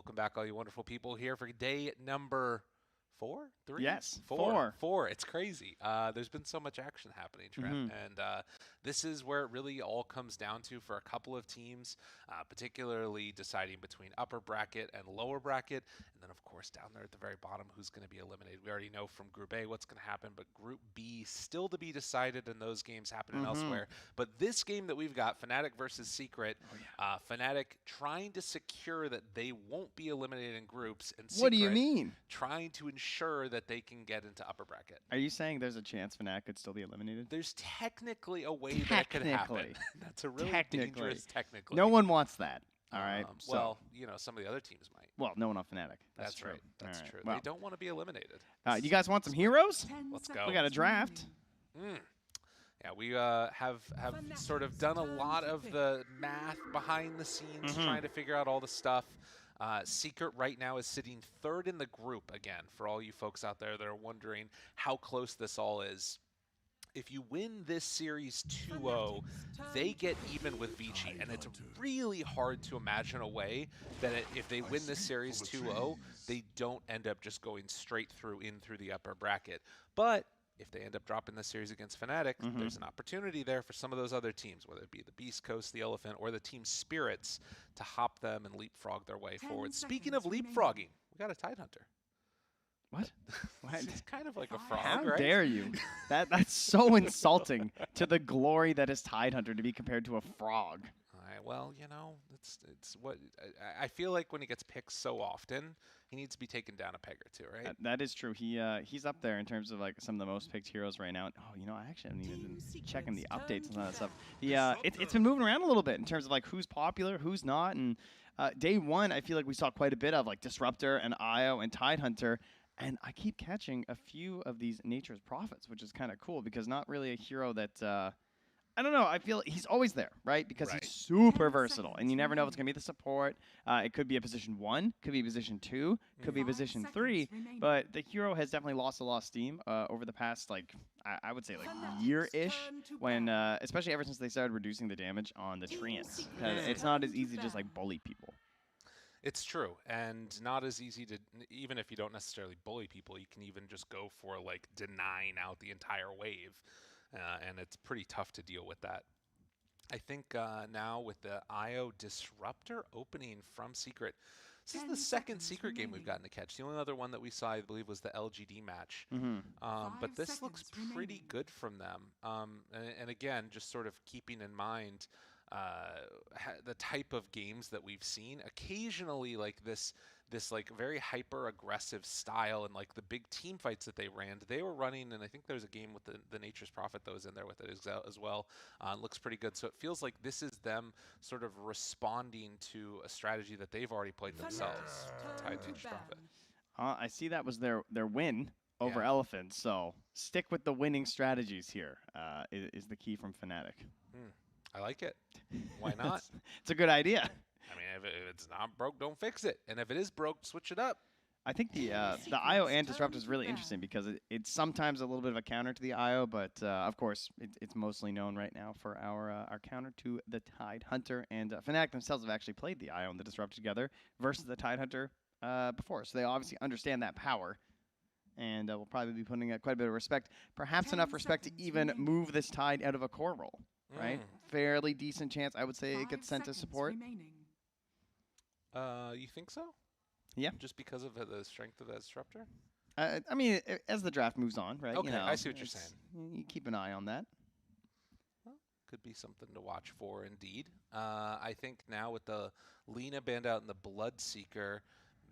welcome back, all you wonderful people here for day number 4, 3? Yes, 4. 4. It's crazy. There's been so much action happening, Trent, and this is where it really all comes down to for a couple of teams, particularly deciding between upper bracket and lower bracket, and then of course down there at the very bottom, who's going to be eliminated. We already know from Group A what's going to happen, but Group B still to be decided, and those games happening elsewhere. But this game that we've got, Fnatic versus Secret, Fnatic trying to secure that they won't be eliminated in groups, and Secret what do you mean? trying to ensure that they can get into upper bracket. Are you saying there's a chance Fnatic could still be eliminated? There's technically a way that it could happen. That's a really dangerous technically. No one wants that. All right. Well, you know, some of the other teams might. Well, no one on Fnatic. That's true. right. That's true. Well, they don't want to be eliminated. You guys want some heroes? Let's go. We got a draft. Yeah, we have sort of done a lot of the math behind the scenes, trying to figure out all the stuff. Secret right now is sitting 3rd in the group again, for all you folks out there that are wondering how close this all is. If you win this series 2-0, they get even with Vici, and it's really hard to imagine a way that if they win this series 2-0, they don't end up just going straight through the upper bracket. But if they end up dropping this series against Fnatic, there's an opportunity there for some of those other teams, whether it be the Beast Coast, the Elephant, or the Team Spirits, to hop them and leapfrog their way forward. Speaking of leapfrogging, we got a Tidehunter. What? It's kind of like a frog, How right? dare you? That's so insulting to the glory that is Tidehunter to be compared to a frog. Well, you know, it's what I feel like when he gets picked so often, he needs to be taken down a peg or two, right? That is true. He's up there in terms of like some of the most picked heroes right now. Oh, you know, I actually haven't even been checking the updates and all that stuff. It's been moving around a little bit in terms of like who's popular, who's not. And day 1, I feel like we saw quite a bit of like Disruptor and Io and Tidehunter. And I keep catching a few of these Nature's Prophets, which is kind of cool because not really a hero that I don't know. I feel he's always there, right? Because he's super versatile, and you never know if it's going to be the support. It could be a position 1, could be a position 2, could be a position 3. But the hero has definitely lost a lot of steam over the past, like, I would say, like, year-ish, when, especially ever since they started reducing the damage on the Treants. It's not as easy to just, like, bully people. It's true, and not as easy to, even if you don't necessarily bully people, you can even just go for, like, denying out the entire wave. And it's pretty tough to deal with that. I think now with the Io Disruptor opening from Secret, this is the second Secret game we've gotten to catch. The only other one that we saw, I believe, was the LGD match. But this looks pretty good from them. And again, just sort of keeping in mind the type of games that we've seen. Occasionally, like this like very hyper aggressive style and like the big team fights that they ran, they were running, and I think there's a game with the Nature's Prophet that was in there with it as well. Looks pretty good. So it feels like this is them sort of responding to a strategy that they've already played themselves. Nature's Prophet. I see that was their win over Elephant. So stick with the winning strategies here is the key from Fnatic. I like it. Why not? It's a good idea. I mean, if it's not broke, don't fix it. And if it is broke, switch it up. I think the IO and Disruptor is really interesting because it's sometimes a little bit of a counter to the IO, but of course it's mostly known right now for our counter to the Tidehunter. And Fnatic themselves have actually played the IO and the Disruptor together versus the Tidehunter before, so they obviously understand that power. And will probably be putting quite a bit of respect, perhaps enough respect to even move this Tide out of a core role. Right? Fairly decent chance, I would say, it gets sent to support. You think so? Yeah. Just because of the strength of that Disruptor? I mean, as the draft moves on, right? Okay, you know, I see what you're saying. You keep an eye on that. Well, could be something to watch for, indeed. I think now with the Lina band out and the Bloodseeker,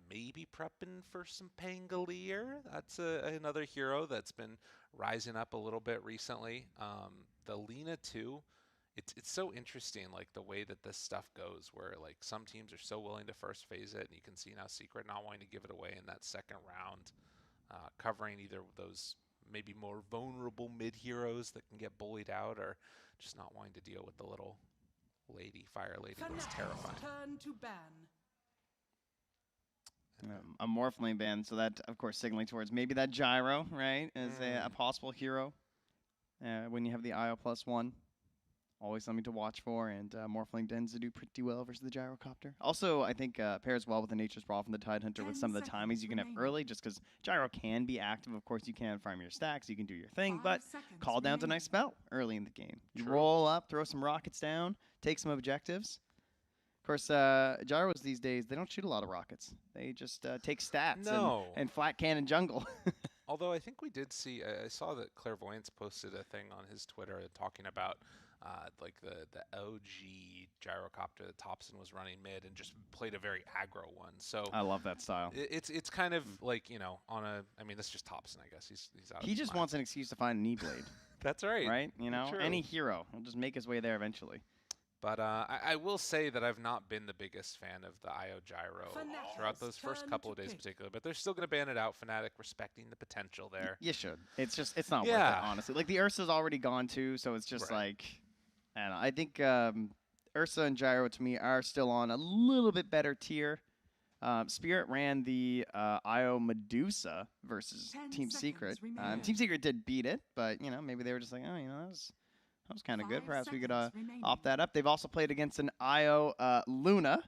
maybe prepping for some Pangolier. That's another hero that's been rising up a little bit recently. The Lina too, it's so interesting, like the way that this stuff goes, where like some teams are so willing to first phase it, and you can see now Secret not wanting to give it away in that second round, covering either those maybe more vulnerable mid heroes that can get bullied out, or just not wanting to deal with the little fire lady that's terrifying. A Morphling ban, so that of course signaling towards maybe that Gyro, right, as a possible hero when you have the IO +1. always something to watch for, and Morphling tends to do pretty well versus the Gyrocopter. Also, I think pairs well with the Nature's Brawl from the Tidehunter with some of the timings you can have early, just because Gyro can be active. Of course, you can farm your stacks, you can do your thing, but call down's a nice spell early in the game. You roll up, throw some rockets down, take some objectives. Of course, Gyros these days, they don't shoot a lot of rockets. They just take stats and flat cannon jungle. Although I think we did see, I saw that Clairvoyance posted a thing on his Twitter talking about like the OG Gyrocopter that Thompson was running mid and just played a very aggro one. So I love that style. It's kind of like, you know, I mean, that's just Thompson, I guess. He's out. He just wants an excuse to find a knee blade. That's right. Right? You know, any hero will just make his way there eventually. But I will say that I've not been the biggest fan of the IO Gyro throughout those first couple of days in particular. But they're still going to ban it out, Fnatic, respecting the potential there. You should. It's not worth it, honestly. Like, the Ursa's already gone too, so it's just like, I don't know. I think Ursa and Gyro, to me, are still on a little bit better tier. Spirit ran the IO Medusa versus Team Secret. Team Secret did beat it, but, you know, maybe they were just like, oh, you know, that was kind of good. Perhaps we could opt that up. They've also played against an IO Luna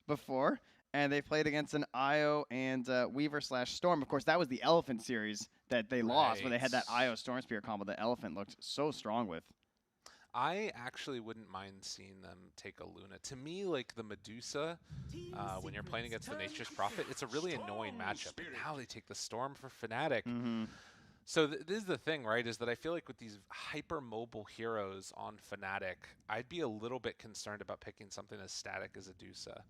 before, and they played against an IO and Weaver/Storm. Of course, that was the Elephant series that they lost, where they had that IO Storm Spear combo that Elephant looked so strong with. I actually wouldn't mind seeing them take a Luna. To me, like the Medusa, when you're playing against the Nature's Prophet, it's a really annoying matchup. But now they take the Storm for Fnatic. So this is the thing, right, is that I feel like with these hyper-mobile heroes on Fnatic, I'd be a little bit concerned about picking something as static as a Dusa.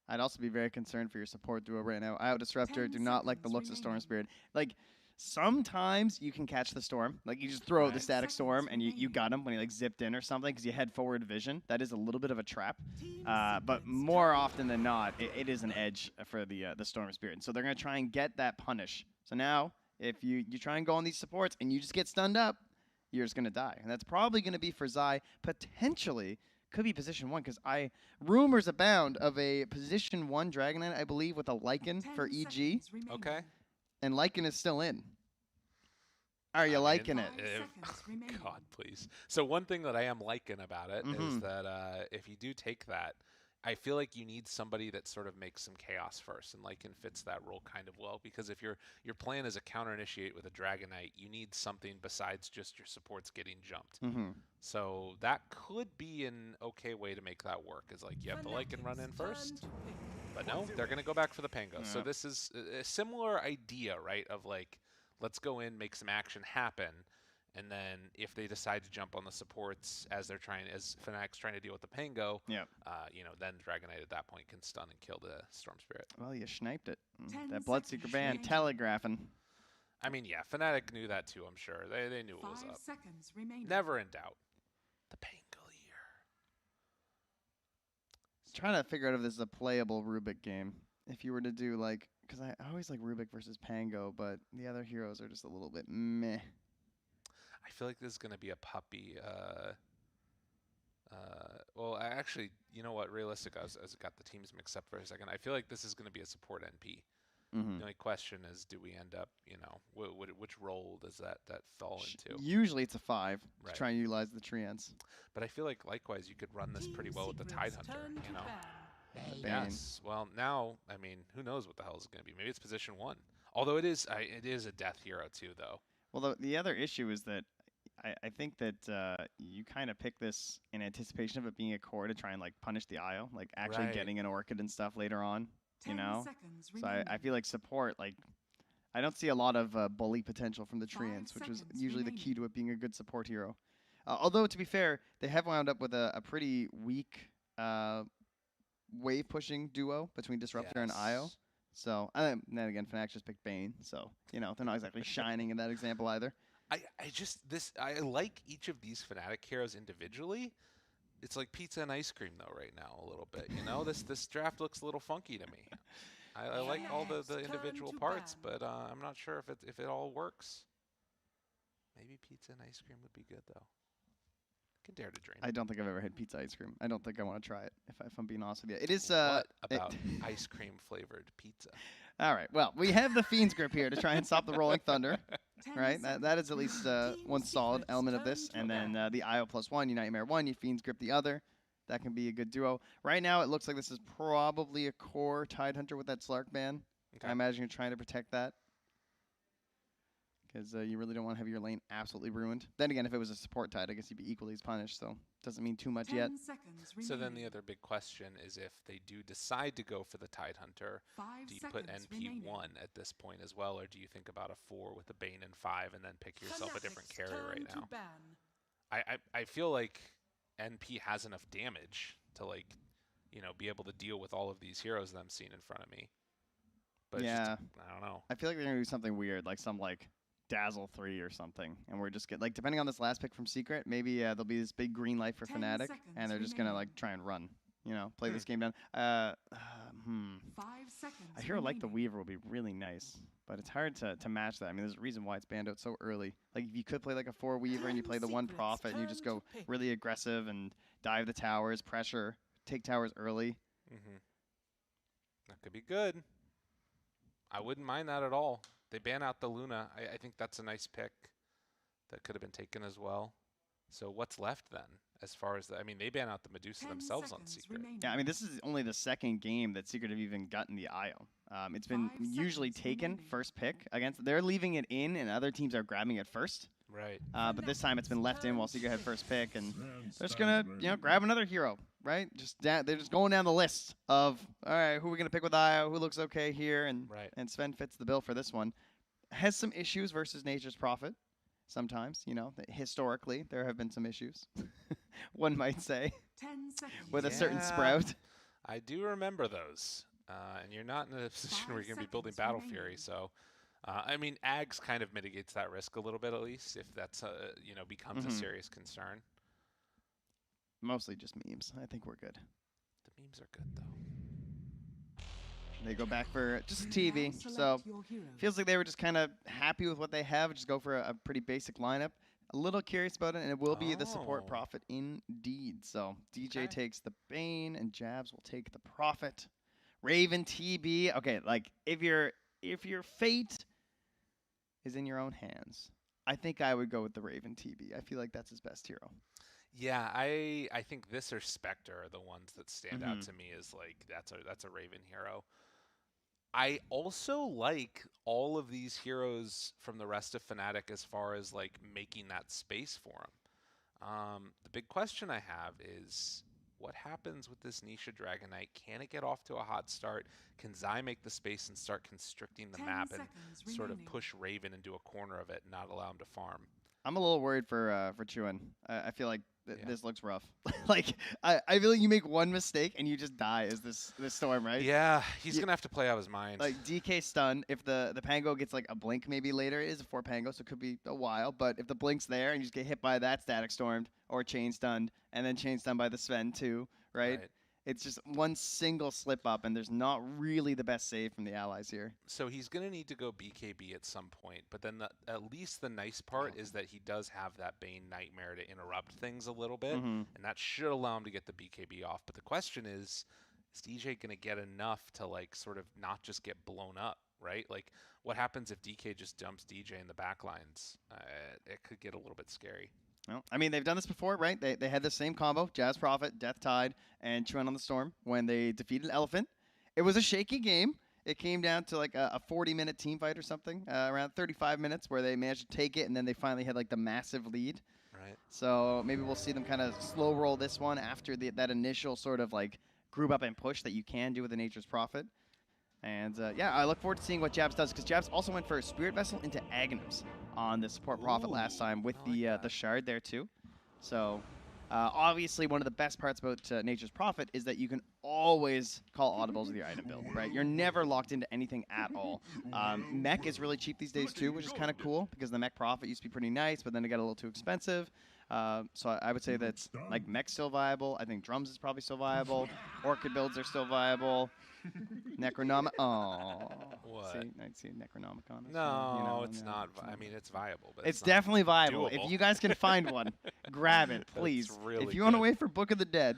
I'd also be very concerned for your support duo right now. IO Disruptor do not like the looks of Storm Spirit. Like, sometimes you can catch the Storm. Like, you just throw out the static Storm, and you got him when he, like, zipped in or something because you had forward vision. That is a little bit of a trap. But more often than not, it is an edge for the Storm Spirit. And so they're going to try and get that punish. So now, if you try and go on these supports and you just get stunned up, you're just going to die. And that's probably going to be for Zai. Potentially could be position 1, because rumors abound of a position 1 Dragon Knight, I believe, with a Lycan for EG. Okay. And Lycan is still in. Are you liking it? God, please. So one thing that I am liking about it is that if you do take that, I feel like you need somebody that sort of makes some chaos first, and Lycan fits that role kind of well, because if your plan is a counter-initiate with a Dragon Knight, you need something besides just your supports getting jumped. So that could be an okay way to make that work, is like you have the Lycan run in first, but no, they're going to go back for the Pango. So this is a similar idea, right, of like, let's go in, make some action happen, and then if they decide to jump on the supports as Fnatic's trying to deal with the Pango, you know, then Dragon Knight at that point can stun and kill the Storm Spirit. Well, you sniped it. That Bloodseeker band telegraphing. I mean, yeah, Fnatic knew that too, I'm sure. They knew it was up. Never in doubt. The Pango here. Trying to figure out if this is a playable Rubik game. If you were to do, like, because I always like Rubik versus Pango, but the other heroes are just a little bit meh. I feel like this is going to be a puppy. Well, actually, you know what? Realistic, I got the teams mixed up for a second. I feel like this is going to be a support NP. The only question is, do we end up, you know, which role does that fall into? Usually it's a 5 to try and utilize the treants. But I feel like, likewise, you could run this pretty well with the Tidehunter, you know? Yes. Well, now, I mean, who knows what the hell is going to be? Maybe it's position 1. Although it is a death hero too, though. Well, the other issue is that I think that you kind of pick this in anticipation of it being a core to try and, like, punish the IO, like actually getting an Orchid and stuff later on, you know? So I feel like support, like, I don't see a lot of bully potential from the treants, which was usually the key to it being a good support hero. Although, to be fair, they have wound up with a pretty weak wave-pushing duo between Disruptor and IO. So, and then again, Fnatic just picked Bane, so, you know, they're not exactly shining in that example either. I like each of these Fnatic heroes individually. It's like pizza and ice cream, though, right now, a little bit. You know, this draft looks a little funky to me. I like all the individual parts, but I'm not sure if it all works. Maybe pizza and ice cream would be good, though. can dare to dream. I don't think I've ever had pizza ice cream. I don't think I want to try it, if I'm being honest with you. It is... what about ice cream flavored pizza? All right, well, we have the Fiend's Grip here to try and stop the Rolling Thunder, right? That is at least one solid element of this. And then the IO +1, you Nightmare 1, you Fiend's Grip the other. That can be a good duo. Right now, it looks like this is probably a core Tidehunter with that Slark ban. Okay. I imagine you're trying to protect that, because you really don't want to have your lane absolutely ruined. Then again, if it was a support Tide, I guess you'd be equally as punished, so doesn't mean too much yet. So then the other big question is, if they do decide to go for the Tidehunter, do you put NP1 at this point as well, or do you think about a 4 with a Bane and 5 and then pick yourself a different carry right now? I feel like NP has enough damage to, like, you know, be able to deal with all of these heroes that I'm seeing in front of me. But yeah, just, I don't know. I feel like they're gonna do something weird, like some Dazzle 3 or something, and we're just like, depending on this last pick from Secret, maybe there'll be this big green light for Fnatic, and they're just gonna like try and run, you know, play this game down. 5 seconds. I hear like the Weaver will be really nice, but it's hard to match that. I mean, there's a reason why it's banned out so early. Like, if you could play like a 4 Weaver and you play the 1 Prophet and you just go really aggressive and dive the towers, pressure, take towers early. That could be good. I wouldn't mind that at all. They ban out the Luna. I think that's a nice pick that could have been taken as well. So what's left then, as far as I mean, they ban out the Medusa themselves on Secret. Remaining. Yeah, I mean, this is only the second game that Secret have even gotten the IO. It's been usually taken first pick against. They're leaving it in, and other teams are grabbing it first. Right. But this time it's been left in while Secret had first pick, and they're just gonna, grab another hero, right? They're just going down the list of, all right, who are we gonna pick with IO? Who looks okay here? And and Sven fits the bill for this one. Has some issues versus Nature's Prophet. Sometimes, historically there have been some issues. One might say, 10 seconds. with a certain Sprout. I do remember those, and you're not in a position where you're gonna be building Battle Fury, so. I mean, Ags kind of mitigates that risk a little bit, at least, if that's becomes a serious concern. Mostly just memes. I think we're good. The memes are good, though. They go back for just a TV, so feels like they were just kind of happy with what they have. Just go for a pretty basic lineup. A little curious about it, and it will be the support Prophet indeed. So DJ takes the Bane, and Jabs will take the Prophet. Raven TB. Okay, like if your fate is in your own hands, I think I would go with the Raven TB. I feel like that's his best hero. Yeah, I think this or Spectre are the ones that stand out to me as like that's a Raven hero. I also like all of these heroes from the rest of Fnatic as far as like making that space for them. The big question I have is, what happens with this Nisha Dragon Knight? Can it get off to a hot start? Can Zai make the space and start constricting the map and sort of push Raven into a corner of it and not allow him to farm? I'm a little worried for Chuan. I feel like this looks rough. Like I feel like you make one mistake and you just die as this Storm, right? Yeah, he's gonna have to play out his mind. Like DK stun. If the Pango gets like a blink maybe later, it is a 4 Pango, so it could be a while. But if the blink's there and you just get hit by that, static stormed or chain stunned, and then chain stunned by the Sven too, right? It's just one single slip up, and there's not really the best save from the allies here. So he's going to need to go BKB at some point, but then at least the nice part is that he does have that Bane Nightmare to interrupt things a little bit, and that should allow him to get the BKB off. But the question is DJ going to get enough to like sort of not just get blown up, right? Like, what happens if DK just dumps DJ in the backlines? It could get a little bit scary. Well, I mean, they've done this before, right? They had the same combo, Jazz Prophet, Death Tide, and Chuan on the Storm when they defeated Elephant. It was a shaky game. It came down to like a 40-minute team fight or something, around 35 minutes, where they managed to take it, and then they finally had like the massive lead. Right. So maybe we'll see them kind of slow roll this one after that initial sort of like group up and push that you can do with the Nature's Prophet. And yeah, I look forward to seeing what Jabs does, because Jabs also went for a Spirit Vessel into Aghanims on the support Prophet last time with the Shard there too. So obviously one of the best parts about Nature's Prophet is that you can always call audibles with your item build, right? You're never locked into anything at all. Mech is really cheap these days too, which is kind of cool, because the Mech Prophet used to be pretty nice, but then it got a little too expensive. So I would say that's like Mech's still viable. I think Drums is probably still viable. Orchid builds are still viable. Necronomic. Oh, What? see, I see Necronomicon. As No, well, you know, it's yeah, not. it's I mean, it's viable, but it's not definitely viable. doable. If you guys can find one, grab it, please. really if you want to good. wait for Book of the Dead,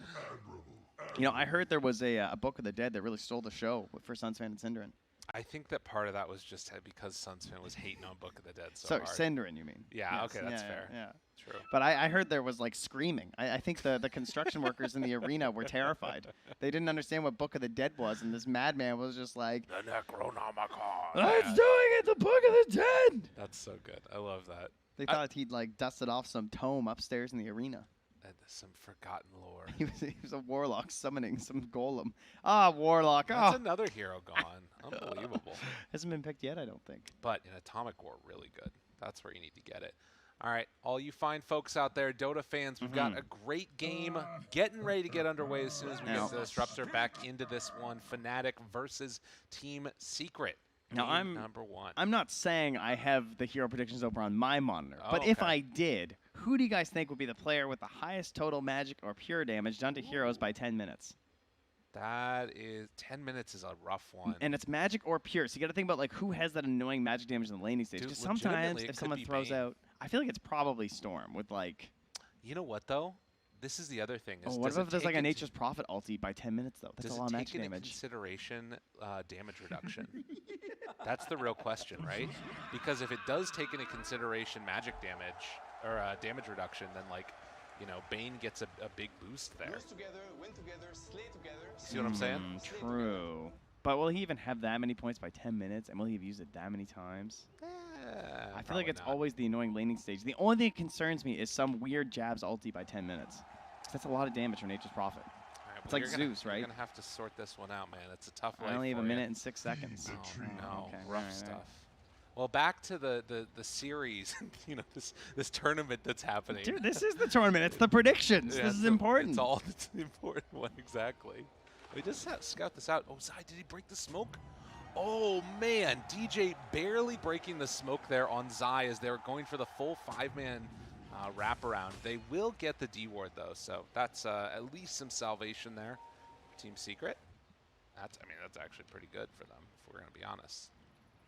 you know, I heard there was a Book of the Dead that really stole the show for Sunsfan and Synderen. I think that part of that was just because Sunsfan was hating on Book of the Dead so Sorry, hard. Synderen, you mean? Yeah, Yes, okay, that's yeah, fair. Yeah. True. But I heard there was like screaming. I think the construction workers in the arena were terrified. They didn't understand what Book of the Dead was, and this madman was just like, The Necronomicon. "Let's doing it, the Book of the Dead." That's so good. I love that. They thought he'd like dusted off some tome upstairs in the arena. And some forgotten lore. He was a warlock summoning some golem. Ah, warlock. That's Oh, another hero gone. Unbelievable. hasn't been picked yet, I don't think. But in Atomic War, really good. That's where you need to get it. All right, all you fine folks out there, Dota fans, we've got a great game getting ready to get underway as soon as we get the Disruptor back into this one. Fnatic versus Team Secret. Now Game number 1. I'm not saying I have the hero predictions over on my monitor, Oh, but if okay. I did, who do you guys think would be the player with the highest total magic or pure damage done to heroes by 10 minutes? That is 10 minutes is a rough one. And it's magic or pure, so you got to think about like who has that annoying magic damage in the laning stage. Dude, Because sometimes legitimately, it if could someone be throws Bane. out, I feel like it's probably Storm with like. You know what though? This is the other thing. Is Oh, what does if it there's like take a into- Nature's Prophet ulti by 10 minutes though? That's Does a lot it of take magic into damage. consideration damage reduction? That's the real question, right? Because if it does take into consideration magic damage or damage reduction, then like, you know, Bane gets a big boost there. Lose together, win together, slay together. See what I'm saying? True. But will he even have that many points by 10 minutes? And will he have used it that many times? I feel like it's always the annoying laning stage. The only thing that concerns me is some weird jabs ulti by 10 minutes. 'Cause that's a lot of damage for Nature's Prophet. It's like Zeus, right? You're gonna have to sort this one out, man. It's a tough one. I only have a minute and 6 seconds. Oh, no, okay. rough Alright, stuff. alright. Well, back to the series, you know, this tournament that's happening. Dude, this is the tournament. It's the predictions. Yeah, this is it's important. It's all it's the important one, exactly. We just scout this out. Oh, Zai, did he break the smoke? Oh, man. DJ barely breaking the smoke there on Zai as they were going for the full 5-man wraparound. They will get the D-ward, though, so that's at least some salvation there. Team Secret. That's actually pretty good for them, if we're going to be honest.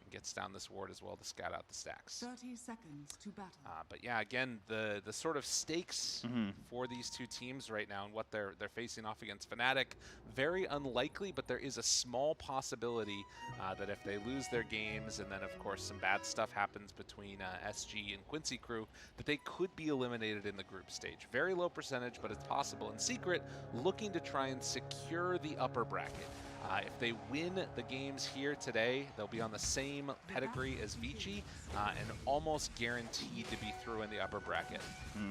And gets down this ward as well to scout out the stacks. 30 seconds to battle. But yeah, again, the sort of stakes for these two teams right now and what they're facing off against Fnatic, very unlikely, but there is a small possibility that if they lose their games and then of course some bad stuff happens between SG and Quincy Crew, that they could be eliminated in the group stage. Very low percentage, but it's possible. And Secret looking to try and secure the upper bracket. If they win the games here today, they'll be on the same pedigree as Vici and almost guaranteed to be through in the upper bracket.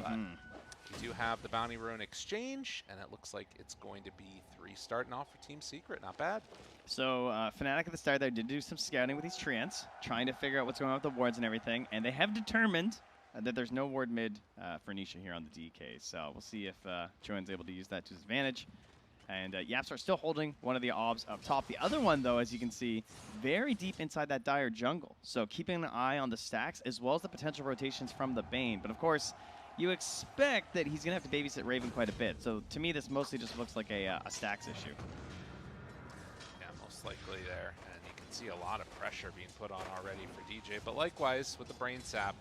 But we do have the Bounty Rune exchange, and it looks like it's going to be 3 starting off for Team Secret. Not bad. So Fnatic at the start there did do some scouting with these treants, trying to figure out what's going on with the wards and everything, and they have determined that there's no ward mid for Nisha here on the DK. So we'll see if Choan's able to use that to his advantage. And Yaps are still holding one of the obs up top. The other one, though, as you can see, very deep inside that dire jungle. So keeping an eye on the stacks as well as the potential rotations from the Bane. But of course, you expect that he's going to have to babysit Raven quite a bit. So to me, this mostly just looks like a stacks issue. Yeah, most likely there. And you can see a lot of pressure being put on already for DJ. But likewise, with the Brain Sap,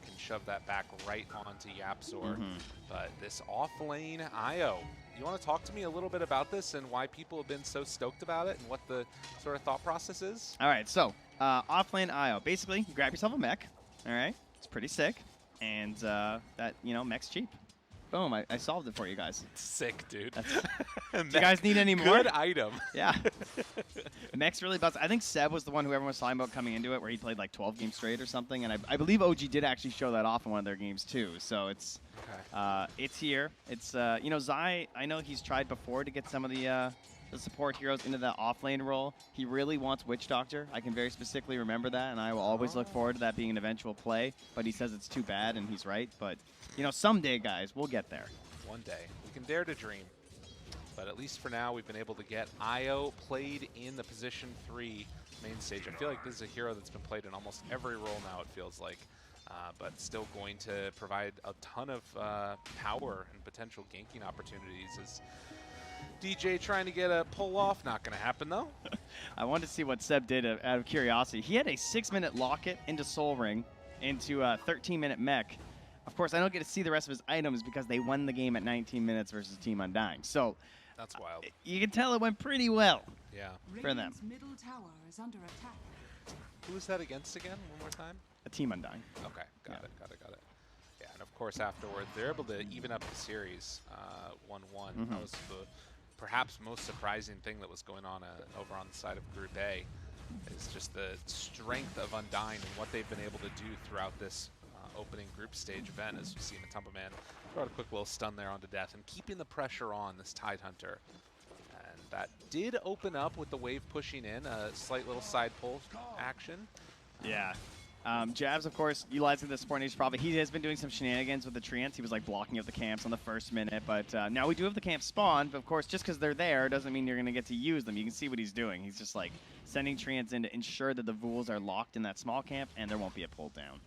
can shove that back right onto Yapzor. But this off-lane IO, you want to talk to me a little bit about this and why people have been so stoked about it and what the sort of thought process is? All right, so off-lane IO. Basically, you grab yourself a mech. All right, it's pretty sick. And that, you know, mech's cheap. Boom, I solved it for you guys. Sick, dude. Do you guys need any more? Good item. Yeah. Mech's really bust. I think Seb was the one who everyone was talking about coming into it, where he played like 12 games straight or something. And I believe OG did actually show that off in one of their games too. So it's it's here. It's you know, Zai. I know he's tried before to get some of the support heroes into that off lane role. He really wants Witch Doctor. I can very specifically remember that, and I will always look forward to that being an eventual play. But he says it's too bad, and he's right. But you know, someday, guys, we'll get there. One day. We can dare to dream. But at least for now, we've been able to get IO played in the position 3 main stage. I feel like this is a hero that's been played in almost every role now, it feels like. but still going to provide a ton of power and potential ganking opportunities. As DJ trying to get a pull off, not going to happen though. I wanted to see what Seb did out of curiosity. He had a 6-minute locket into Soul Ring, into a 13-minute mech. Of course, I don't get to see the rest of his items because they won the game at 19 minutes versus Team Undying. So that's wild. You can tell it went pretty well. Yeah. For them. Middle tower is under attack. Who was that against again? One more time. A Team Undying. Okay, got it. Yeah, and of course afterward they're able to even up the series, 1-1. That was the perhaps most surprising thing that was going on over on the side of Group A, is just the strength of Undying and what they've been able to do throughout this opening group stage event. As you see Matumba Man throw out a quick little stun there onto death and keeping the pressure on this Tidehunter. And that did open up with the wave pushing in, a slight little side pull action. Yeah. Jabs, of course, utilizing the support niche probably. He has been doing some shenanigans with the treants. He was like blocking up the camps on the first minute, but now we do have the camp spawn. But of course, just because they're there doesn't mean you're going to get to use them. You can see what he's doing. He's just like sending treants in to ensure that the Vools are locked in that small camp and there won't be a pull down.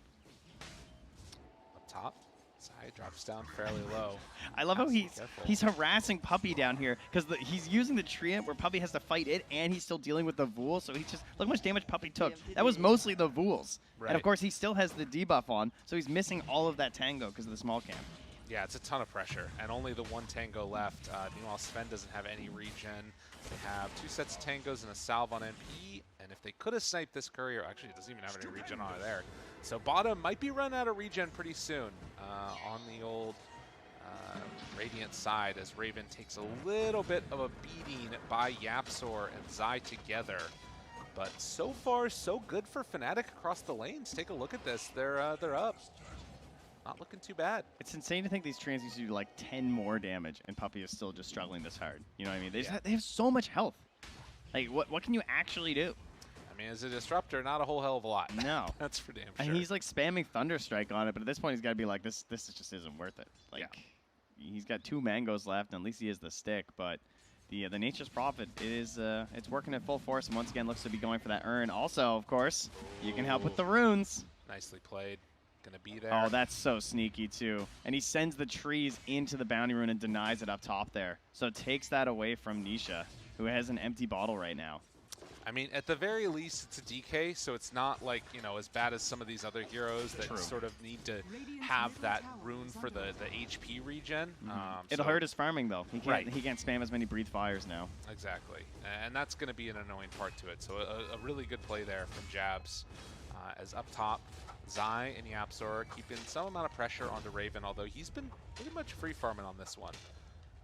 Up top, Zai drops down fairly low. I love how he's harassing Puppy down here because he's using the treant where Puppy has to fight it, and he's still dealing with the Vool. So he's just look how much damage Puppy took. That was mostly the Vools, and of course he still has the debuff on, so he's missing all of that tango because of the small camp. Yeah, it's a ton of pressure, and only the one tango left. Meanwhile, Sven doesn't have any regen. They have 2 sets of tangos and a salve on MP, and if they could have sniped this courier, actually it doesn't even have any regen on it there. So bottom might be run out of regen pretty soon on the old Radiant side, as Raven takes a little bit of a beating by Yapzor and Zai together. But so far, so good for Fnatic across the lanes. Take a look at this. They're up. Not looking too bad. It's insane to think these treants used to do like 10 more damage, and Puppy is still just struggling this hard. You know what I mean? They have so much health. Like, what can you actually do? I mean, as a disruptor, not a whole hell of a lot. No. That's for damn sure. And he's like spamming Thunderstrike on it, but at this point he's got to be like, this just isn't worth it. Like, he's got 2 mangoes left, and at least he has the stick, but the Nature's Prophet is it's working at full force, and once again looks to be going for that urn. Also, of course, you can help with the runes. Nicely played. Gonna be there. Oh, that's so sneaky too. And he sends the trees into the bounty rune and denies it up top there. So it takes that away from Nisha, who has an empty bottle right now. I mean, at the very least, it's a DK, so it's not like, you know, as bad as some of these other heroes that sort of need to have that rune for the HP regen. It'll hurt his farming though. He can't spam as many breathe fires now. Exactly, and that's going to be an annoying part to it. So a really good play there from Jabs, as up top, Zai and Yapzor keeping some amount of pressure onto Raven, although he's been pretty much free farming on this one.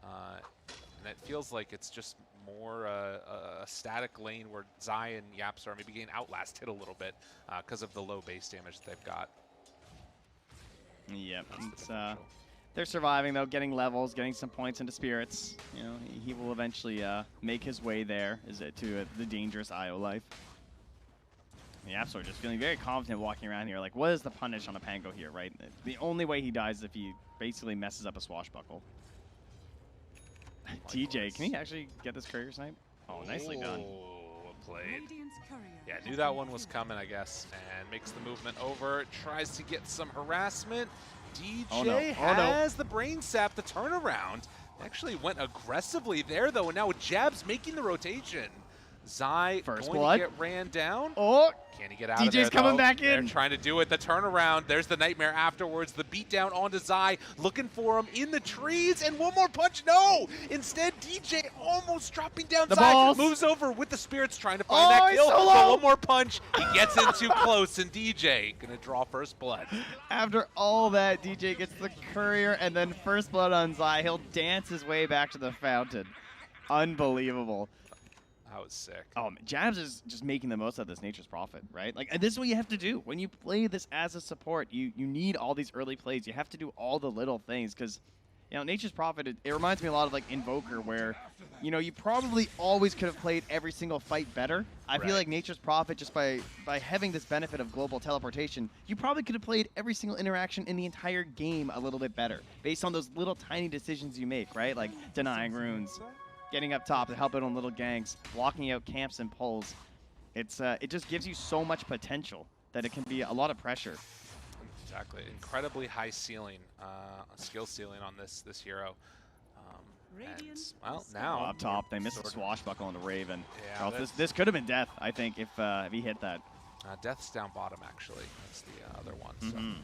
And it feels like it's just more a static lane where Zai and Yapzor are maybe getting outlasted a little bit because of the low base damage that they've got. Yep, they're surviving though, getting levels, getting some points into spirits. You know, he will eventually make his way there to the dangerous IO life. Yapzor just feeling very confident walking around here. Like, what is the punish on a Pango here, right? The only way he dies is if he basically messes up a swashbuckle. TJ, can he actually get this courier snipe? Oh, nicely done. Played. Yeah, knew that one was coming, I guess, and makes the movement over. Tries to get some harassment. DJ has the brain sap, the turnaround. Actually went aggressively there, though, and now with Jabs making the rotation. Zai going to get ran down. Oh, can he get out DJ's of there, coming back in. They're trying to do it, the turnaround. There's the nightmare afterwards, the beatdown onto Zai, looking for him in the trees, and one more punch, no! Instead, DJ almost dropping down. Zai moves over with the spirits, trying to find that kill. So but one more punch, he gets in too close, and DJ gonna draw first blood. After all that, DJ gets the courier, and then first blood on Zai. He'll dance his way back to the fountain. Unbelievable. That was sick. Oh, man. Jabs is just making the most of this Nature's Prophet, right? Like, and this is what you have to do. When you play this as a support, you need all these early plays. You have to do all the little things because, you know, Nature's Prophet, it reminds me a lot of, like, Invoker where, you know, you probably always could have played every single fight better. I feel like Nature's Prophet, just by having this benefit of global teleportation, you probably could have played every single interaction in the entire game a little bit better based on those little tiny decisions you make, right? Like denying runes, getting up top to help out on little ganks, blocking out camps and pulls. It just gives you so much potential that it can be a lot of pressure. Exactly. Incredibly high ceiling, skill ceiling on this hero. And, well, now Up top, they missed a sort of- swashbuckle on the Raven. Yeah, Well, that's- this could have been death, I think, if he hit that. Death's down bottom, actually. That's the other one. So. Mhm.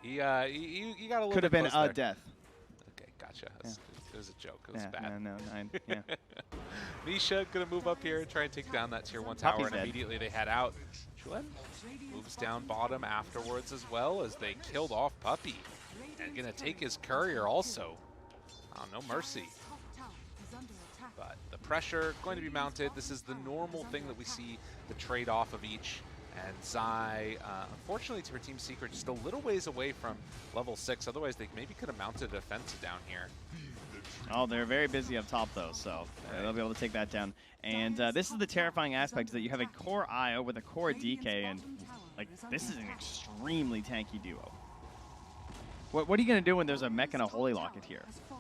Yeah, he got a little Could have bit been close a there. death. Okay, gotcha. It was a joke. It was Yeah, bad. no, 9. Yeah. Nisha gonna move up here and try and take down that tier 1 tower, Puppy's and dead. immediately they head out. Chuen moves down bottom afterwards as well, as they killed off Puppy. And gonna take his courier also. Oh, no mercy. But the pressure going to be mounted. This is the normal thing that we see, the trade-off of each. And Zai, unfortunately to her Team Secret, just a little ways away from level 6. Otherwise, they maybe could have mounted a defense down here. Oh, they're very busy up top, though, so they'll be able to take that down. And this is the terrifying aspect, is that you have a core IO with a core DK, and like this is an extremely tanky duo. What are you going to do when there's a mech and a Holy Locket here? Oh,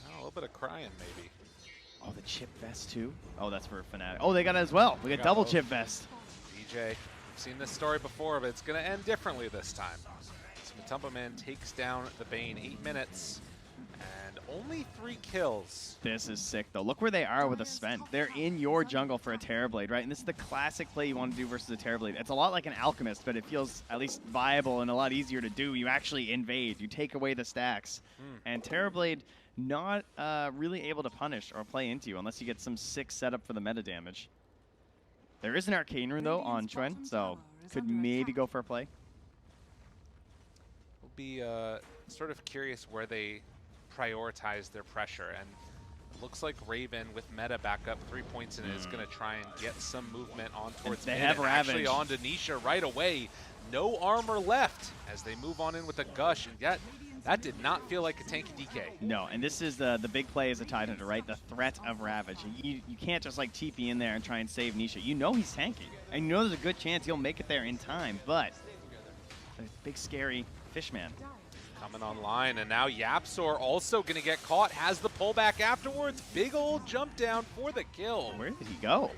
a little bit of crying, maybe. Oh, the chip vest, too? Oh, that's for Fnatic. Oh, they got it as well. We got double chip vest. DJ, we've seen this story before, but it's going to end differently this time. So Matumba Man takes down the Bane, 8 minutes, and only 3 kills. This is sick, though. Look where they are with a Sven. They're in your jungle for a Terrorblade, right? And this is the classic play you want to do versus a Terrorblade. It's a lot like an Alchemist, but it feels at least viable and a lot easier to do. You actually invade. You take away the stacks. And Terrorblade not really able to punish or play into you unless you get some sick setup for the meta damage. There is an Arcane Rune, though, on Chuen, so could maybe go for a play. We'll be sort of curious where they prioritize their pressure, and it looks like Raven with meta back up 3 points in it is going to try and get some movement on towards they mid, have and actually Ravage. onto Nisha right away. No armor left as they move on in with a gush, and yet that did not feel like a tanky DK. No, and this is the big play as a Tidehunter, right? The threat of Ravage. You can't just like TP in there and try and save Nisha. You know he's tanky, and you know there's a good chance he'll make it there in time, but the big scary Fishman. Coming online, and now Yapsor also going to get caught, has the pullback afterwards. Big old jump down for the kill. Where did he go?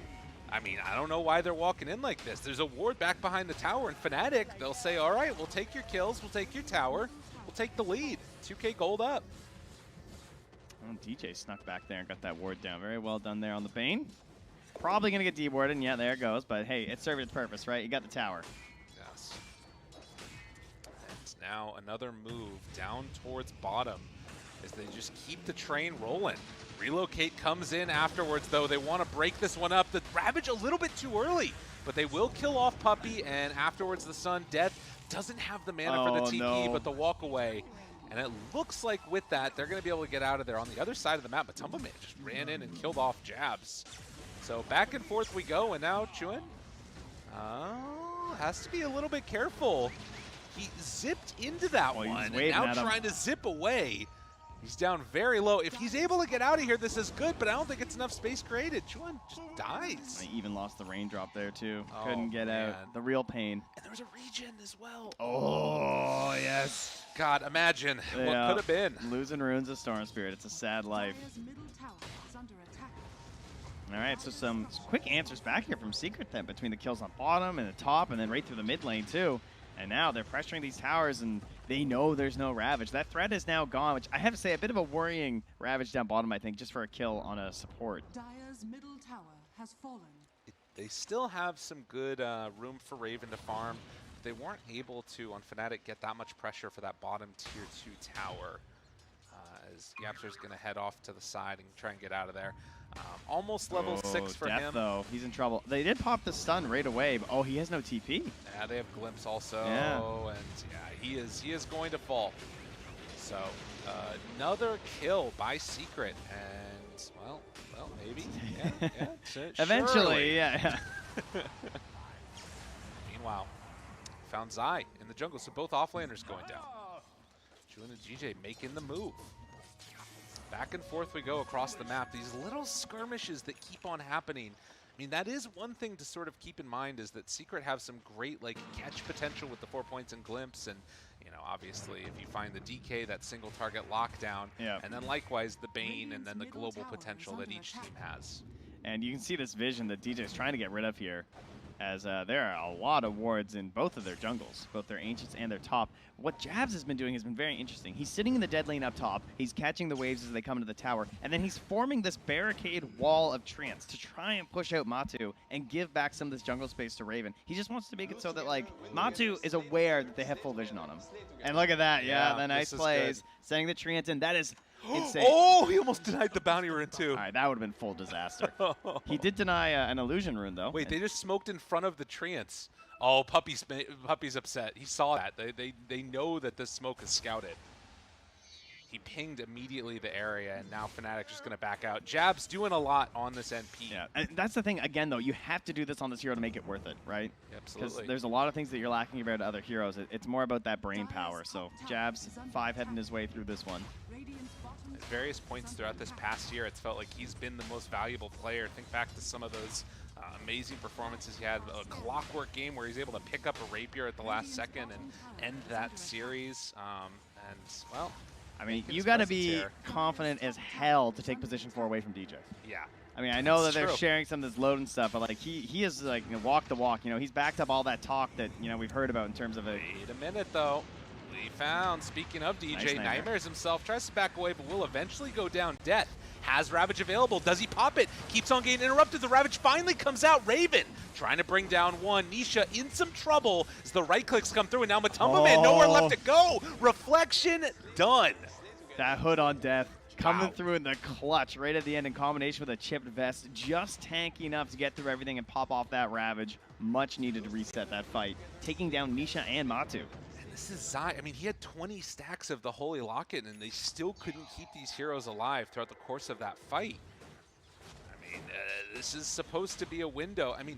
I mean, I don't know why they're walking in like this. There's a ward back behind the tower, and Fnatic, they'll say, all right, we'll take your kills, we'll take your tower, we'll take the lead. 2K gold up. Oh, DJ snuck back there and got that ward down. Very well done there on the Bane. Probably going to get dewarded, and yeah, there it goes. But hey, it served its purpose, right? You got the tower. Yes. And now another move down towards bottom as they just keep the train rolling. Relocate comes in afterwards, though. They want to break this one up. The Ravage a little bit too early, but they will kill off Puppy, and afterwards the Sun. Death doesn't have the mana for the TP, no. but the walk away. And it looks like with that, they're going to be able to get out of there. On the other side of the map, Matumba Man just ran in and killed off Jabs. So back and forth we go, and now Chuen has to be a little bit careful. He zipped into that Oh, he's one, and waving now at him. trying to zip away. He's down very low. If he's able to get out of here, this is good, but I don't think it's enough space created. Chuen just dies. They even lost the raindrop there, too. Oh, Couldn't get man. out. The real pain. And there was a regen as well. Oh, yes. God, imagine what could have been. Losing runes of Storm Spirit. It's a sad life. All right, so some quick answers back here from Secret then between the kills on bottom and the top and then right through the mid lane too. And now they're pressuring these towers and they know there's no Ravage. That threat is now gone, which I have to say a bit of a worrying Ravage down bottom, I think, just for a kill on a support. Dire's middle tower has fallen. They still have some good room for Raven to farm. They weren't able to, on Fnatic, get that much pressure for that bottom tier 2 tower. As Yapsor's going to head off to the side and try and get out of there. Almost level 6 for Death, him. though. He's in trouble. They did pop the stun right away, but he has no TP. Yeah, they have Glimpse also, Yeah. and yeah, he is going to fall. So another kill by Secret, and well, maybe, yeah, Eventually, surely. yeah. Meanwhile, found Zai in the jungle, so both offlaners going down. Chuen and GJ making the move. Back and forth we go across the map. These little skirmishes that keep on happening. I mean, that is one thing to sort of keep in mind, is that Secret have some great like catch potential with the 4 points and Glimpse, and you know, obviously if you find the DK, that single target lockdown, and then likewise the Bane, and then the global potential that each team has. And you can see this vision that DJ's trying to get rid of here. as there are a lot of wards in both of their jungles, both their ancients and their top. What Jabs has been doing has been very interesting. He's sitting in the dead lane up top, he's catching the waves as they come into the tower, and then he's forming this barricade wall of trance to try and push out Matu and give back some of this jungle space to Raven. He just wants to make it so that, like, Matu is aware that they have full vision on him. And look at that, yeah, the nice plays, setting the treants in. That is insane. Oh, he almost denied the bounty rune too. All right, that would have been full disaster. He did deny an illusion rune, though. Wait, they just smoked in front of the treants. Oh, Puppy's upset. He saw that. They know that this smoke is scouted. He pinged immediately the area, and now Fnatic just going to back out. Jab's doing a lot on this NP. Yeah, and that's the thing. Again, though, you have to do this on this hero to make it worth it, right? Absolutely. Because there's a lot of things that you're lacking compared to other heroes. It's more about that brain power. So Jab's 5 heading his way through this one. At various points throughout this past year, it's felt like he's been the most valuable player. Think back to some of those amazing performances he had. A clockwork game where he's able to pick up a rapier at the last second and end that series. And, well, I mean, you got to be confident as hell to take position 4 away from DJ. Yeah. I mean, I know that they're sharing some of this load and stuff, but like he is like, you know, walk the walk. You know, he's backed up all that talk that, you know, we've heard about in terms of a. Wait a minute, though. We found, speaking of DJ, Nice Nightmares himself tries to back away, but will eventually go down. Death has Ravage available. Does he pop it? Keeps on getting interrupted. The Ravage finally comes out. Raven trying to bring down one. Nisha in some trouble as the right clicks come through, and now Matumba Man nowhere left to go. Reflection done. That hood on Death coming through in the clutch right at the end in combination with a chipped vest. Just tanky enough to get through everything and pop off that Ravage. Much needed to reset that fight. Taking down Nisha and Matu. This is Zai. I mean, he had 20 stacks of the Holy Locket, and they still couldn't keep these heroes alive throughout the course of that fight. I mean, this is supposed to be a window. I mean,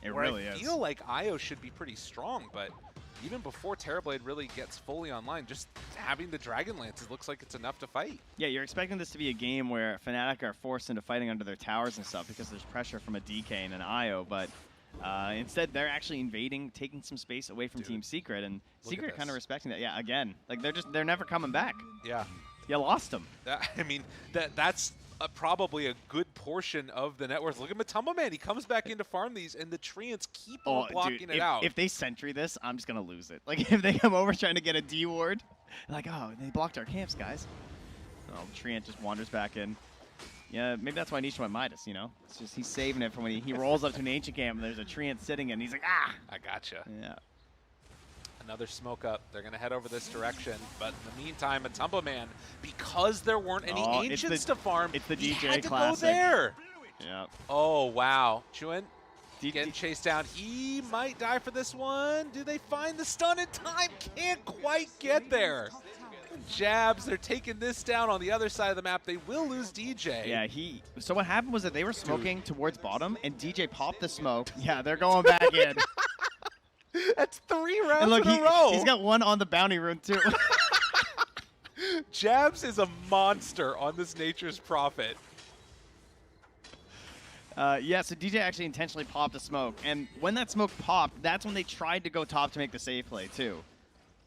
it really is. I feel like Io should be pretty strong, but even before Terrorblade really gets fully online, just having the Dragon Lances looks like it's enough to fight. Yeah, you're expecting this to be a game where Fnatic are forced into fighting under their towers and stuff because there's pressure from a DK and an Io, but instead they're actually invading, taking some space away from Team Secret, and Secret kind of respecting that. Yeah, again, like they're never coming back. Yeah. You lost them. I mean, that's probably a good portion of the net worth. Look at Matumba Man. He comes back in to farm these, and the treants keep on blocking it out. If they sentry this, I'm just going to lose it. Like, if they come over trying to get a D ward, like, oh, they blocked our camps, guys. Oh, treant just wanders back in. Yeah, maybe that's why Nisha went Midas, you know? It's just he's saving it for when he rolls up to an ancient camp and there's a treant sitting in. He's like, ah! I gotcha. Yeah. Another smoke up. They're going to head over this direction. But in the meantime, Matumba Man, because there weren't any ancients to farm, it's the he DJ had to classic. go there. Yeah. Oh, wow. Chuan getting chased down. He might die for this one. Do they find the stun in time? Can't quite get there. Jabs, they're taking this down on the other side of the map. They will lose DJ. Yeah, so what happened was that they were smoking towards bottom, and DJ popped the smoke. Yeah, they're going back in. That's 3 rounds and look, in a row. He's got one on the bounty rune, too. Jabs is a monster on this Nature's Prophet. Yeah, so DJ actually intentionally popped a smoke, and when that smoke popped, that's when they tried to go top to make the save play, too.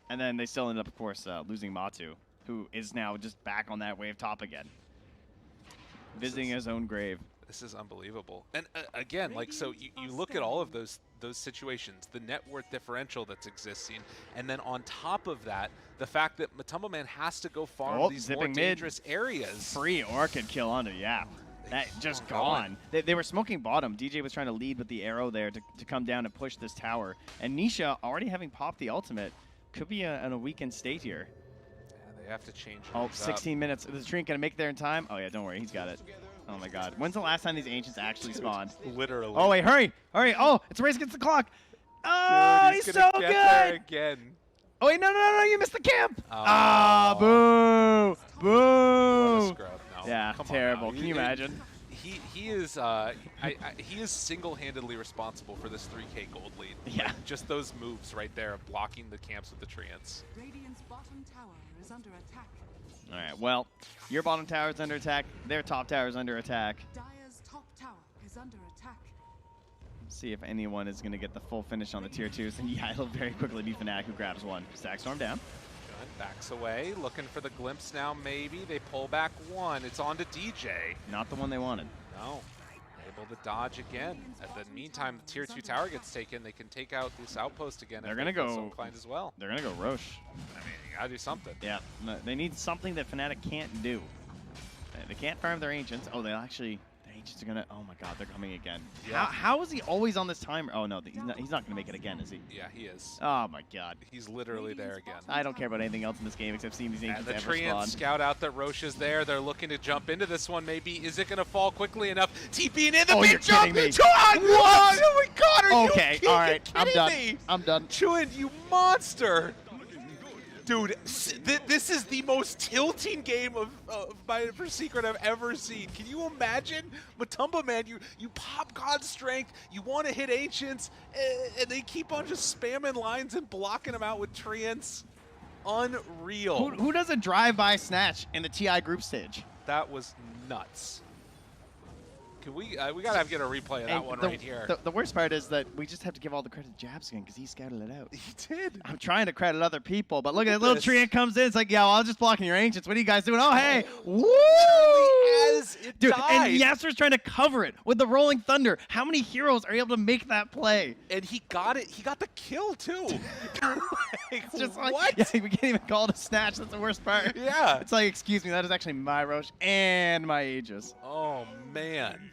And then they still ended up, of course, losing Matu, who is now just back on that wave top again. Visiting his own grave. This is unbelievable. And again, like, so you look at all of those situations, the net worth differential that's existing, and then on top of that, the fact that Matumba Man has to go farm these more dangerous areas. Free Orchid kill onto, yeah. That just gone. They were smoking bottom. DJ was trying to lead with the arrow there to come down and push this tower. And Nisha, already having popped the ultimate, could be in a weakened state here. Yeah, they have to change. Oh, 16 minutes. Is the Treant going to make it there in time? Oh, yeah, don't worry. He's got it. Oh, my God. When's the last time these Ancients actually spawned? Literally. Oh, wait, hurry. Hurry. Oh, it's a race against the clock. Oh, dude, he's so good. There again. Oh, wait, no, you missed the camp. Ah, boo. Boo. What a scrub. No, yeah, terrible. Can you imagine? He is he is single-handedly responsible for this 3K gold lead. Yeah. Like, just those moves right there of blocking the camps with the treants. Radiant's bottom tower is under attack. All right, well, your bottom tower is under attack. Their top tower is under attack. Dire's top tower is under attack. Let's see if anyone is going to get the full finish on the tier 2s. And yeah, it'll very quickly be Fnatic who grabs one. Stack Storm down. Backs away, looking for the glimpse now, maybe. They pull back one. It's on to DJ. Not the one they wanted. No. They able to dodge again. At the meantime, the tier 2 tower gets taken. They can take out this outpost again. They're gonna go. So inclined as well. They're gonna go Roche. I mean, you gotta do something. Yeah, they need something that Fnatic can't do. They can't farm their ancients. Oh, their ancients are gonna. Oh my God, they're coming again. Yeah. How is he always on this timer? Oh no, he's not gonna make it again, is he? Yeah, he is. Oh my God. He's literally there again. I don't care about anything else in this game except seeing these ancients And the ever Treant spawn. scout out that Roche is there. They're looking to jump into this one. Maybe is it gonna fall quickly enough? TPing in the Oh, big you're jump. kidding me. Chuan! What? Oh my God! Are Okay, you all right, I'm kidding done. me? I'm done. Chuan, you monster! Dude, this is the most tilting game for Secret I've ever seen. Can you imagine? Matumba, man, you pop God's Strength, you want to hit Ancients, and they keep on just spamming lines and blocking them out with Treants. Unreal. Who does a drive-by snatch in the TI group stage? That was nuts. Can we gotta get a replay of that one right here. The worst part is that we just have to give all the credit to Jabs again because he scouted it out. He did. I'm trying to credit other people, but look at that little Treant comes in. It's like, yeah, well, I was just blocking your ancients. What are you guys doing? Oh, hey, woo! As it Dude, died. and Yasser's trying to cover it with the Rolling Thunder. How many heroes are able to make that play? And he got it. He got the kill too. It's just what? like, yeah, we can't even call it a snatch. That's the worst part. Yeah. It's like, excuse me, that is actually my Roche and my Aegis. Oh man,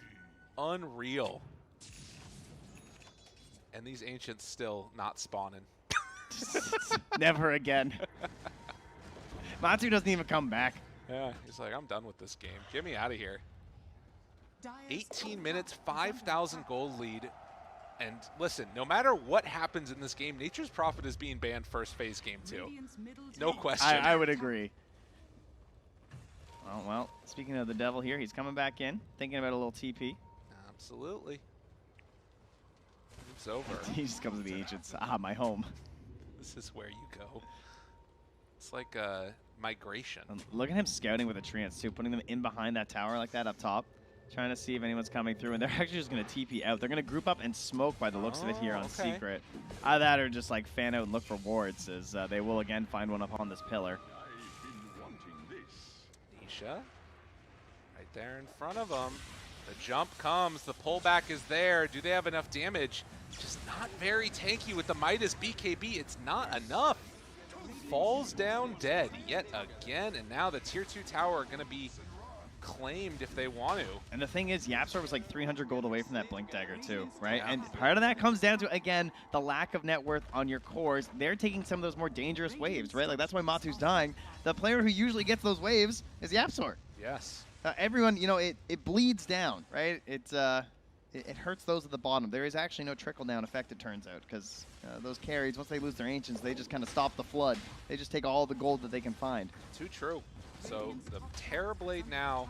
unreal. And these ancients still not spawning. Never again. Matsu doesn't even come back. Yeah, he's like, I'm done with this game. Get me out of here. Dire's 18 top minutes, tower is under 5,000 attack. gold lead. And listen, no matter what happens in this game, Nature's Prophet is being banned first phase game 2. Radiant's middle No tower question. I would agree. Oh, well, speaking of the devil here, he's coming back in, thinking about a little TP. Absolutely. It's over. He just comes to the ancients. Ah, my home. This is where you go. It's like a migration. Look at him scouting with the Treants, too, putting them in behind that tower like that up top, trying to see if anyone's coming through, and they're actually just going to TP out. They're going to group up and smoke by the looks of it here on okay. Secret. Either that or just like fan out and look for wards, as they will again find one up on this pillar. Nisha, right there in front of them. The jump comes, the pullback is there. Do they have enough damage? Just not very tanky with the Midas BKB. It's not enough. Falls down dead yet again, and now the tier 2 tower are going to be claimed if they want to. And the thing is, Yapstar was like 300 gold away from that Blink Dagger too, right? Yeah. And part of that comes down to, again, the lack of net worth on your cores. They're taking some of those more dangerous waves, right? Like, that's why Matu's dying. The player who usually gets those waves is Yapstar. Yes. Everyone, you know, it bleeds down, right? It hurts those at the bottom. There is actually no trickle-down effect, it turns out, because those carries, once they lose their ancients, they just kind of stop the flood. They just take all the gold that they can find. Too true. So the Terrorblade now,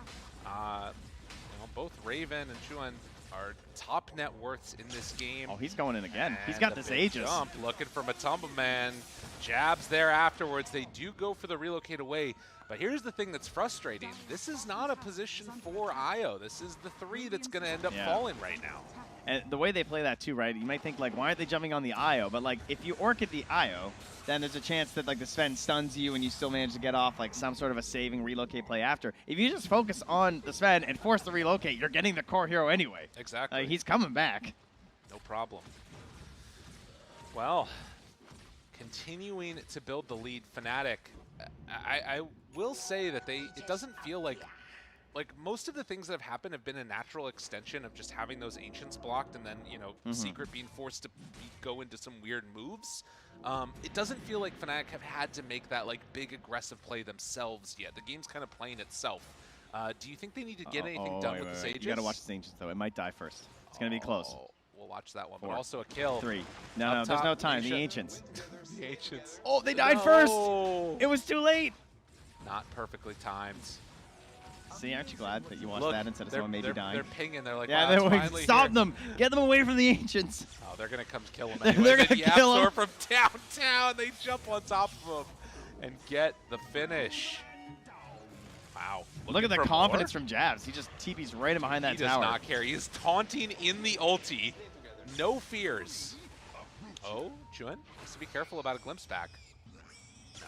both Raven and Chuan are top net worths in this game. Oh, he's going in again. He's And got the this big Aegis. Jump, looking for Matumba, man. Jabs there afterwards. They do go for the relocate away. But here's the thing that's frustrating. This is not a position for Io. This is the 3 that's going to end up falling right now. And the way they play that too, right? You might think like, why aren't they jumping on the Io? But like, if you orchid the Io, then there's a chance that like the Sven stuns you and you still manage to get off like some sort of a saving relocate play after. If you just focus on the Sven and force the relocate, you're getting the core hero anyway. Exactly. He's coming back. No problem. Well, continuing to build the lead, Fnatic, I will say that it doesn't feel like most of the things that have happened have been a natural extension of just having those ancients blocked and then, Secret being forced to go into some weird moves. It doesn't feel like Fnatic have had to make that like big aggressive play themselves yet. The game's kind of playing itself. Do you think they need to get anything done with this Aegis? You gotta watch this Aegis though. It might die first. It's gonna be close. We'll watch that one. 4, But also a kill. 3. No, Up there's no top, time. The Nisha. Ancients. The ancients. Oh, they died first. No. It was too late. Not perfectly timed. See, aren't you glad that you watched Look, that instead of they're- someone maybe they're- dying? They're pinging. They're like, Yeah, wow, they it's will finally stop here. them. Get them away from the Ancients. Oh, they're gonna come kill him. They're Anyways. gonna And kill Yapsor him. from downtown. They jump on top of him and get the finish. Wow. Look at the Looking for confidence more? from Jabs. He just TP's right in behind that He does tower. not care. He is taunting in the ulti. No fears. Oh, Chuan needs to be careful about a glimpse back. No.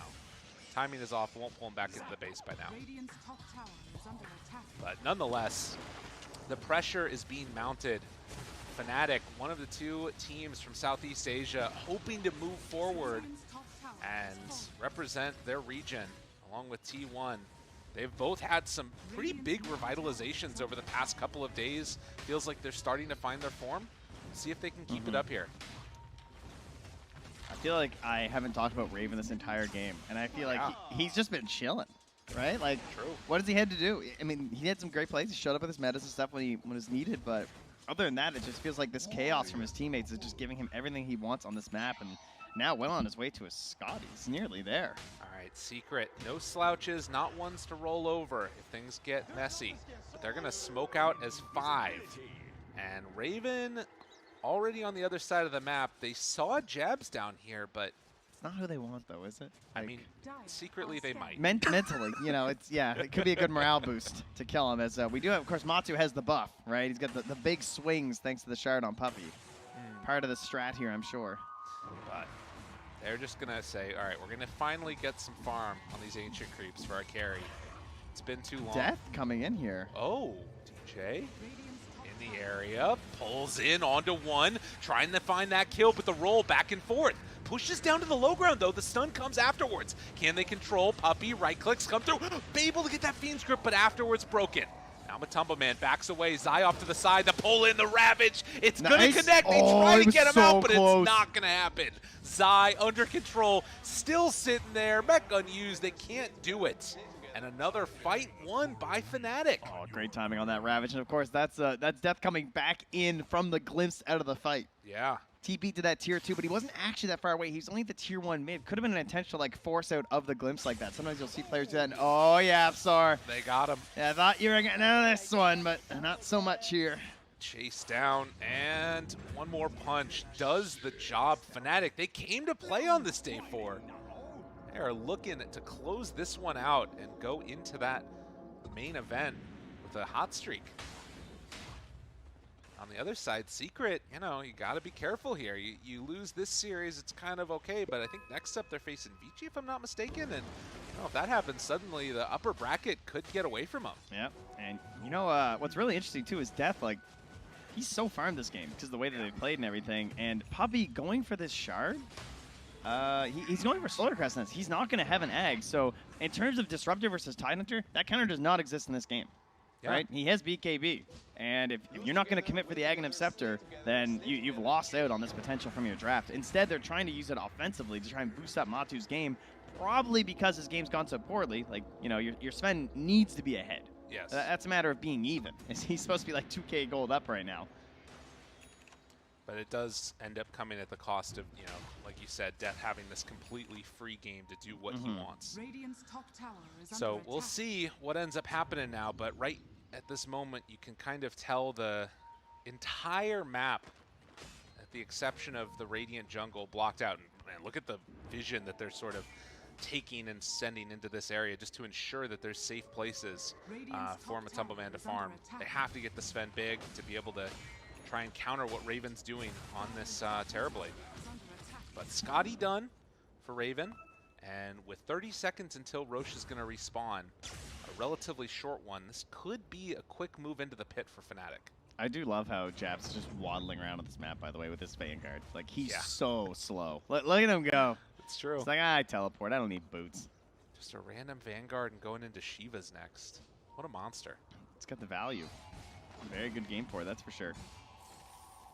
Timing is off. Won't pull him back into the base by now. Radiant's top tower is under attack. But nonetheless, The pressure is being mounted. Fnatic, one of the two teams from Southeast Asia, hoping to move forward and represent their region along with T1. They've both had some pretty big revitalizations over the past couple of days. Feels like they're starting to find their form. See if they can keep it up here. I feel like I haven't talked about Raven this entire game, and I feel like he's just been chilling, right? Like, True. What does he had to do? I mean, he had some great plays. He showed up with his metas and stuff when it was needed, but other than that, it just feels like this chaos from his teammates is just giving him everything he wants on this map, and now well on his way to a Scott. He's nearly there. All right, Secret, no slouches, not ones to roll over if things get messy. But they're going to smoke out as 5. And Raven already on the other side of the map. They saw Jabs down here, but It's not who they want, though, is it? I mean, secretly they might. Mentally, you know, it could be a good morale boost to kill him. As we do have, of course, Matu has the buff, right? He's got the big swings thanks to the shard on Puppy. Part of the strat here, I'm sure. But they're just going to say, all right, we're going to finally get some farm on these ancient creeps for our carry. It's been too long. Death coming in here. Oh, DJ in the area, pulls in onto one, trying to find that kill, but the roll back and forth. Pushes down to the low ground, though. The stun comes afterwards. Can they control? Puppy, right clicks, come through. Able to get that Fiend's Grip, but afterwards broken. Now Matumba Man backs away. Zai off to the side. The pull in, the Ravage. It's going to connect. They try to get him out, but close. it's not going to happen. Zai under control, still sitting there. Mech unused. They can't do it. And another fight won by Fnatic. Oh, great timing on that Ravage. And, of course, that's Death coming back in from the glimpse out of the fight. Yeah. TP to that tier 2, but he wasn't actually that far away. He was only at the tier 1 mid. Could have been an intentional like force out of the glimpse like that. Sometimes you'll see players do that. And, oh, yeah, Sar. They got him. Yeah, I thought you were getting out of this one, but not so much here. Chase down, and one more punch does the job. Fnatic, they came to play on this day 4. They are looking to close this one out and go into that main event with a hot streak. On the other side, Secret, you know, you got to be careful here. You lose this series, it's kind of okay, but I think next up they're facing Vici, if I'm not mistaken, and you know, if that happens, suddenly the upper bracket could get away from them. Yep, and you know what's really interesting too is Death, like, he's so farmed this game because of the way that they played and everything, and Puppy going for this shard, he's going for Solar Crest Nest. He's not going to have an egg, so in terms of Disruptor versus Tidehunter, that counter does not exist in this game. Yeah. Right? He has BKB. And if you're not going to commit for the Aghanim Scepter, then you've lost out on this potential from your draft. Instead, they're trying to use it offensively to try and boost up Matu's game, probably because his game's gone so poorly. Like, you know, your Sven needs to be ahead. Yes. That's a matter of being even. He's supposed to be like 2K gold up right now. But it does end up coming at the cost of, you know, like you said, Death having this completely free game to do what he wants. Radiant's top tower is So under we'll attack. see what ends up happening now, but right at this moment, you can kind of tell the entire map, at the exception of the Radiant jungle, blocked out. And man, look at the vision that they're sort of taking and sending into this area just to ensure that there's safe places for Matumba Man to farm. They have to get the Sven big to be able to try and counter what Raven's doing on this Terrorblade. But Scotty done for Raven, and with 30 seconds until Roche is going to respawn, a relatively short one, this could be a quick move into the pit for Fnatic. I do love how Jabs is just waddling around on this map, by the way, with his Vanguard. Like, he's so slow. Look at him go. It's true. It's like, I teleport. I don't need boots. Just a random Vanguard and going into Shiva's next. What a monster. It's got the value. Very good game for it, that's for sure.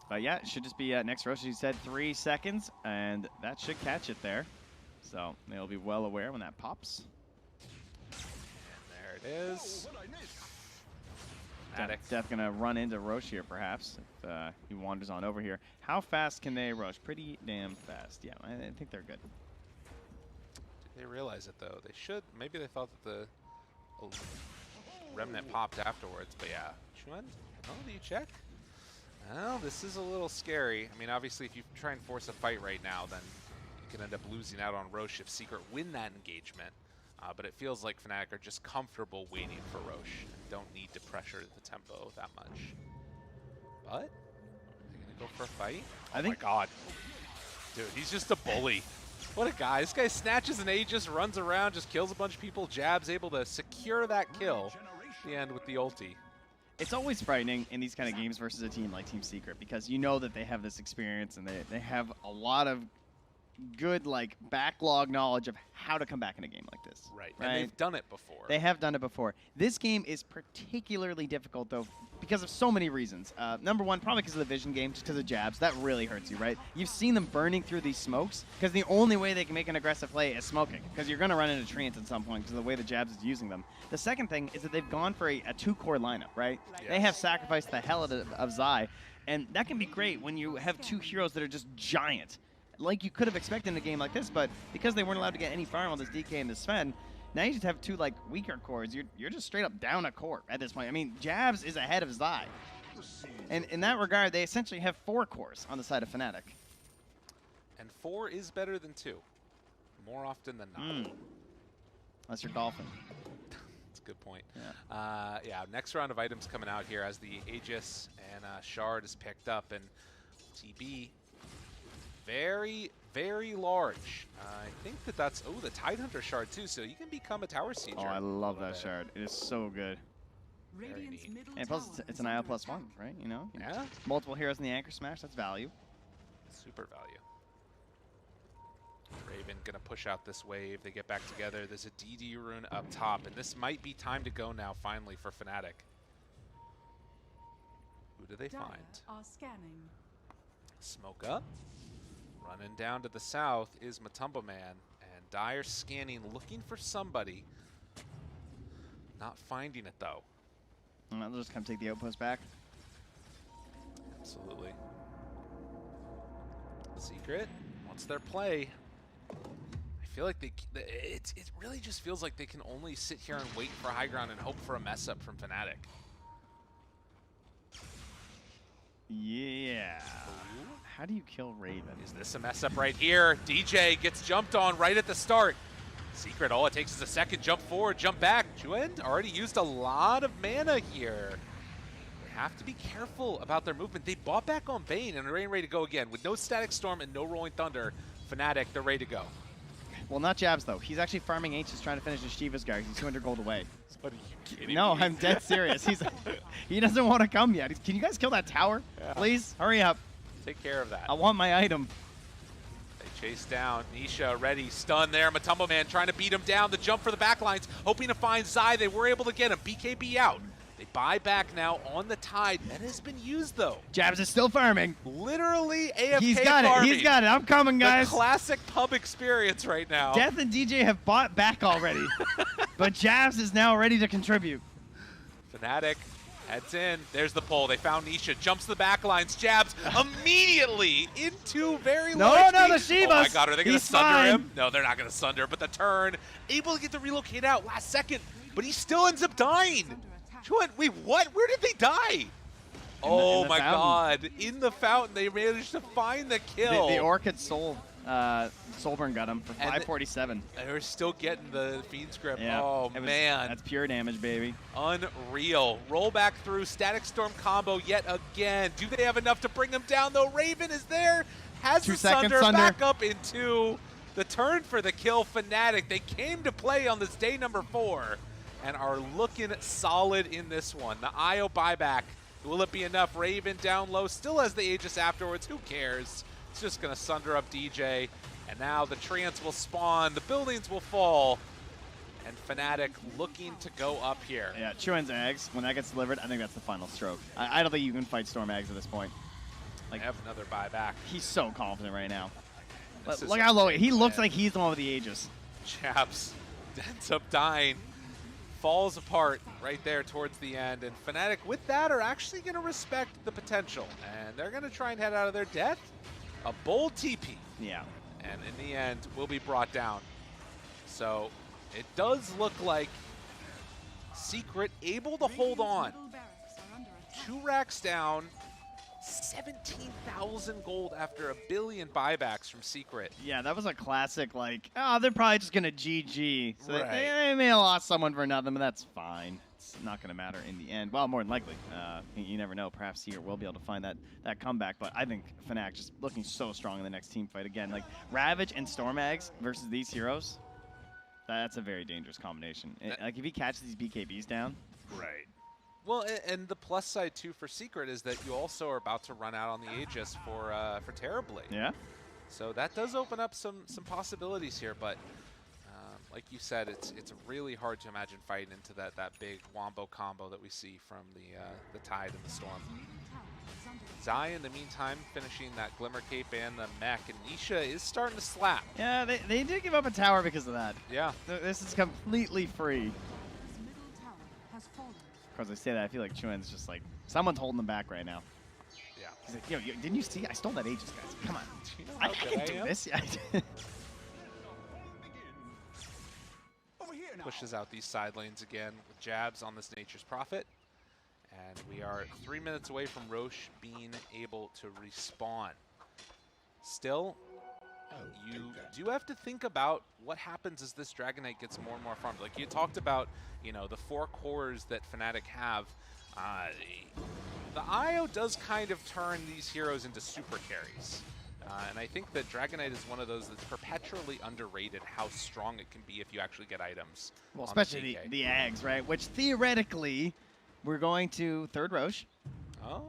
But yeah, it should just be next Roche. You said 3 seconds, and that should catch it there. So they'll be well aware when that pops. And there it is. Fnatic. Death gonna run into Roche here, perhaps, if he wanders on over here. How fast can they rush? Pretty damn fast. Yeah, I think they're good. Did they realize it, though? They should. Maybe they thought that the Remnant popped afterwards, but yeah. Chuan? Oh, do you check? Well, this is a little scary. I mean, obviously, if you try and force a fight right now, then you can end up losing out on Roche if Secret win that engagement. But it feels like Fnatic are just comfortable waiting for Roche and don't need to pressure the tempo that much. But, are they going to go for a fight? Oh my god. Dude, he's just a bully. What a guy. This guy snatches an Aegis, runs around, just kills a bunch of people, Jab's able to secure that kill at the end with the ulti. It's always frightening in these kind of games versus a team like Team Secret because you know that they have this experience and they have a lot of good like backlog knowledge of how to come back in a game like this. Right. And they've done it before. They have done it before. This game is particularly difficult though because of so many reasons. Number one, probably because of the vision game, just because of jabs. That really hurts you, right? You've seen them burning through these smokes because the only way they can make an aggressive play is smoking because you're going to run into treants at some point because of the way the jabs is using them. The second thing is that they've gone for a two-core lineup, right? Yes. They have sacrificed the hell out of Zai, and that can be great when you have two heroes that are just giant, like you could have expected in a game like this, but because they weren't allowed to get any farm on this DK and this Sven, now you just have two like weaker cores. You're just straight up down a core at this point. I mean, Jabs is ahead of Zai. And in that regard, they essentially have 4 cores on the side of Fnatic. And 4 is better than 2, more often than not. Unless you're Dolphin. That's a good point. Yeah. Yeah, next round of items coming out here as the Aegis and Shard is picked up, and TB very, very large. I think that's, oh, the Tidehunter Shard too, so you can become a Tower Sieger. Oh, I love that shard. It is so good. Radiant's middle And plus, tower it's is an IO under +1, attack. right? You know? Yeah, Multiple heroes in the Anchor Smash, that's value. super value. Raven gonna push out this wave. They get back together. There's a DD rune up top, and this might be time to go now, finally, for Fnatic. Who do they Dire find? are scanning. Smoke up. Running down to the south is Matumba Man, and Dire scanning, looking for somebody. Not finding it, though. And they'll just come take the outpost back. Absolutely. Secret, what's their play? I feel like it really just feels like they can only sit here and wait for high ground and hope for a mess up from Fnatic. Yeah. How do you kill Raven? Is this a mess up right here? DJ gets jumped on right at the start. Secret, all it takes is a second, jump forward, jump back. Juend already used a lot of mana here. They have to be careful about their movement. They bought back on Bane and are ready to go again. With no Static Storm and no Rolling Thunder, Fnatic, they're ready to go. Well, not Jabs, though. He's actually farming Aegis trying to finish his Shiva's guard. He's 200 gold away. What are you kidding No, me? I'm dead serious. He doesn't want to come yet. Can you guys kill that tower? Yeah. Please? Hurry up. Take care of that. I want my item. They chase down. Nisha ready. Stun there. Matumbo Man trying to beat him down. The jump for the backlines. Hoping to find Zai. They were able to get him. BKB out. They buy back now on the Tide. That has been used, though. Jabs is still farming. Literally AFK He's got farming. it. He's got it. I'm coming, guys. The classic pub experience right now. Death and DJ have bought back already. But Jabs is now ready to contribute. Fnatic heads in. There's the pull. They found Nisha. Jumps the backlines. Jabs immediately into very No, large no, speed. the Shivas. Oh my god, are they going to He's sunder fine. him? No, they're not going to sunder. But the turn, able to get the relocate out last second. But he still ends up dying. Under attack. Wait, what? Where did they die? Oh in the my fountain. god. In the fountain, they managed to find the kill. The Orchid Soulburn got him for And 547. They were still getting the Fiend's Grip. Yeah. Oh, man. That's pure damage, baby. Unreal. Roll back through. Static Storm combo yet again. Do they have enough to bring him down, though? Raven is there. Has 2 the seconds, Sunder Sunder. back up into the turn for the kill. Fnatic, they came to play on this day number 4 and are looking solid in this one. The IO buyback. Will it be enough? Raven down low. Still has the Aegis afterwards. Who cares? It's just going to Sunder up DJ. And now the treants will spawn. The buildings will fall. And Fnatic looking to go up here. Yeah, Chuan's Ags, when that gets delivered, I think that's the final stroke. I don't think you can fight Storm Ags at this point. They have another buyback. He's so confident right now. This is Look how low he looks man. like he's the one with the Aegis. Chaps ends up dying. Falls apart right there towards the end. And Fnatic, with that, are actually going to respect the potential. And they're going to try and head out of their death. A bold TP. Yeah. And in the end, will be brought down. So it does look like Secret able to hold Radiant's on. middle barracks are under attack. 2 racks down. 17,000 gold after 1 billion buybacks from Secret. Yeah, that was a classic, like, oh, they're probably just going to GG. So Right. they may have lost someone for nothing, but that's fine. It's not going to matter in the end. Well, more than likely. You never know. Perhaps Secret will be able to find that comeback. But I think Fnatic just looking so strong in the next team fight. Again, like, Ravage and Stormags versus these heroes, that's a very dangerous combination. Like, if he catches these BKBs down, Right. Well, and the plus side too for Secret is that you also are about to run out on the Aegis for Terrorblade. Yeah. So that does open up some possibilities here, but like you said, it's really hard to imagine fighting into that big wombo combo that we see from the Tide and the Storm. Zai, in the meantime, finishing that Glimmer Cape and the mech, and Nisha is starting to slap. Yeah, they did give up a tower because of that. Yeah. This is completely free. His middle tower has fallen. Of course, I say that, I feel like Chuan's just like, someone's holding them back right now. Yeah. He's like, yo, didn't you see? I stole that Aegis, guys. Come on. Do you know I how can good do am? this. Yeah. Over here now. Pushes out these side lanes again with jabs on this Nature's Prophet. And we are 3 minutes away from Roche being able to respawn. Still, you do have to think about what happens as this Dragon Knight gets more and more farmed. Like you talked about, you know, the 4 cores that Fnatic have. The IO does kind of turn these heroes into super carries. And I think that Dragon Knight is one of those that's perpetually underrated how strong it can be if you actually get items. Well, on the especially TK. the Ags, right? Which theoretically, we're going to third Roche, Oh,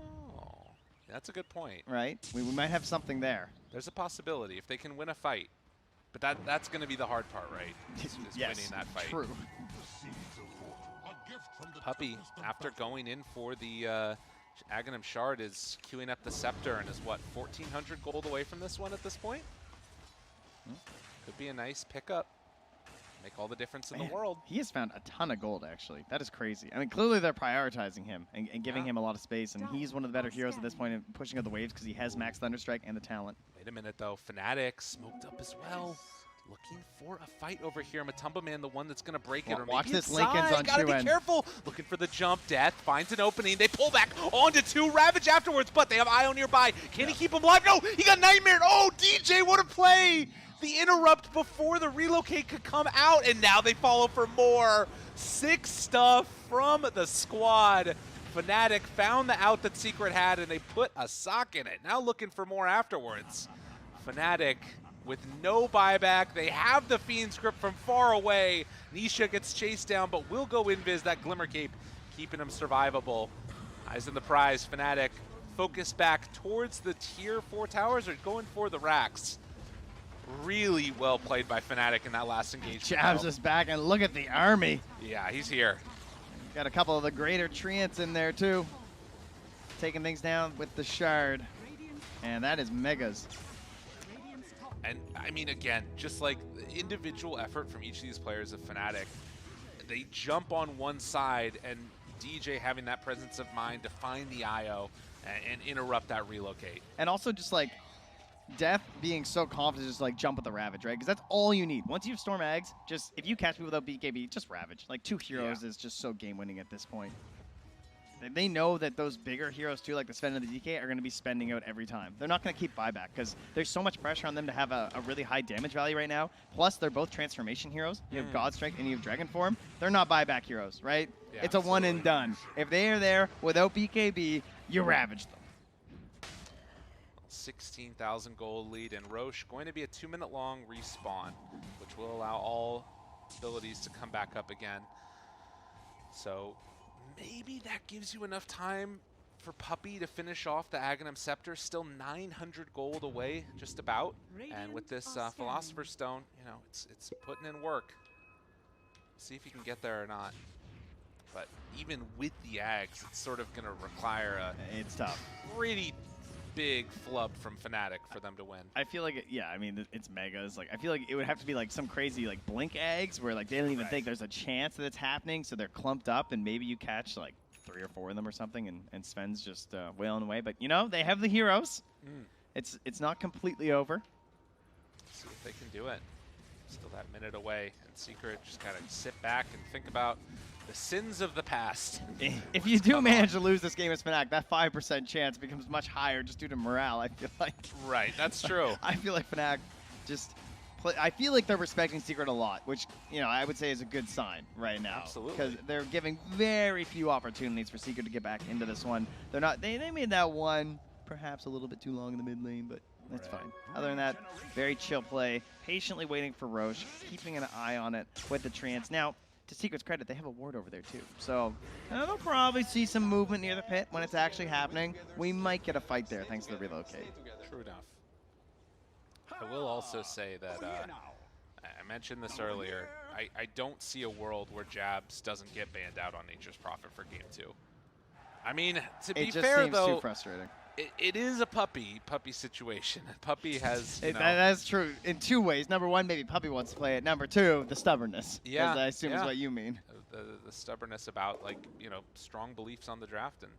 that's a good point. right? We might have something there. There's a possibility if they can win a fight. But that's going to be the hard part, right? Is Yes, winning that fight. true. Puppy, after going in for the Aghanim Shard, is queuing up the Scepter and is, what, 1,400 gold away from this one at this point? Could be a nice pickup. Make all the difference in Man, the world. He has found a ton of gold, actually. That is crazy. I mean, clearly they're prioritizing him and giving him a lot of space, and he's one of the better heroes at this point in pushing up the waves because he has Max Thunderstrike and the talent. Wait a minute, though. Fnatic smoked up as well. Looking for a fight over here. Matumba Man, the one that's going to break it. Or Watch maybe this it's Lincoln's Zai. on Gotta be Chuan. careful. Looking for the jump. Death finds an opening. They pull back onto 2. Ravage afterwards, but they have Io nearby. Can he keep him alive? No, he got Nightmare. Oh, DJ, what a play. The interrupt before the relocate could come out, and now they follow for more. 6 stuff from the squad. Fnatic found the out that Secret had, and they put a sock in it. Now looking for more afterwards. Fnatic with no buyback. They have the Fiend script from far away. Nisha gets chased down, but will go invis. That Glimmer Cape keeping him survivable. Eyes on the prize. Fnatic focus back towards the tier 4 towers, or going for the racks. Really well played by Fnatic in that last engagement. Jabs us back, and look at the army. Yeah, he's here. Got a couple of the greater treants in there, too. Taking things down with the Shard. And that is Megas. And I mean, again, just like the individual effort from each of these players of Fnatic, they jump on one side, and DJ having that presence of mind to find the IO and interrupt that relocate. And also just like Death being so confident, just like jump with the Ravage, right? Because that's all you need. Once you have Storm Eggs, just if you catch me without BKB, just Ravage. Like 2 heroes is just so game winning at this point. They know that those bigger heroes too, like the Sven and the DK, are going to be spending out every time. They're not going to keep buyback because there's so much pressure on them to have a really high damage value right now. Plus, they're both transformation heroes. You have God Strike and you have Dragon Form. They're not buyback heroes, right? Yeah, it's a one and done. If they are there without BKB, you ravage them. 16,000 gold lead, and Roche going to be a 2-minute long respawn, which will allow all abilities to come back up again. So maybe that gives you enough time for Puppy to finish off the Aghanim Scepter. Still 900 gold away, just about. And with this Philosopher's Stone, you know, it's putting in work. See if you can get there or not. But even with the Ags, it's sort of going to require a It's tough. pretty big flub from Fnatic for them to win. I feel like, yeah, I mean, it's Megas. Like, I feel like it would have to be like some crazy like blink eggs where like they don't even think there's a chance that it's happening, so they're clumped up, and maybe you catch like 3 or 4 of them or something, and Sven's just wailing away. But you know, they have the heroes. It's not completely over. See if they can do it. Still that minute away, and Secret just gotta sit back and think about the sins of the past. If you do manage to lose this game as Fnatic, that 5% chance becomes much higher just due to morale, I feel like. Right, that's true. I feel like Fnatic just I feel like they're respecting Secret a lot, which, you know, I would say is a good sign right now. Absolutely. Because they're giving very few opportunities for Secret to get back into this one. They're not, they made that one perhaps a little bit too long in the mid lane, but that's fine. Other than that, very chill play, patiently waiting for Roche, keeping an eye on it with the trance. Now, to Secret's credit, they have a ward over there too. So they'll probably see some movement near the pit when it's actually happening. We might get a fight there thanks to the relocate. True enough. I will also say that I mentioned this earlier. I don't see a world where Jabs doesn't get banned out on Nature's Prophet for game 2. I mean, to be fair seems though, too frustrating. it is a puppy situation. Puppy has, that's true in 2 ways. Number 1, maybe Puppy wants to play it. Number 2, the stubbornness. Yeah, I assume is what you mean. The stubbornness about, like, strong beliefs on the draft. And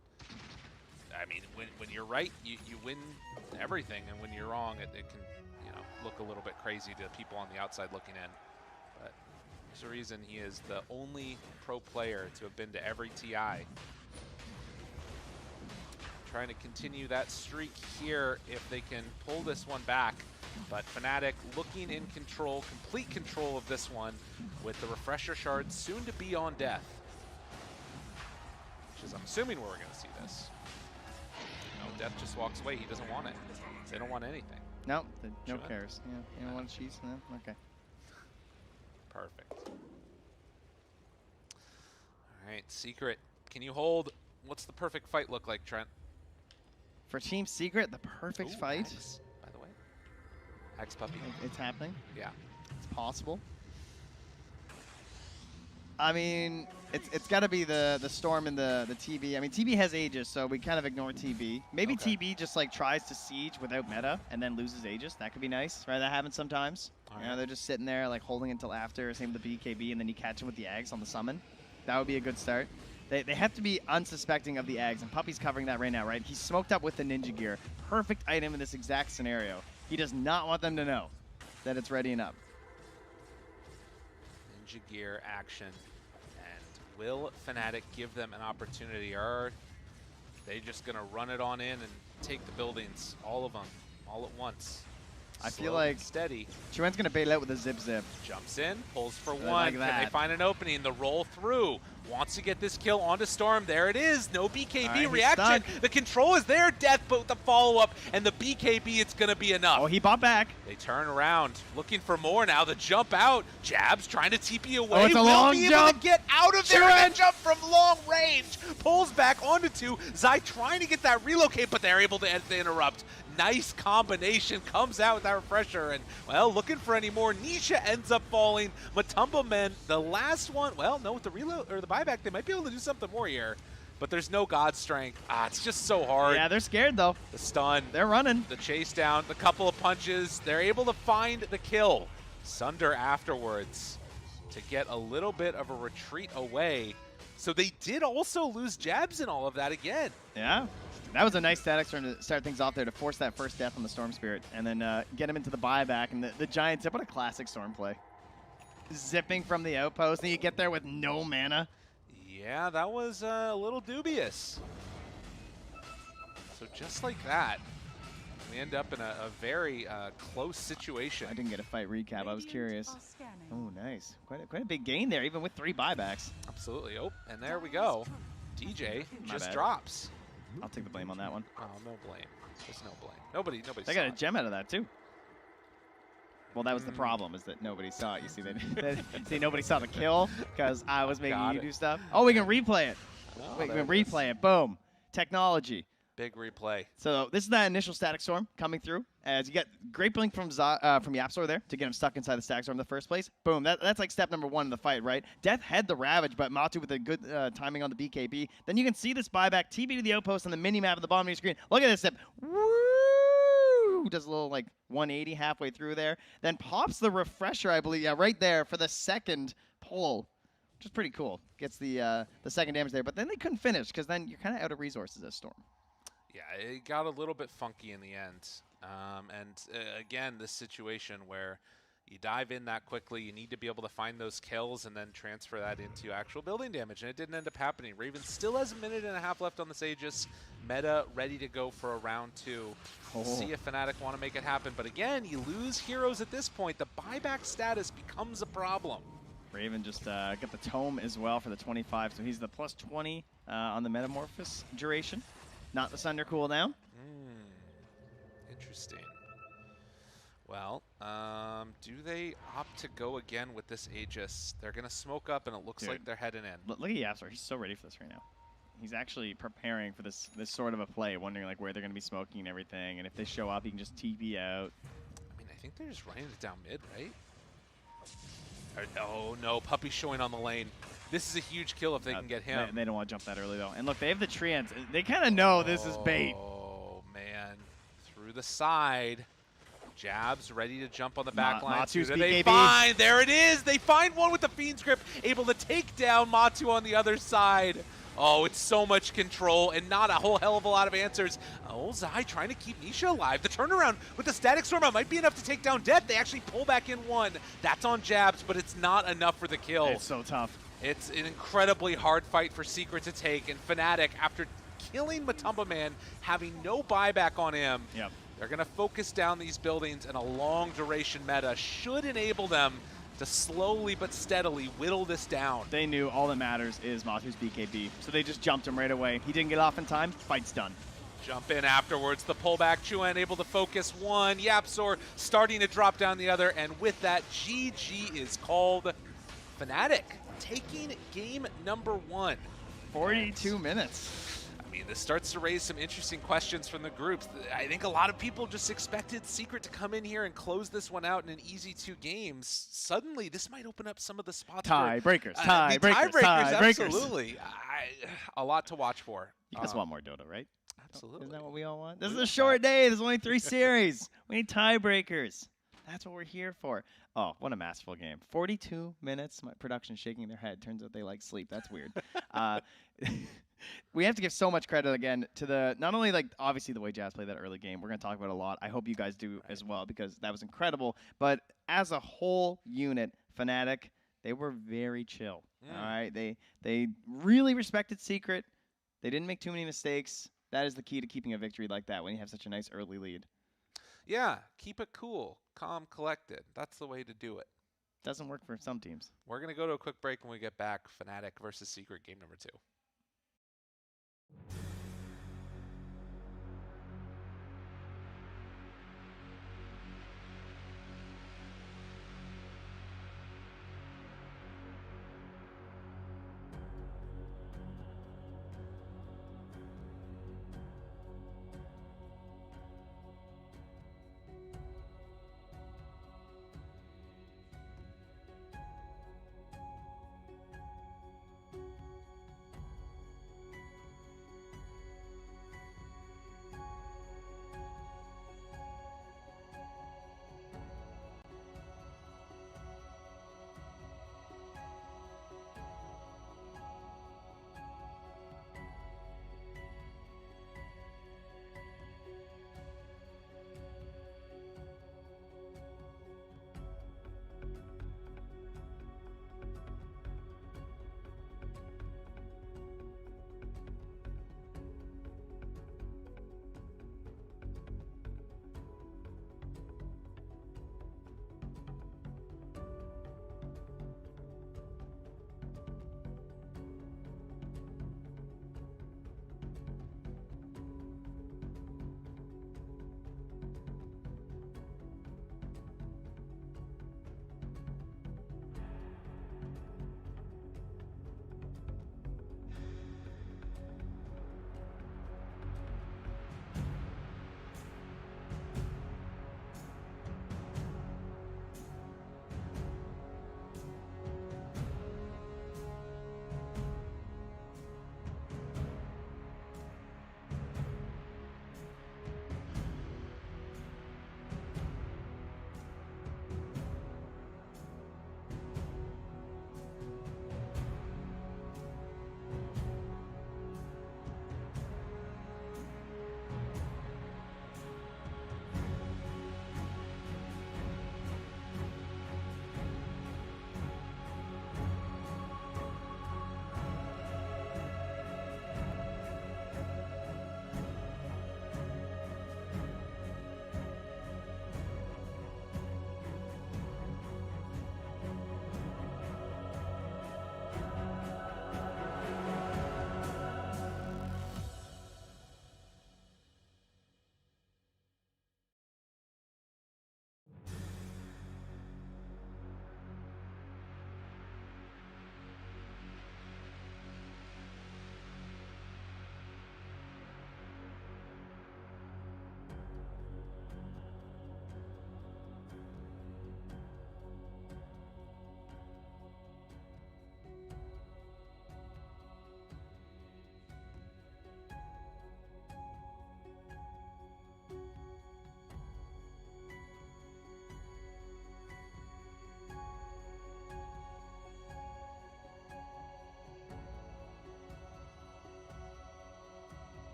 I mean, when you're right, you win everything, and when you're wrong, it can look a little bit crazy to people on the outside looking in. But there's a reason he is the only pro player to have been to every TI. Trying to continue that streak here if they can pull this one back. But Fnatic looking in control, complete control of this one, with the refresher shards soon to be on death. Which is, I'm assuming, where we're going to see this. Death just walks away. He doesn't want it. They don't want anything. No, no cares. Yeah, you don't want cheese? No? Okay. Perfect. All right, Secret. Can you hold? What's the perfect fight look like, Trent? For Team Secret, the perfect fight. X, by the way. X Puppy. It's happening. Yeah. It's possible. I mean, it's got to be the Storm and the TB. I mean, TB has Aegis, so we kind of ignore TB. Maybe TB just like tries to siege without meta and then loses Aegis. That could be nice, right? That happens sometimes. They're just sitting there like holding until after. Same with the BKB, and then you catch them with the Ags on the summon. That would be a good start. They have to be unsuspecting of the Ags, and Puppy's covering that right now, right? He's smoked up with the Ninja Gear. Perfect item in this exact scenario. He does not want them to know that it's readying up. Ninja Gear action. And will Fnatic give them an opportunity, or are they just going to run it on in and take the buildings, all of them, all at once? I feel like steady. Chuen's going to bail out with a zip. Jumps in, pulls for one. Like Can they find an opening? The roll through. Wants to get this kill onto Storm. There it is. No BKB reaction. The control is there. Death, but with the follow-up and the BKB, it's going to be enough. Oh, he bought back. They turn around, looking for more now. The jump out. Jabs trying to TP away. Oh, it's a long be jump. able to get out of there and jump from long range. Pulls back onto 2. Zai trying to get that relocate, but they're able to interrupt. Nice combination, comes out with that refresher, and, well, looking for any more. Nisha ends up falling. Matumba Men, the last one, well, no, with the reload, or the buyback, they might be able to do something more here, but there's no God strength. It's just so hard. Yeah, they're scared, though. The stun. They're running. The chase down, the couple of punches. They're able to find the kill. Sunder afterwards to get a little bit of a retreat away. So they did also lose Jabs in all of that again. Yeah. That was a nice static to start things off there to force that first death on the Storm Spirit and then get him into the buyback. And the giant zip, what a classic Storm play. Zipping from the outpost, and you get there with no mana. Yeah, that was a little dubious. So just like that, we end up in a very close situation. I didn't get a fight recap. I was curious. Oh, nice. Quite a big gain there, even with 3 buybacks. Absolutely. Oh, and there we go. DJ just drops. I'll take the blame on that one. Oh, no blame. There's no blame. Nobody They got a gem out of that, too. Well, that was the problem, is that nobody saw it. You see, see, nobody saw the kill because I was making you do stuff. Oh, we can replay it. We can replay it. Boom. Technology. Big replay. So this is that initial static storm coming through. As you get great blink from Yap Store there to get him stuck inside the static storm in the first place. Boom. That's like step number 1 in the fight, right? Death had the Ravage, but Matu with a good timing on the BKB. Then you can see this buyback, TB to the outpost on the mini-map at the bottom of your screen. Look at this step. Woo! Does a little like 180 halfway through there. Then pops the refresher, I believe, yeah, right there for the second pull, which is pretty cool. Gets the second damage there, but then they couldn't finish because then you're kind of out of resources as Storm. Yeah, it got a little bit funky in the end. Again, this situation where you dive in that quickly, you need to be able to find those kills and then transfer that into actual building damage, and it didn't end up happening. Raven still has 1.5 minutes left on this Aegis. Meta ready to go for a round 2. We'll see if Fnatic want to make it happen, but again, you lose heroes at this point. The buyback status becomes a problem. Raven just got the tome as well for the 25, so he's the plus 20 on the Metamorphosis duration. Not the Sunder cooldown. Interesting. Well, do they opt to go again with this Aegis? They're going to smoke up, and it looks Dude. like they're heading in. Look at Yapsor. He's so ready for this right now. He's actually preparing for this sort of a play, wondering like where they're going to be smoking and everything, and if they show up, he can just TP out. I mean, I think they're just running it down mid, right? Oh, no. Puppy's showing on the lane. This is a huge kill if they can get him. They don't want to jump that early, though. And look, they have the treants. They kind of know this is bait. Oh, man. Through the side. Jabs ready to jump on the back line. Matu's Who do they BKB. find? There it is. They find one with the Fiend's Grip, able to take down Matu on the other side. Oh, it's so much control and not a whole hell of a lot of answers. Oh, Zai trying to keep Nisha alive. The turnaround with the Static Storm might be enough to take down Death. They actually pull back in one. That's on Jabs, but it's not enough for the kill. It's so tough. It's an incredibly hard fight for Secret to take, and Fnatic, after killing Matumba Man, having no buyback on him, Yep. they're going to focus down these buildings, and a long duration meta should enable them to slowly but steadily whittle this down. They knew all that matters is Matu's BKB, so they just jumped him right away. He didn't get off in time. Fight's done. Jump in afterwards. The pullback. Chuan able to focus one. Yapsor starting to drop down the other, and with that, GG is called. Fnatic taking game number 1. 42 minutes. I mean, this starts to raise some interesting questions from the groups. I think a lot of people just expected Secret to come in here and close this one out in an easy 2 games. Suddenly, this might open up some of the spots. Tiebreakers. Tiebreakers, absolutely. A lot to watch for. You guys want more Dota, right? Absolutely. Isn't that what we all want? This is a short day. There's only 3 series. We need tiebreakers. That's what we're here for. Oh, what a masterful game. 42 minutes. My production's shaking their head. Turns out they like sleep. That's weird. We have to give so much credit again to the, not only like obviously the way Jazz played that early game. We're going to talk about it a lot. I hope you guys do as well, because that was incredible. But as a whole unit, Fnatic, they were very chill. All right. They really respected Secret. They didn't make too many mistakes. That is the key to keeping a victory like that when you have such a nice early lead. Yeah, keep it cool, calm, collected. That's the way to do it. Doesn't work for some teams. We're going to go to a quick break. When we get back, Fnatic versus Secret, game number 2.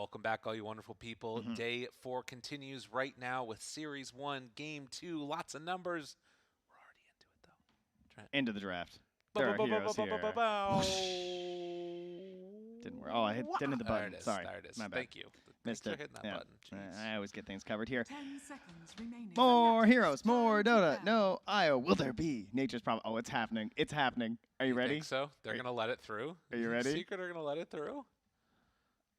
welcome back, all you wonderful people. Day 4 continues right now with Series 1, Game 2. Lots of numbers. We're already into it, though. Into the draft. There are heroes here. Didn't work. Oh, I didn't hit the button. There it is. Sorry. There it is. My bad. Thank you. Missed Thanks it. for hitting that Yeah. button. Jeez. I always get things covered here. 10 seconds remaining. More heroes, more Turn to Dota. battle. No, Io. Will there be nature's problem? Oh, it's happening. It's happening. Are you ready? Think so? They're going to let it through? Are you ready? Secret are going to let it through?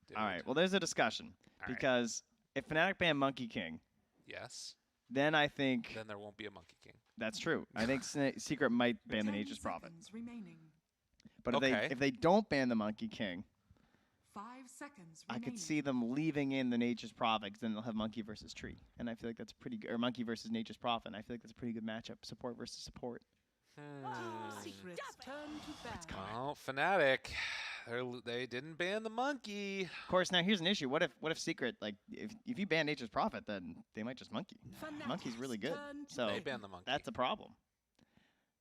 Dude. All right. Well, there's a discussion All right. because if Fnatic ban Monkey King, Yes. then I think Then there won't be a Monkey King. that's true. I think Secret might ban the 10 Nature's Prophet. seconds remaining. But Okay. if they don't ban the Monkey King, 5 seconds I remaining. could see them leaving in the Nature's Prophet, 'cause then they'll have Monkey versus Tree, and I feel like that's pretty good. Or Monkey versus Nature's Prophet, and I feel like that's a pretty good matchup. Support versus support. Secrets turn to battle. Oh, Fnatic. They didn't ban the monkey. Of course, now here's an issue. What if Secret, like, if you ban Nature's Prophet, then they might just Monkey. Monkey's really good, so They banned the monkey. that's a problem.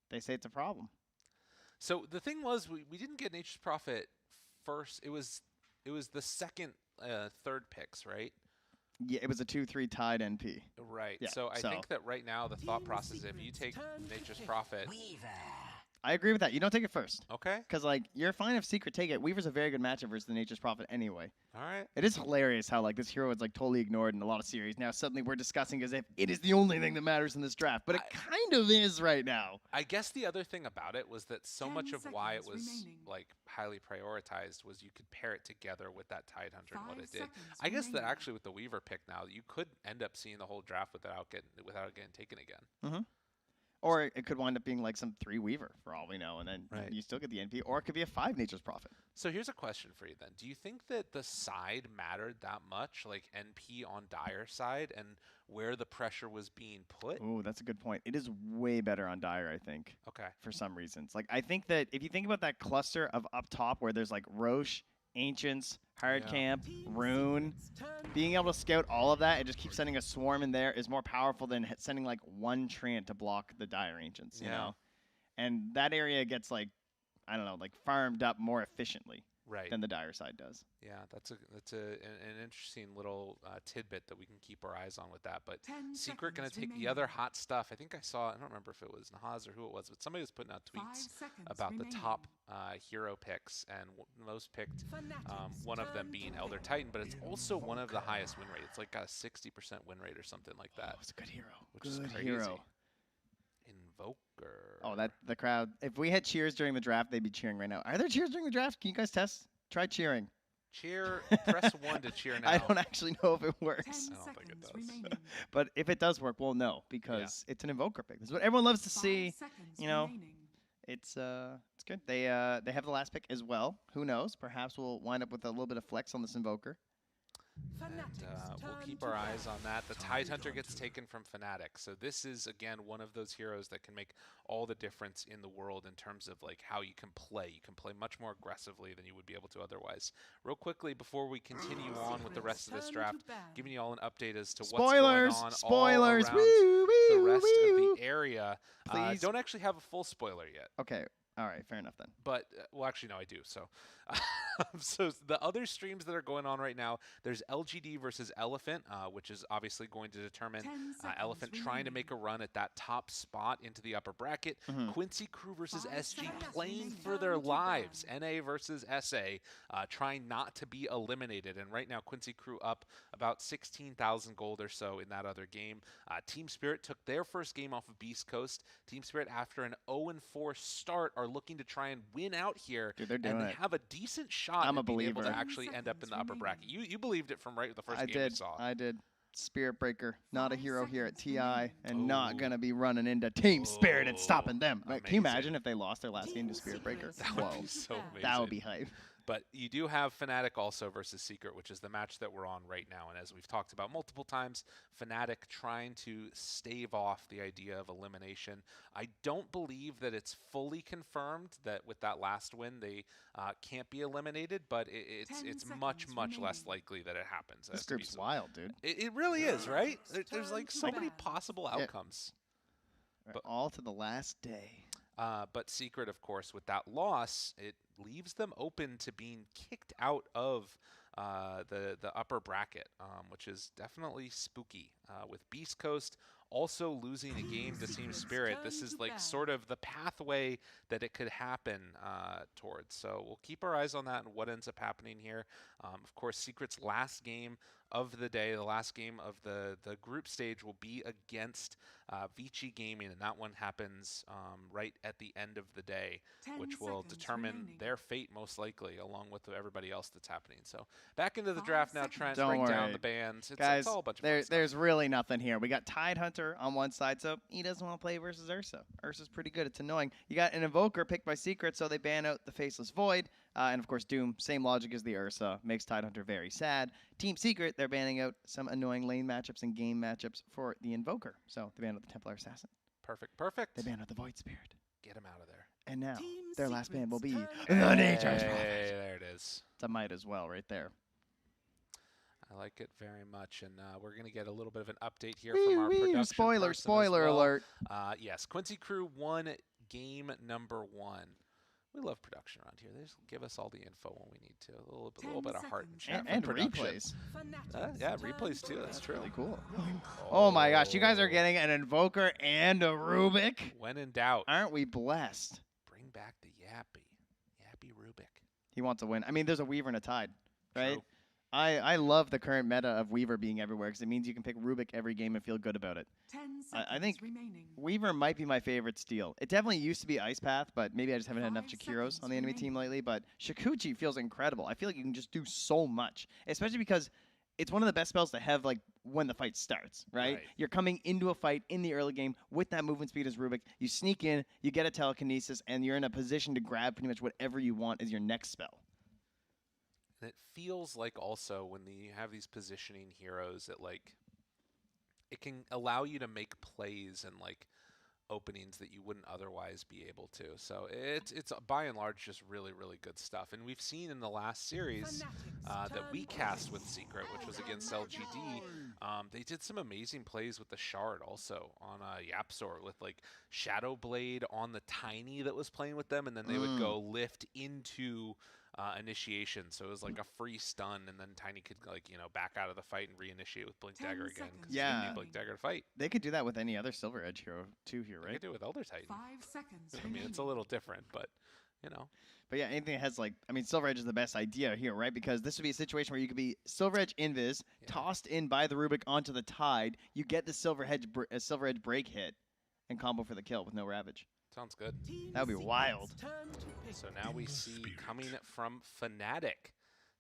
They say it's a problem. So the thing was, we didn't get Nature's Prophet first. It was the second, third picks, right? Yeah, it was a 2-3 tied NP. Right. Yeah, So I so- think that right now the thought process, if you take Nature's Prophet, I agree with that. You don't take it first. okay, Because, like, you're fine if Secret take it. Weaver's a very good matchup versus the Nature's Prophet anyway. all right. It is hilarious how, like, this hero is, like, totally ignored in a lot of series. Now, suddenly we're discussing as if it is the only thing that matters in this draft. But it kind of is right now. I guess the other thing about it was that so 10 much of why it seconds was remaining. like highly prioritized was you could pair it together with that Tidehunter and what 5 it did. seconds I guess that remaining. actually with the Weaver pick now, you could end up seeing the whole draft without it getting taken again. Or it could wind up being, like, some 3 Weaver, for all we know. And then Right. you still get the NP. Or it could be a 5 Nature's Prophet. So here's a question for you then. Do you think that the side mattered that much, like NP on Dire side, and where the pressure was being put? Ooh, that's a good point. It is way better on Dire, I think, Okay. for some reasons. Like, I think that if you think about that cluster of up top where there's, like, Roche, Ancients, Hard Yeah. Camp, Rune, being able to scout all of that and just keep sending a swarm in there is more powerful than sending, like, one Treant to block the Dire Ancients, you Yeah. know? And that area gets, like, I don't know, like, farmed up more efficiently Right. than the Dire side does. Yeah, that's an interesting little tidbit that we can keep our eyes on with that. But 10 Secret going to seconds take the other remaining. hot stuff. I think I saw. I don't remember if it was Nahaz or who it was, but somebody was putting out 5 tweets seconds about the remaining. top hero picks, and most picked. One of them being Elder Titan, but it's also one of the highest win rates. It's like got a 60% win rate or something like that. Oh, it's a good hero. Which is Good crazy. hero. Invoker. Oh, the crowd. If we had cheers during the draft, they'd be cheering right now. Are there cheers during the draft? Can you guys test? Try cheering. Cheer. Press 1 to cheer now. I don't actually know if it 10 works. I don't think it seconds does. remaining. But if it does work, we'll know because it's an Invoker pick. This is what everyone loves to 5 see. seconds you know, remaining. It's good. They have the last pick as well. Who knows? Perhaps we'll wind up with a little bit of flex on this Invoker. And we'll keep our eyes on that. The Tidehunter gets taken from Fnatic. So this is, again, one of those heroes that can make all the difference in the world in terms of like how you can play. You can play much more aggressively than you would be able to otherwise. Real quickly, before we continue on with the rest of this draft, giving you all an update as to what's Spoilers! going on Spoilers! all around the rest of the area. Please. Don't actually have a full spoiler yet. Okay. All right. Fair enough then. But, well, actually, no, I do. So, so the other streams that are going on right now, there's LGD versus Elephant, which is obviously going to determine 10 seconds Elephant trying to make a run at that top spot into the upper bracket. Quincy Crew versus 5 SG seconds playing remaining. for their Turn to lives. ban. NA versus SA, trying not to be eliminated. And right now, Quincy Crew up about 16,000 gold or so in that other game. Team Spirit took their first game off of Beast Coast. Team Spirit, after an 0-4 start, are looking to try and win out here. Dude, they're doing and they it. have a decent shot I'm a at being able to believer. actually end up in the 10 upper seconds bracket. You believed it from the first I game we did. saw. I did. Spirit Breaker, not a 5 hero here at seconds TI, remaining. and not Ooh. gonna be running into Team Spirit and stopping them. Like, can you Amazing. imagine if they lost their last game to Spirit Breaker? That would Whoa, be so amazing. that would be hype. But you do have Fnatic also versus Secret, which is the match that we're on right now. And as we've talked about multiple times, Fnatic trying to stave off the idea of elimination. I don't believe that it's fully confirmed that with that last win they can't be eliminated, but 10 it's much, seconds much less remaining. likely that it happens. This group's wild, dude. It really is, right? There's like so Turn to many ban. possible Yeah. outcomes. But- All to the last day. But Secret, of course, with that loss, it leaves them open to being kicked out of the upper bracket, which is definitely spooky. With Beast Coast also losing a game to Team Spirit, this is like sort of the pathway that it could happen towards. So we'll keep our eyes on that and what ends up happening here. Of course, Secret's last game of the day, the last game of the group stage, will be against Vici Gaming, and that one happens right at the end of the day, which will determine their fate most likely, along with everybody else that's happening. So back into the draft now, trying to break down the bands. Guys, it's all a bunch of fun stuff. there's really nothing here. We got Tidehunter on one side, so he doesn't want to play versus Ursa. Ursa's pretty good. It's annoying. You got an Invoker picked by Secret, so they ban out the Faceless Void. And of course, Doom, same logic as the Ursa, makes Tidehunter very sad. Team Secret, they're banning out some annoying lane matchups and game matchups for the Invoker. So they banned out the Templar Assassin. Perfect. They banned out the Void Spirit. Get him out of there. And now, their last ban will be Hey, the Nature's Prophet. there it is. It's a might as well right there. I like it very much, and we're going to get a little bit of an update here from our production Spoiler person as well. alert. Yes, Quincy Crew won game number 1. We love production around here. They just give us all the info when we need to. A little bit of heart and chat And from production. replays. Yeah, replays too. That's true. Really cool. Oh my gosh, you guys are getting an Invoker and a Rubik. When in doubt, Aren't we blessed? bring back the Yappy Rubik. He wants to win. I mean, there's a Weaver and a Tide, right? True. I love the current meta of Weaver being everywhere because it means you can pick Rubik every game and feel good about it. 10 I seconds think remaining. Weaver might be my favorite steal. It definitely used to be Ice Path, but maybe I just haven't had enough 5 Shakiros seconds on the enemy team remaining. lately. But Shikuchi feels incredible. I feel like you can just do so much, especially because it's one of the best spells to have like when the fight starts, right? Right. You're coming into a fight in the early game with that movement speed as Rubik. You sneak in, you get a telekinesis, and you're in a position to grab pretty much whatever you want as your next spell. And it feels like also when you have these positioning heroes that like it can allow you to make plays and like openings that you wouldn't otherwise be able to. So it's by and large just really good stuff. And we've seen in the last series that we cast with Secret, which was against LGD. They did some amazing plays with the Shard also on Yapsor with like Shadow Blade on the Tiny that was playing with them, and then they would go lift into initiation, so it was like a free stun, and then Tiny could like back out of the fight and reinitiate with Blink 10 Dagger again. seconds Because you Yeah. need Blink Dagger to fight. They could do that with any other Silver Edge hero too here, They right? could do it with Elder Titan. 5 seconds I mean, remaining. it's a little different, but But yeah, anything that has like, I mean, Silver Edge is the best idea here, right? Because this would be a situation where you could be Silver Edge Invis, Yeah. tossed in by the Rubik onto the Tide, you get the Silver Edge break hit, and combo for the kill with no Ravage. sounds good. Team That would be Secret's wild. turn to pick. So now we see coming from Fnatic,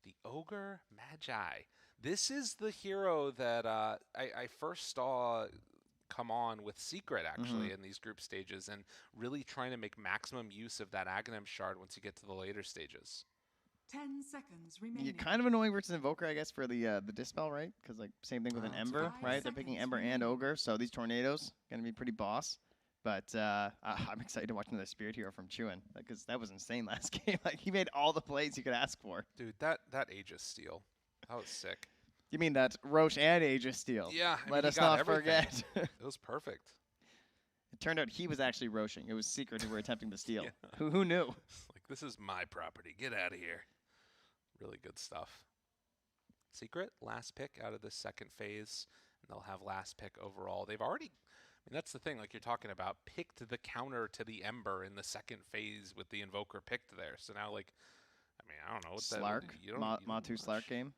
the Ogre Magi. This is the hero that I first saw come on with Secret actually in these group stages, and really trying to make maximum use of that Aghanim Shard once you get to the later stages. 10 seconds remaining. You're kind of annoying versus Invoker, I guess, for the Dispel, right? Because like same thing with an That's a Ember, good point. right? They're picking Ember and Ogre, so these Tornadoes gonna be pretty boss. But I'm excited to watch another Spirit Hero from Chewin, because that was insane last game. Like he made all the plays you could ask for. Dude, that Aegis steal, that was sick. You mean that Roche and Aegis steal? Yeah, I Let mean, he us got not everything. forget. It was perfect. It turned out he was actually Roshing. It was Secret who were attempting to steal. Yeah. Who knew? Like, this is my property. Get out of here. Really good stuff. Secret, last pick out of the second phase, and they'll have last pick overall. They've already, I mean, that's the thing, like you're talking about, picked the counter to the Ember in the second phase with the Invoker picked there. So now, like, I mean, I don't know. What Slark? that, you don't, you don't Matu Slark much. game?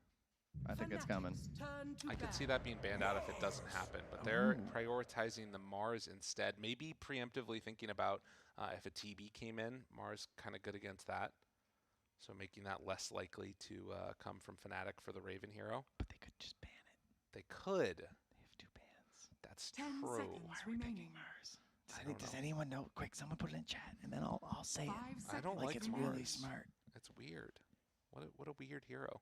I think it's coming. Fnatic's turn to I could see ban. that being banned out if it doesn't happen, but they're Oh. prioritizing the Mars instead. Maybe preemptively thinking about if a TB came in, Mars kind of good against that. So making that less likely to come from Fnatic for the Raven hero. But they could just ban it. They could. They have 2 bans. That's 10 true. seconds Why are we picking remaining. Mars? I don't Does know. anyone know? Quick, someone put it in chat, and then I'll say 5 it. seconds I don't like It's Mars. really smart. It's weird. What a weird hero.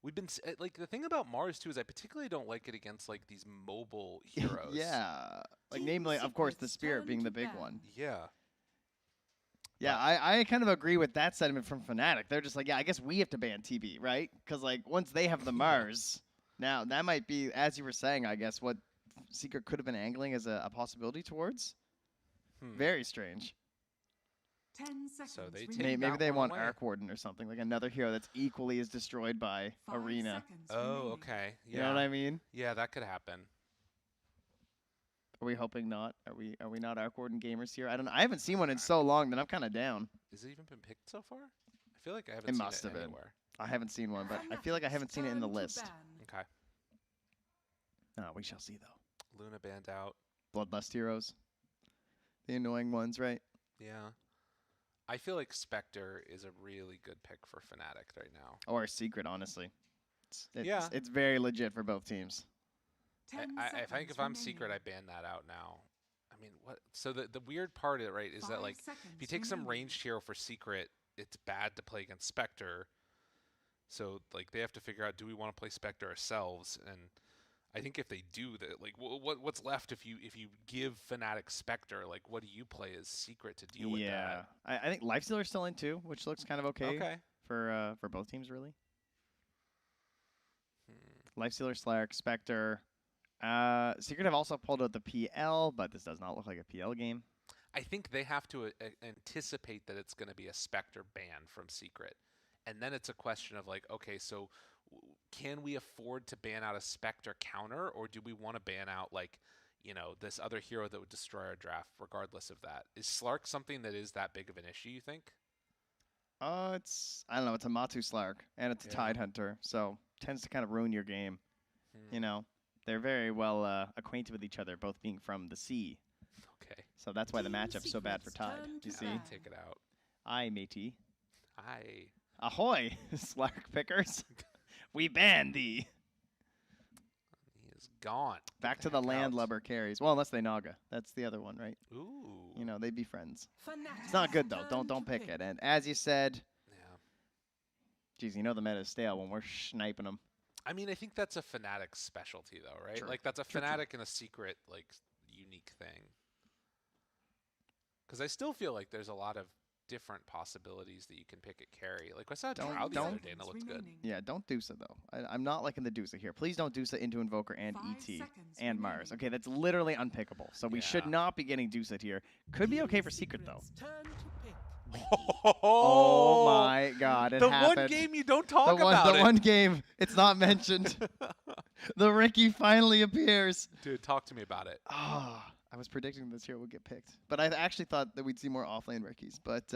We've been like the thing about Mars too is I particularly don't like it against like these mobile heroes. Yeah. Like, Team namely, of course, the Secret's Spirit turn being to the big ban. one. Yeah. Yeah, I kind of agree with that sentiment from Fnatic. They're just like, yeah, I guess we have to ban TB, right? Because, like, once they have the Mars, now that might be, as you were saying, I guess, what Secret could have been angling as a possibility towards. Hmm. Very strange. 10 seconds So they take remaining. Maybe that they one want away. Arc Warden or something, like another hero that's equally as destroyed by 5 Arena. seconds Oh, remaining. okay. Yeah. You know what I mean? Yeah, that could happen. Are we hoping not? Are we not Arc Warden gamers here? I don't know. I haven't seen one in so long that I'm kind of down. Has it even been picked so far? I feel like I haven't It seen must it have been. anywhere. I haven't seen one, but I feel like I haven't seen it in the Turn to list. ban. Okay. Oh, we shall see though. Luna banned out. Bloodlust heroes, the annoying ones, right? Yeah. I feel like Spectre is a really good pick for Fnatic right now. Or Secret, honestly. Yeah. It's very legit for both teams. 10 I think seconds if I'm Secret, I remaining. ban that out now. I mean, what? So the weird part of it, right, is that 5 like if seconds you take some remaining. ranged hero for Secret, it's bad to play against Spectre. So like they have to figure out, do we want to play Spectre ourselves? And I think if they do that, like what's left if you give Fnatic Spectre, like what do you play as Secret to deal with Yeah, that? I think Lifestealer's still in too, which looks kind of okay, Okay. for both teams really. Hmm. Lifestealer, Slark, Spectre. Secret have also pulled out the PL, but this does not look like a PL game. I think they have to anticipate that it's going to be a Spectre ban from Secret. And then it's a question of like, okay, so can we afford to ban out a Spectre counter, or do we want to ban out like, this other hero that would destroy our draft regardless of that? Is Slark something that is that big of an issue, you think? I don't know, it's a Matu Slark, and it's a Yeah. Tide Hunter, so tends to kind of ruin your game. Hmm. You know, they're very well acquainted with each other, both being from the sea. Okay. So that's why the Team matchup's so bad for Secret's Tide. turn You to see? ban. Take it out. Aye, matey. I Ahoy, Slark pickers. We ban thee. He is gone. Back to the Heck out. landlubber carries. Well, unless they Naga. That's the other one, right? Ooh. You know, they'd be friends. Fnatic It's not good though. turn Don't to pick it. And as you said, Yeah. geez, you know the meta is stale when we're sniping them. I mean, I think that's a Fnatic specialty, though, right? True. Like that's a True, true. Fnatic and a Secret, like unique thing. Because I still feel like there's a lot of different possibilities that you can pick at carry. Like I saw Don't- Drow the other don't- day, and it looked good. Yeah, don't Dusa though. I'm not liking the Dusa here. Please don't Dusa into Invoker and 5 ET seconds and Mars. remaining. Okay, that's literally unpickable. So we should Yeah. not be getting Dusa here. Could be okay for Secret though. Turn to pick. Oh my God, it The happened. one game you don't talk the one, about the it. one game, it's not mentioned. The Ricky finally appears. Dude, talk to me about it. Ah, I was predicting this here would get picked, but I actually thought that we'd see more offlane Rickies. But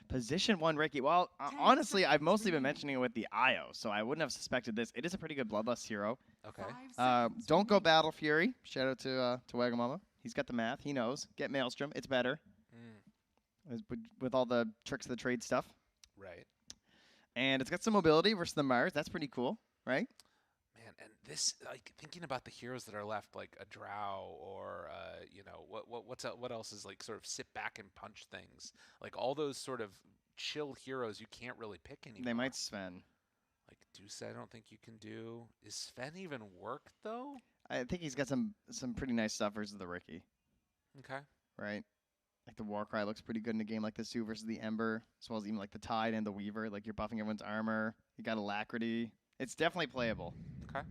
position 1 Ricky, well, 10 honestly, I've seconds mostly been remaining. mentioning it with the IO, so I wouldn't have suspected this. It is a pretty good Bloodlust hero. Okay. 5 seconds Don't go remaining. Battle Fury. Shout out to Wagamama. He's got the math. He knows. Get Maelstrom. It's better Mm, with all the tricks of the trade stuff. right. And it's got some mobility versus the Mars. That's pretty cool, right? Man, and this, like, thinking about the heroes that are left, like a Drow or, what else is like sort of sit back and punch things, like all those sort of chill heroes you can't really pick anymore. They might Sven. Like Deuce, I don't think you can do. Is Sven even work though? I think he's got some pretty nice stuff versus the Ricky, Okay. right? Like the Warcry looks pretty good in a game like this too versus the Ember, as well as even like the Tide and the Weaver. Like you're buffing everyone's armor. You got Alacrity. It's definitely playable. Okay.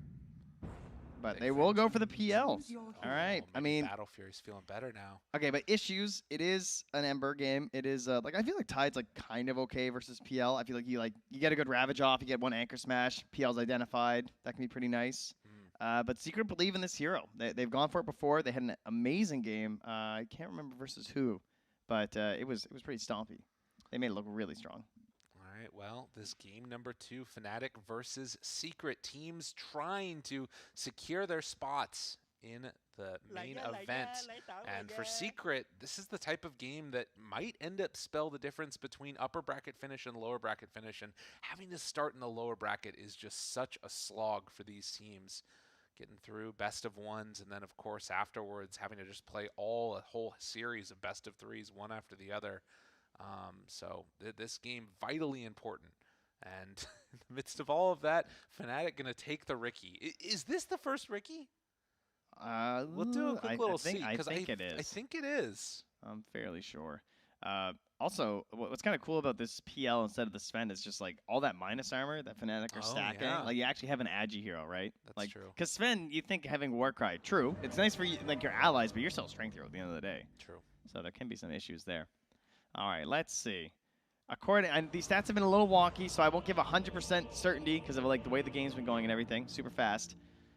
But Big they will fan. go for the PL. Choose your All hero. right. I maybe mean, Battle Fury's feeling better now. okay, but issues. It is an Ember game. It is like I feel like Tide's like kind of okay versus PL. I feel like you get a good Ravage off. You get one Anchor Smash. PL's identified. That can be pretty nice. But Secret believe in this hero. They've gone for it before. They had an amazing game. I can't remember versus who, but it was pretty stompy. They made it look really strong. All right, well, this game number 2, Fnatic versus Secret, teams trying to secure their spots in the main event. And for Secret, this is the type of game that might end up spell the difference between upper bracket finish and lower bracket finish. And having to start in the lower bracket is just such a slog for these teams. Getting through best of ones, and then of course afterwards having to just play a whole series of best of threes, one after the other. So this game vitally important. And in the midst of all of that, Fnatic gonna take the Ricky. Is this the first Ricky? We'll do a quick little see, I because think it I is. think it is. I'm fairly sure. Also, what's kind of cool about this PL instead of the Sven is just like all that minus armor that Fnatic are Oh, stacking. yeah. Like you actually have an Agi hero, right? That's like, true. Because Sven, you think having Warcry, true. It's nice for you, like your allies, but you're still a strength hero at the end of the day. True. So there can be some issues there. All right, let's see. And these stats have been a little wonky, so I won't give 100% certainty because of like the way the game's been going and everything. Super fast.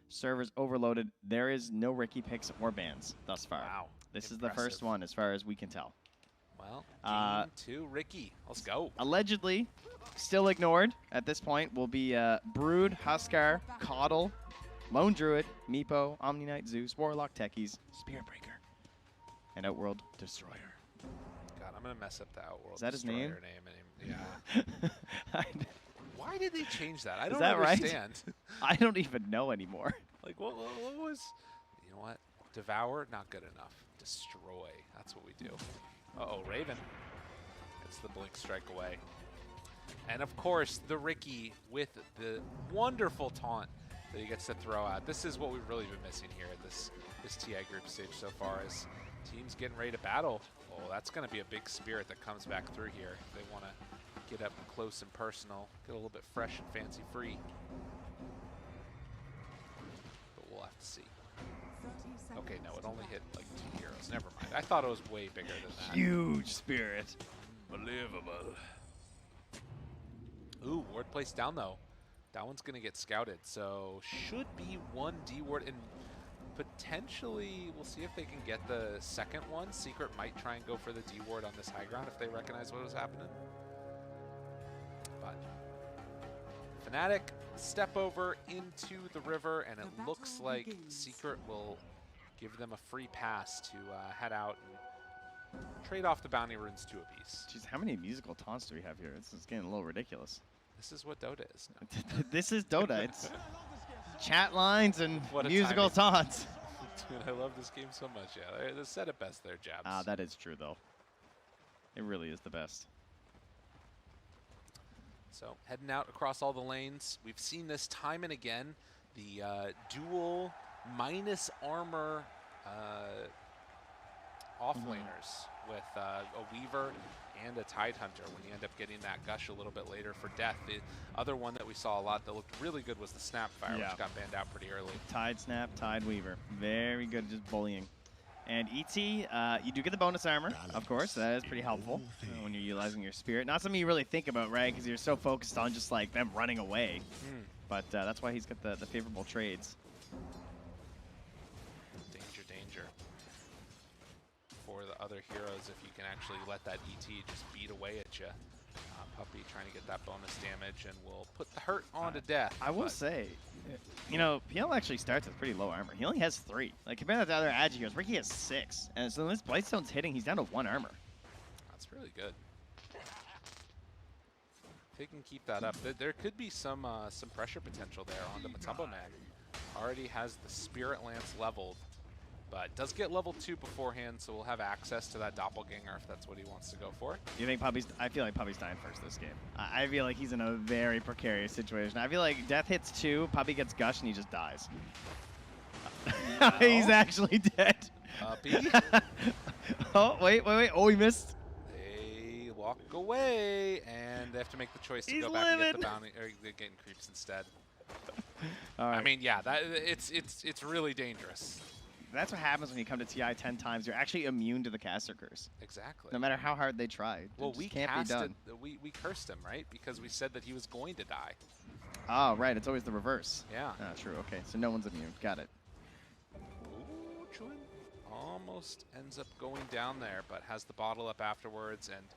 Servers overloaded. There is no Ricky picks or bans thus far. Wow. This is the first one as far as we can tell. Well, game 2, Ricky. Let's go. Allegedly, still ignored at this point, will be Brood, Huskar, Coddle, Lone Druid, Meepo, Omni Knight, Zeus, Warlock, Techies, Spirit Breaker, and Outworld Destroyer. God, I'm going to mess up the Outworld Is that his Destroyer name? Yeah. Why did they change that? I don't that right? understand. I don't even know anymore. Like, what was... You know what? Devour, not good enough. Destroy. That's what we do. Uh-oh, Raven. Gets the blink strike away. And, of course, the Ricky with the wonderful taunt that he gets to throw out. This is what we've really been missing here at this TI group stage so far, is teams getting ready to battle. Oh, that's going to be a big spirit that comes back through here. They want to get up close and personal, get a little bit fresh and fancy free. But we'll have to see. Okay, no, it only hit like 2 heroes. Never mind. I thought it was way bigger than that. Huge spirit. Unbelievable. Ooh, ward placed down though. That one's going to get scouted, so should be 1 D ward, and potentially we'll see if they can get the second one. Secret might try and go for the D ward on this high ground if they recognize what was happening. But Fnatic step over into the river, and it looks like Secret will give them a free pass to head out and trade off the bounty runes 2 apiece. Jeez, how many musical taunts do we have here? This is getting a little ridiculous. This is what Dota is now. This is Dota. It's chat lines and What a musical taunts. Dude, I love this game so much. Yeah, they said it best there, Jabs. Ah, that is true, though. It really is the best. So heading out across all the lanes. We've seen this time and again. The dual minus armor offlaners with a Weaver and a Tidehunter when you end up getting that gush a little bit later for death. The other one that we saw a lot that looked really good was the Snapfire, which got banned out pretty early. Tide Snap, Tide Weaver. Very good at just bullying. And ET, you do get the bonus armor, of course. That is pretty helpful when you're utilizing your spirit. Not something you really think about, right? Because you're so focused on just like them running away. But that's why he's got the favorable trades. Danger, danger. For the other heroes, if you can actually let that ET just beat away at you. Puppy trying to get that bonus damage, and will put the hurt on to death. I will say, you know, PL actually starts with pretty low armor. He only has 3. Like, compared to the other Agi heroes, Ricky has 6. And so when this Blightstone's hitting, he's down to 1 armor. That's really good. If they can keep that up, there could be some pressure potential there on the Matumbo Man. Already has the Spirit Lance leveled, but does get level 2 beforehand, so we'll have access to that Doppelganger if that's what he wants to go for. You think Puppy's... I feel like Puppy's dying first this game. I feel like he's in a very precarious situation. I feel like Death hits 2, Puppy gets Gush, and he just dies. He's actually dead. Puppy. Oh, wait. Oh, he missed. They walk away, and they have to make the choice to He's go back and get the living. bounty, or they're getting creeps instead. All right. I mean, yeah, it's really dangerous. That's what happens when you come to TI 10 times. You're actually immune to the caster curse. Exactly. No matter how hard they try. Well, it we just can't be done. we cursed him, right? Because we said that he was going to die. Oh, right. It's always the reverse. Yeah. Ah, true. Okay. So no one's immune. Got it. Ooh, Chun almost ends up going down there, but has the bottle up afterwards, and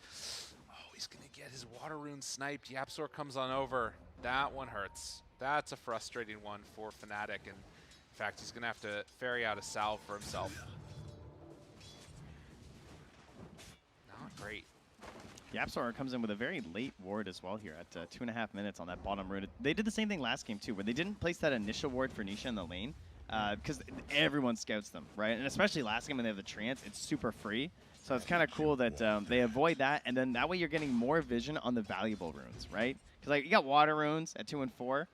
he's gonna get his water rune sniped. Yapzor comes on over. That one hurts. That's a frustrating one for Fnatic, and in fact, he's gonna have to ferry out a salve for himself. Not great. Yapzor comes in with a very late ward as well here at 2.5 minutes on that bottom rune. They did the same thing last game too, where they didn't place that initial ward for Nisha in the lane because everyone scouts them, right? And especially last game when they have the trance, it's super free. So it's kind of cool that they avoid that, and then that way you're getting more vision on the valuable runes, right? Because like you got water runes at 2 and 4,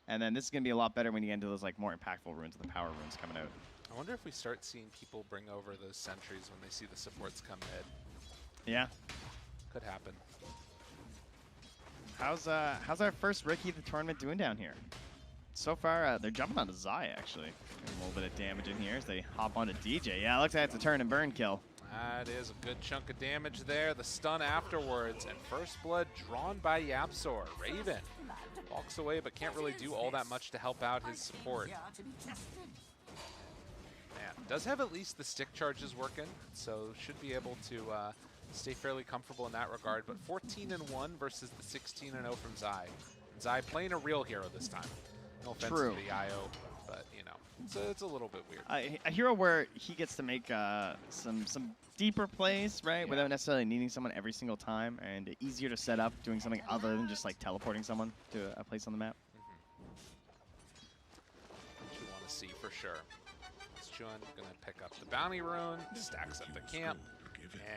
and then this is gonna be a lot better when you get into those like more impactful runes, the power runes coming out. I wonder if we start seeing people bring over those sentries when they see the supports come mid. Yeah. Could happen. How's our first Ricky of the tournament doing down here? So far, they're jumping onto Zai, actually. A little bit of damage in here as they hop onto DJ. Yeah, it looks like it's a turn and burn kill. That is a good chunk of damage there. The stun afterwards, and first blood drawn by Yapsor. Raven walks away, but can't really do all that much to help out his support. Man, does have at least the stick charges working, so should be able to stay fairly comfortable in that regard. But 14-1 versus the 16-0 from Zai. Zai playing a real hero this time. No offense True. to the IO, but you know, it's a little bit weird. A hero where he gets to make some deeper plays, right, Yeah. without necessarily needing someone every single time, and easier to set up doing something other than just like teleporting someone to a place on the map. What you want to see for sure. Chun gonna pick up the bounty rune, stacks up the camp,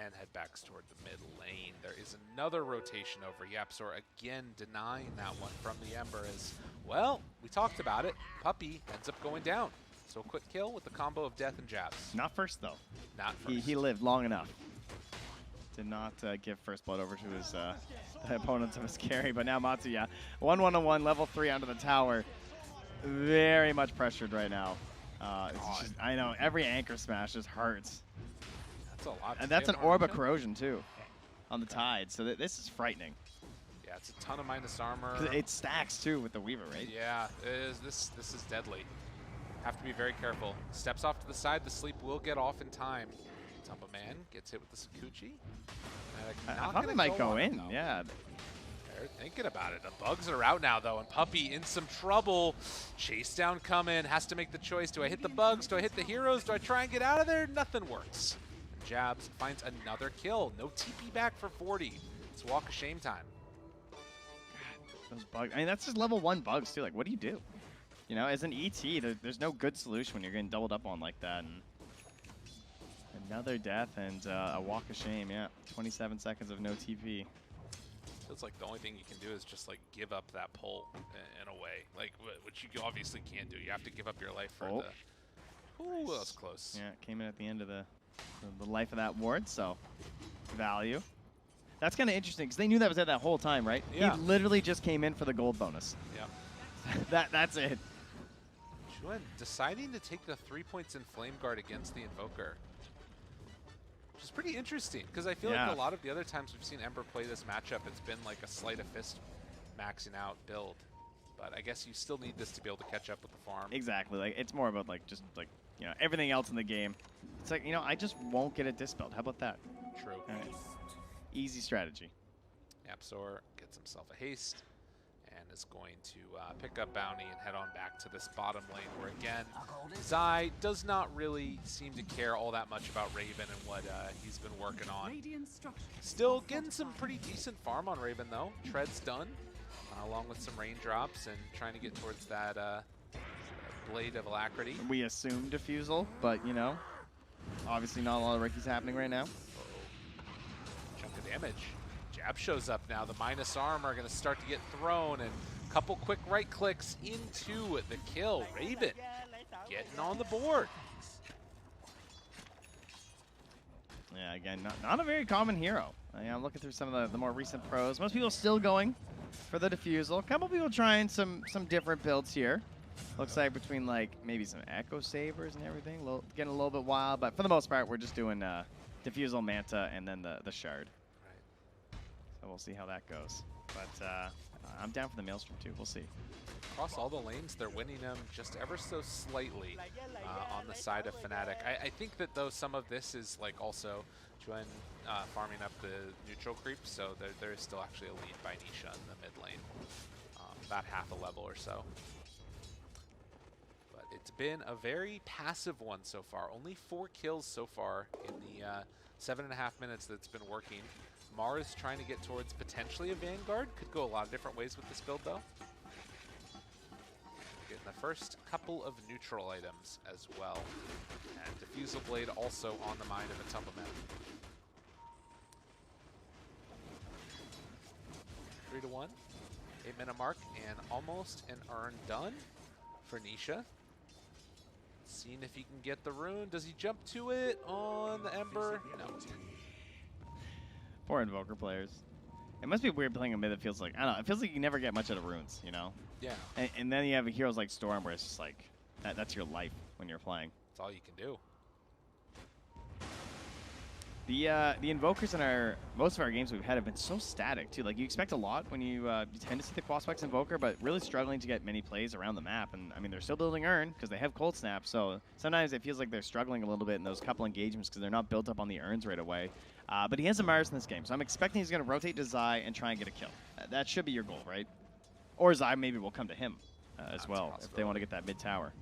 and head back toward the mid lane. There is another rotation over. Yapsor again denying that one from the Ember as, well, we talked about it. Puppey ends up going down. So a quick kill with the combo of death and jabs. Not first though. Not first. He lived long enough. Did not give first blood over to his the opponents of his carry, but now Matsuya 1-1-1, level 3 onto the tower. Very much pressured right now. It's just, I know, every anchor smash just hurts. That's a lot. And that's an orb of corrosion too on the tide, so this is frightening. Yeah, it's a ton of minus armor. 'Cause it stacks too with the Weaver, right? Yeah, this is deadly. Have to be very careful. Steps off to the side. The sleep will get off in time. Tumba Man gets hit with the Sakuchi. I thought it might go in, though. yeah. They're thinking about it. The bugs are out now, though, and Puppey in some trouble. Chase down coming. Has to make the choice. Do I hit the bugs? Do I hit the heroes? Do I try and get out of there? Nothing works. And Jabs finds another kill. No TP back for 40. It's walk of shame time. Those bugs. I mean, that's just level 1 bugs too. Like, what do you do? You know, as an ET, there's no good solution when you're getting doubled up on like that. And another death and a walk of shame. Yeah, 27 seconds of no TP. Feels like the only thing you can do is just like give up that pull in a way, like which you obviously can't do. You have to give up your life for the. Ooh, that was close. Yeah, it came in at the end of the life of that ward, so value. That's kind of interesting because they knew that was there that whole time, right? Yeah. He literally just came in for the gold bonus. Yeah. That's it. Juan deciding to take the 3 points in Flame Guard against the Invoker. Which is pretty interesting, because I feel like a lot of the other times we've seen Ember play this matchup, it's been like a sleight of fist maxing out build. But I guess you still need this to be able to catch up with the farm. Exactly. Like, it's more about like just like, you know, everything else in the game. It's like, you know, I just won't get it dispelled. How about that? True. All right. Easy strategy. Yapsor gets himself a haste and is going to pick up bounty and head on back to this bottom lane where, again, Zai does not really seem to care all that much about Raven and what he's been working on. Still getting some pretty decent farm on Raven, though. Tread's done, along with some raindrops and trying to get towards that Blade of Alacrity. We assume defusal, but, you know, obviously not a lot of Ricky's happening right now. Chunk of damage. Jab shows up now. The minus arm are going to start to get thrown, and a couple quick right clicks into the kill. Raven getting on the board. Yeah, again, not a very common hero. I'm looking through some of the more recent pros. Most people still going for the defusal. A couple people trying some different builds here. Looks like between like maybe some Echo Sabers and everything, getting a little bit wild. But for the most part, we're just doing defusal, Manta, and then the Shard. So we'll see how that goes. But I'm down for the Maelstrom too. We'll see. Across all the lanes, they're winning them just ever so slightly on the side of Fnatic. I think that, though, some of this is like also Juan farming up the neutral creep, so there is still actually a lead by Nisha in the mid lane. About half a level or so. But it's been a very passive one so far. Only 4 kills so far in the 7.5 minutes that it's been working. Mara's trying to get towards potentially a Vanguard. Could go a lot of different ways with this build, though. Getting the first couple of neutral items as well. And Diffusal Blade also on the mind of a Tumbleman. 3-1. 8-minute mark and almost an earn done for Nisha. Seeing if he can get the rune. Does he jump to it on the Ember? No. Poor Invoker players. It must be weird playing a mid that feels like, I don't know, it feels like you never get much out of runes, you know? Yeah. And then you have heroes like Storm where it's just like, that's your life when you're playing. That's all you can do. The invokers in most of our games we've had have been so static too. Like you expect a lot when you tend to see the Quaspex invoker, but really struggling to get many plays around the map. And I mean they're still building Urn because they have cold snap, so sometimes it feels like they're struggling a little bit in those couple engagements because they're not built up on the Urns right away. But he has a Mars in this game, so I'm expecting he's going to rotate to Zai and try and get a kill. That should be your goal, right? Or Zai maybe will come to him as well if they want to get that mid tower.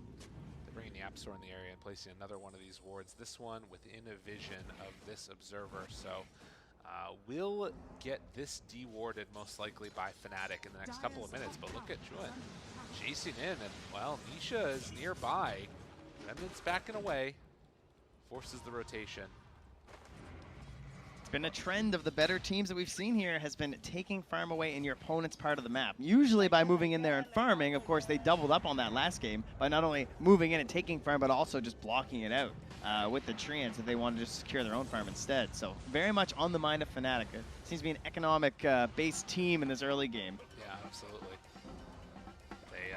Bringing the App Store in the area and placing another one of these wards. This one within a vision of this observer. So we'll get this dewarded most likely by Fnatic in the next couple of minutes. But look at Juan chasing in, and well, Nisha is nearby. Remnant's backing away, forces the rotation. It's been a trend of the better teams that we've seen here has been taking farm away in your opponent's part of the map. Usually by moving in there and farming. Of course, they doubled up on that last game by not only moving in and taking farm, but also just blocking it out with the treants if they wanted to secure their own farm instead. So very much on the mind of Fnatic. It seems to be an economic-based team in this early game. Yeah, absolutely. They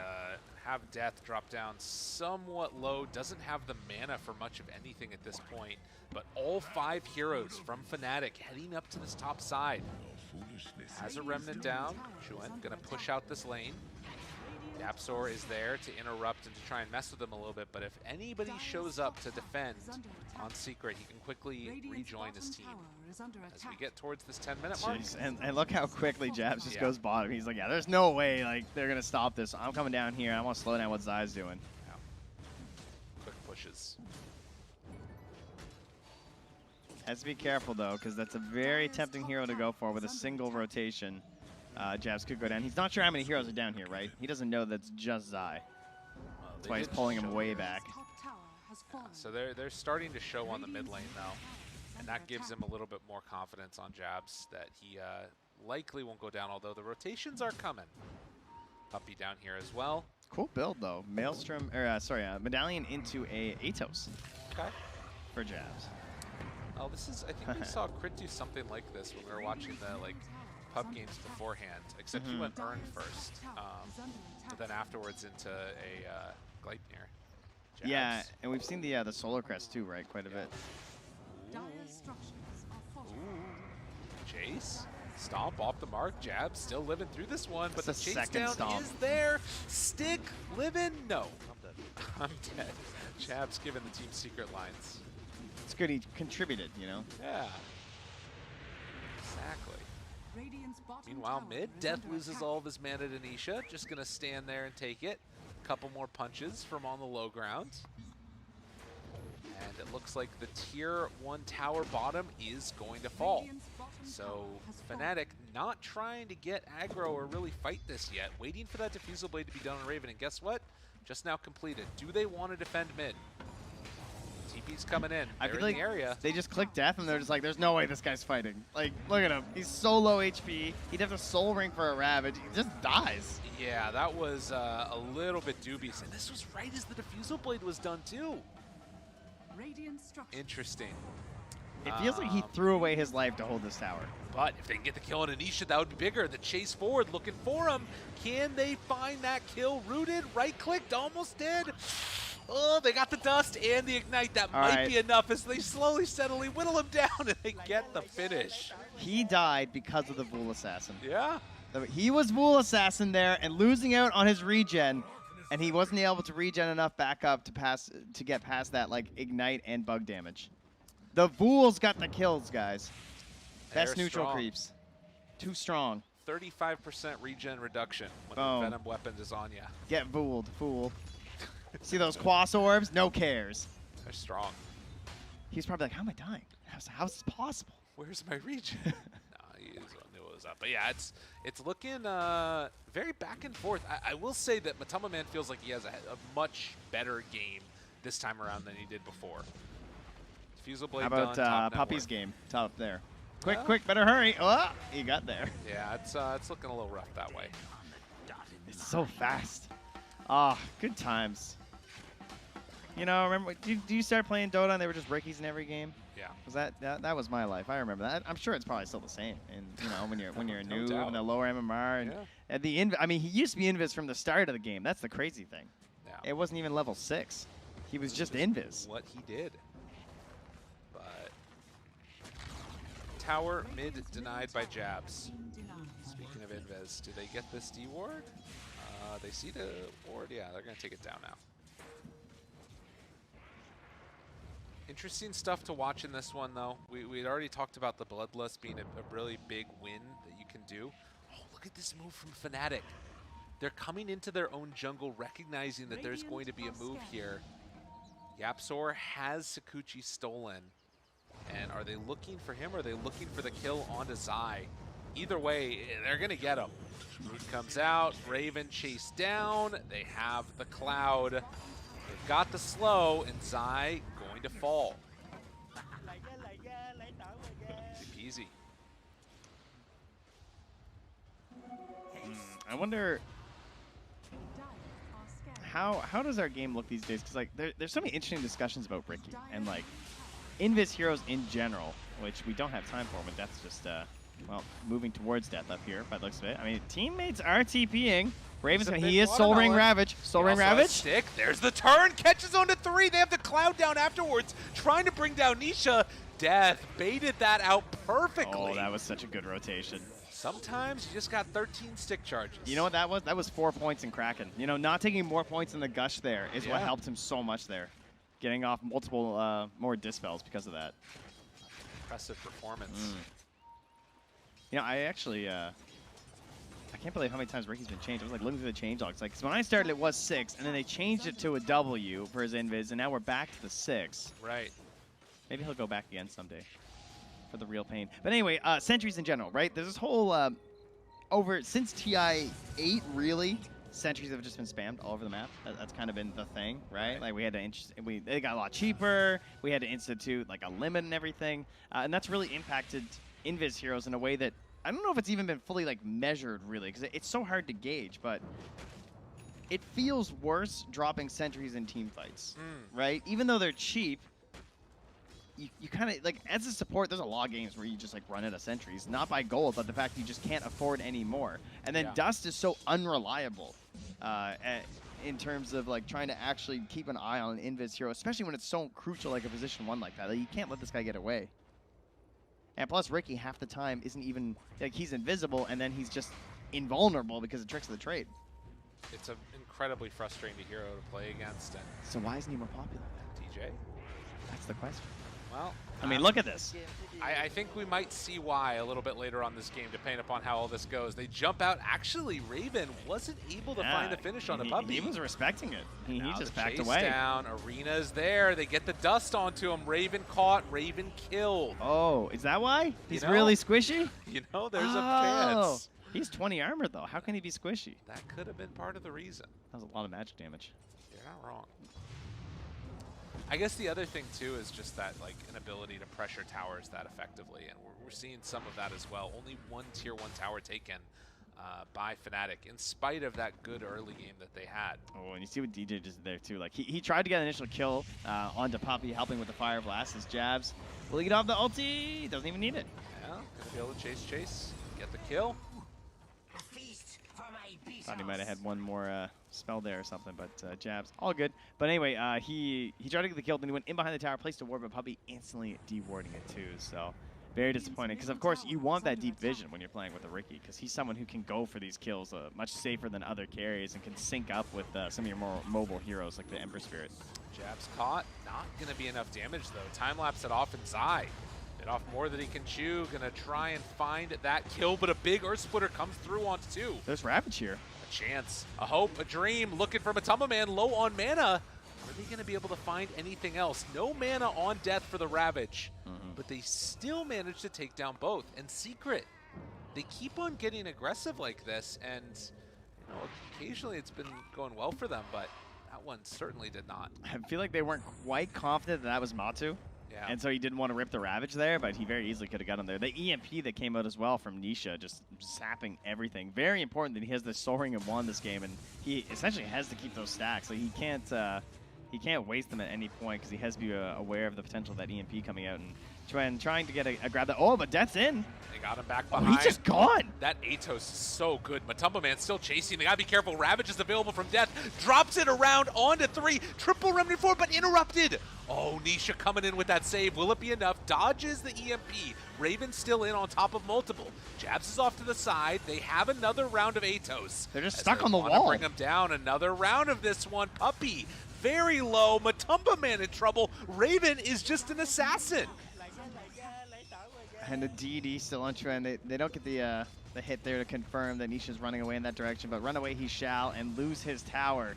have Death drop down somewhat low. Doesn't have the mana for much of anything at this point. But all 5 heroes from Fnatic heading up to this top side. Has a Remnant down. Juan gonna push out this lane. Dapsor is there to interrupt and to try and mess with them a little bit, but if anybody shows up to defend on Secret, he can quickly rejoin his team. As we get towards this 10-minute mark. Jeez, and look how quickly Jabs just goes bottom. He's like, yeah, there's no way like they're gonna stop this. I'm coming down here. I want to slow down what Zai's doing. Yeah. Quick pushes. Has to be careful though, because that's a very tempting hero to go for with a single rotation. Jabs could go down. He's not sure how many heroes are down here, right? He doesn't know that's just Zai. That's why he's pulling him way back. Yeah, so they're starting to show on the mid lane though, and that gives him a little bit more confidence on Jabs that he likely won't go down, although the rotations are coming. Puppy down here as well. Cool build though. Maelstrom, or Medallion into a Atos. Okay. For Jabs. Oh, this is, I think we saw Crit do something like this when we were watching the pub games beforehand, except he went Urn first, but then afterwards into a Gleipnir. Yeah, and we've seen the Solar Crest too, right? Quite a bit. Ooh. Chase, stomp off the mark. Jab still living through this one, but the chase down is there. Stick living. No, I'm dead. I'm dead. Jab's giving the team secret lines. It's good he contributed, you know? Yeah. Exactly. Meanwhile, mid, Death loses all of his mana to Nisha. Just going to stand there and take it. Couple more punches from on the low ground. And it looks like the tier 1 tower bottom is going to fall. So Fnatic not trying to get aggro or really fight this yet. Waiting for that Diffusal Blade to be done on Raven. And guess what? Just now completed. Do they want to defend mid? TP's coming in. I They're feel in like the area. they just click Death and they're just like, there's no way this guy's fighting. Like, look at him. He's so low HP. He'd have to Soul Ring for a Ravage. He just dies. Yeah, that was a little bit dubious. And this was right as the Diffusal Blade was done too. Interesting. It feels like he threw away his life to hold this tower. But if they can get the kill on Anisha, that would be bigger. The chase forward looking for him. Can they find that kill? Rooted, right-clicked, almost dead. Oh, they got the dust and the ignite. That might be enough as they slowly, steadily whittle him down and they get the finish. He died because of the Vul Assassin. Yeah. He was Vul Assassin there and losing out on his regen, and he wasn't able to regen enough back up to get past that like ignite and bug damage. The Vuls got the kills, guys. Best neutral creeps. Too strong. 35% regen reduction when the Venom weapon is on you. Get Vuled, fool. See those Quas orbs? No cares. They're strong. He's probably like, how am I dying? How's this possible? Where's my regen? No, he knew it was up. But yeah, it's looking very back and forth. I will say that Matama Man feels like he has a much better game this time around than he did before. Diffusal Blade How about done, Puppy's game? Top there. Quick, better hurry. Oh, he got there. Yeah, it's looking a little rough that way. It's so fast. Ah, good times. You know, remember, do you start playing Dota and they were just rickies in every game? Yeah. Was that was my life. I remember that. I'm sure it's probably still the same. And you know, when you're a No noob doubt. and a lower MMR and at the I mean, he used to be Invis from the start of the game. That's the crazy thing. Yeah. It wasn't even level 6. He was just Invis. What he did. But tower mid denied by jabs. Speaking of Invis, do they get this D ward? They see the ward. Yeah, they're going to take it down now. Interesting stuff to watch in this one, though. We had already talked about the Bloodlust being a really big win that you can do. Oh, look at this move from Fnatic. They're coming into their own jungle, recognizing that there's going to be a move here. Yapzor has Sakuchi stolen. And are they looking for him, or are they looking for the kill onto Zai? Either way, they're going to get him. Root comes out, Raven chased down. They have the Cloud. They've got the slow, and Zai going to fall. Easy peasy. I wonder how does our game look these days? Because like there's so many interesting discussions about Ricky and like Invis heroes in general, which we don't have time for, but that's just well, moving towards death up here by the looks of it. I mean, teammates are TPing. Raven's he is Soul Ring Ravage. Soul Ring Ravage. Stick. There's the turn. Catches onto 3. They have the Cloud down afterwards, trying to bring down Nisha. Death baited that out perfectly. Oh, that was such a good rotation. Sometimes you just got 13 stick charges. You know what that was? That was 4 points in Kraken. You know, not taking more points in the Gush there is what helped him so much there. Getting off multiple more dispels because of that. Impressive performance. You know, I actually, I can't believe how many times Ricky's been changed. I was like looking through the change logs. Like, 'cause when I started, it was 6, and then they changed it to a W for his invis, and now we're back to the 6. Right. Maybe he'll go back again someday for the real pain. But anyway, sentries in general, right? There's this whole since TI 8, really, sentries have just been spammed all over the map. That's kind of been the thing, right? Like we had to they got a lot cheaper. We had to institute like a limit and everything, and that's really impacted Invis heroes in a way that I don't know if it's even been fully like measured really, because it's so hard to gauge. But it feels worse dropping sentries in team fights, right? Even though they're cheap. You kind of, like, as a support, there's a lot of games where you just, like, run out of sentries. Not by gold, but the fact you just can't afford any more. And then Dust is so unreliable in terms of, like, trying to actually keep an eye on an Invis hero, especially when it's so crucial, like a position 1 like that. Like, you can't let this guy get away. And plus, Ricky, half the time, isn't even, like, he's invisible, and then he's just invulnerable because of tricks of the trade. It's an incredibly frustrating hero to play against. And So why isn't he more popular? DJ? That's the question. Well, I mean, look at this. I think we might see why a little bit later on this game, depending upon how all this goes. They jump out. Actually, Raven wasn't able to find a finish on the puppy. He was respecting it. He just backed chase away. Down. Arena's there. They get the dust onto him. Raven caught. Raven killed. Oh, is that why? He's You know, really squishy? You know, there's a chance. He's 20 armor, though. How can he be squishy? That could have been part of the reason. That was a lot of magic damage. You're not wrong. I guess the other thing, too, is just that, like, inability to pressure towers that effectively, and we're seeing some of that as well. Only one Tier 1 tower taken by Fnatic, in spite of that good early game that they had. Oh, and you see what DJ just did there, too. Like, he tried to get an initial kill onto Poppy, helping with the Fire Blast, his jabs. Will he get off the ulti? Doesn't even need it. Yeah, gonna be able to chase, get the kill. Thought he might have had one more spell there or something, but jabs, all good. But anyway, he tried to get the kill, then he went in behind the tower, placed a ward, but Puppy instantly dewarding it too. So very disappointing, because of course you want that deep vision when you're playing with a Ricky, because he's someone who can go for these kills much safer than other carries and can sync up with some of your more mobile heroes like the Ember Spirit. Jabs caught, not gonna be enough damage though. Time lapse it off, and Zai bit off more than he can chew. Gonna try and find that kill, but a big Earth Splitter comes through onto 2. There's Ravage here. A chance, a hope, a dream, looking for Matamba Man, low on mana. Are they gonna be able to find anything else? No mana on death for the Ravage, but they still manage to take down both. And Secret, they keep on getting aggressive like this, and you know, occasionally it's been going well for them, but that one certainly did not. I feel like they weren't quite confident that was Matu. Yeah. And so he didn't want to rip the Ravage there, but he very easily could have got him there. The EMP that came out as well from Nisha, just sapping everything. Very important that he has the Soul Ring of One this game, and he essentially has to keep those stacks. Like he can't waste them at any point, because he has to be aware of the potential of that EMP coming out and trying to get a grab that. Oh, but Death's in. They got him back Oh, behind. he's just gone. That Atos is so good. Matamba Man still chasing. They gotta be careful. Ravage is available from Death. Drops it around onto 3. Triple Remnant 4, but interrupted. Oh, Nisha coming in with that save. Will it be enough? Dodges the EMP. Raven still in on top of multiple. Jabs is off to the side. They have another round of Atos. They're just as stuck they on the wanna wall. Bring them down. Another round of this one. Puppey, very low. Matumba Man in trouble. Raven is just an assassin. And the DD still on trend. They don't get the hit there to confirm that Nisha's running away in that direction, but run away he shall and lose his tower.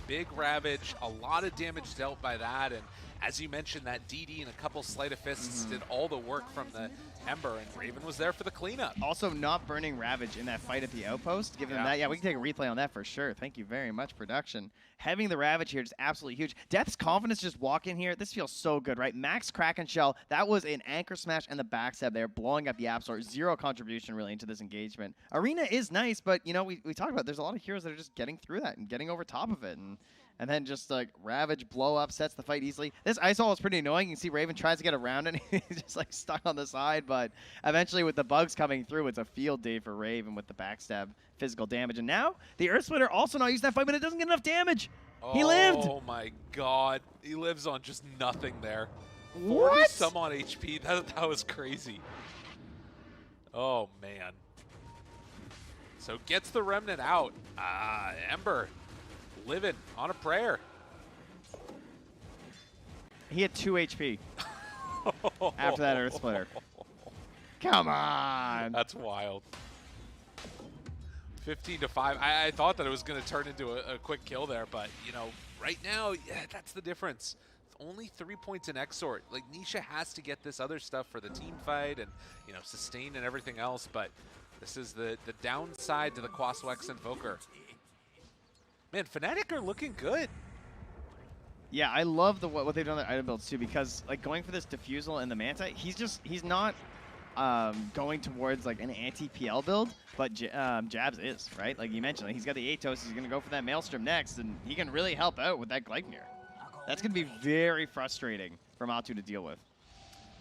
Big Ravage, a lot of damage dealt by that, and as you mentioned, that DD and a couple sleight of fists did all the work from the Ember, and Raven was there for the cleanup. Also, not burning Ravage in that fight at the outpost, giving them Yeah. that. Yeah, we can take a replay on that for sure. Thank you very much, production. Having the Ravage here is absolutely huge. Death's confidence just walk in here. This feels so good, right? Max Kraken Shell, that was an anchor smash and the backstab there, blowing up the App Store. Zero contribution really into this engagement. Arena is nice, but, you know, we talked about there's a lot of heroes that are just getting through that and getting over top of it. And then just like Ravage blow up, sets the fight easily. This ice wall is pretty annoying. You can see Raven tries to get around it. He's just like stuck on the side. But eventually with the bugs coming through, it's a field day for Raven with the backstab physical damage. And now the Earth Splitter also not using that fight, but it doesn't get enough damage. He lived. Oh my god. He lives on just nothing there. 40 What? some on HP. That was crazy. Oh man. So gets the remnant out. Ember living on a prayer. He had 2 HP after that Earth Splitter. Come on. That's wild. 15 to 5. I thought that it was going to turn into a quick kill there, but you know, right now, yeah, that's the difference. Only 3 points in Exort. Like Nisha has to get this other stuff for the team fight and you know sustain and everything else, but this is the downside to the Quaswex Invoker. Man, Fnatic are looking good. Yeah, I love what they've done with their item builds too, because like going for this Diffusal and the Manta, he's not going towards like an anti-PL build, but Jabs is, right? Like you mentioned, like, he's got the Atos, he's going to go for that Maelstrom next, and he can really help out with that Gleipnir. That's going to be very frustrating for Matu to deal with.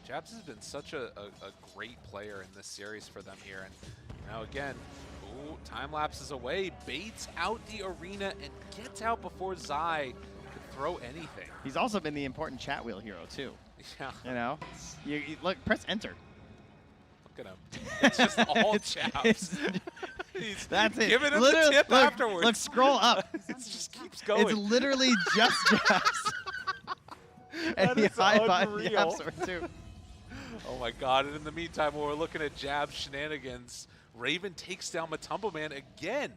Jabs has been such a great player in this series for them here, and you know, again, ooh, time lapses away, baits out the arena and gets out before Zai could throw anything. He's also been the important chat wheel hero too. Yeah, You know, you look, press enter. look at him. It's just all Jabs. He's That's it. giving him Literally, the tip look, afterwards. Look, scroll up. It just keeps going. It's literally just Jabs. And That he is high-fived the unreal. App Store too. Oh my god, and in the meantime, while we're looking at Jab's shenanigans, Raven takes down Matumbo Man again.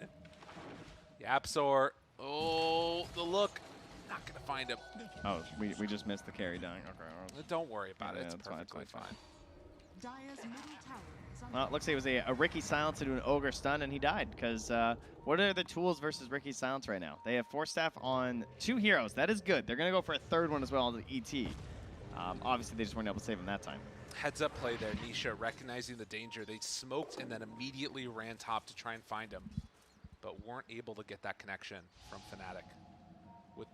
Yapsor, oh, the look. Not going to find him. Oh, we just missed the carry dying. Okay. Don't worry about it. Yeah, It's it's fine, perfectly it's fine, fine. Dire's middle tower is under Well, it looks like it was a Ricky Silence into an Ogre stun, and he died. Because what are the tools versus Ricky Silence right now? They have 4 staff on 2 heroes. That is good. They're going to go for a 3rd one as well on the ET. Obviously, they just weren't able to save him that time. Heads up play there, Nisha recognizing the danger. They smoked and then immediately ran top to try and find him, but weren't able to get that connection from Fnatic. With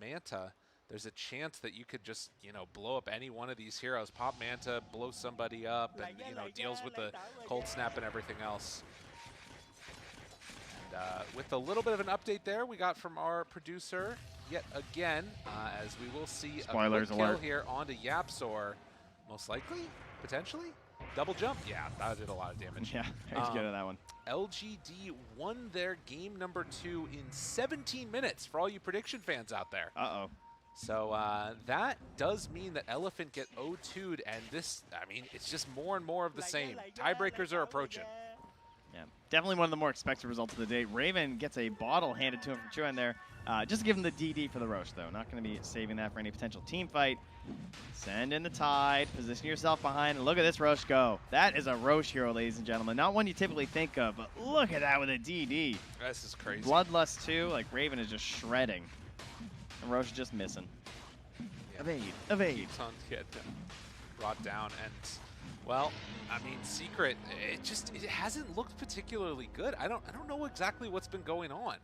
Manta, there's a chance that you could just, you know, blow up any one of these heroes. Pop Manta, blow somebody up, and, you know, deals with the cold snap and everything else. And with a little bit of an update there we got from our producer yet again, as we will see Spoilers a quick kill alert. here onto Yapsor. Most likely, potentially. Double jump, yeah, that did a lot of damage. Yeah, he's good at that one. LGD won their game number 2 in 17 minutes for all you prediction fans out there. Uh-oh. So that does mean that Elephant get O2'd, and this, I mean, it's just more and more of the same. Tiebreakers are approaching. Yeah, definitely one of the more expected results of the day. Raven gets a bottle handed to him from Chuan there. Just give him the DD for the Roche, though. Not going to be saving that for any potential team fight. Send in the Tide. Position yourself behind. And look at this Roche go. That is a Roche hero, ladies and gentlemen. Not one you typically think of, but look at that with a DD. This is crazy. Bloodlust, too. Like, Raven is just shredding. And Roche is just missing. Yeah. Evade. Evade. Keeps on getting brought down, and well, I mean, Secret, it hasn't looked particularly good. I don't know exactly what's been going on,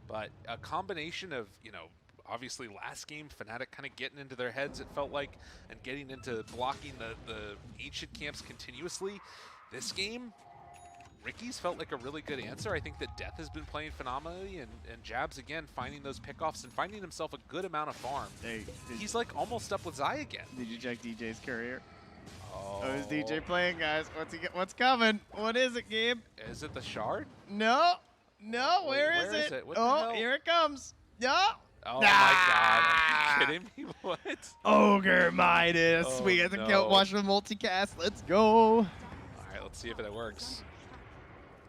but a combination of, you know, obviously last game Fnatic kind of getting into their heads, it felt like, and getting into blocking the ancient camps continuously. This game, Ricky's felt like a really good answer. I think that Death has been playing phenomenally, and Jabs again finding those pickoffs and finding himself a good amount of farm. Hey, He's like almost up with Zai again. did you check DJ's career? Oh. Who's DJ playing, guys? What's coming? What is it, Gabe? Is it the shard? No. No, Wait, where is it? What the Oh, hell? here it comes. No. Oh my god. Are you kidding me? What? Ogre Midas. Oh, We get the no. count watch the multicast. Let's go. All right, let's see if it works.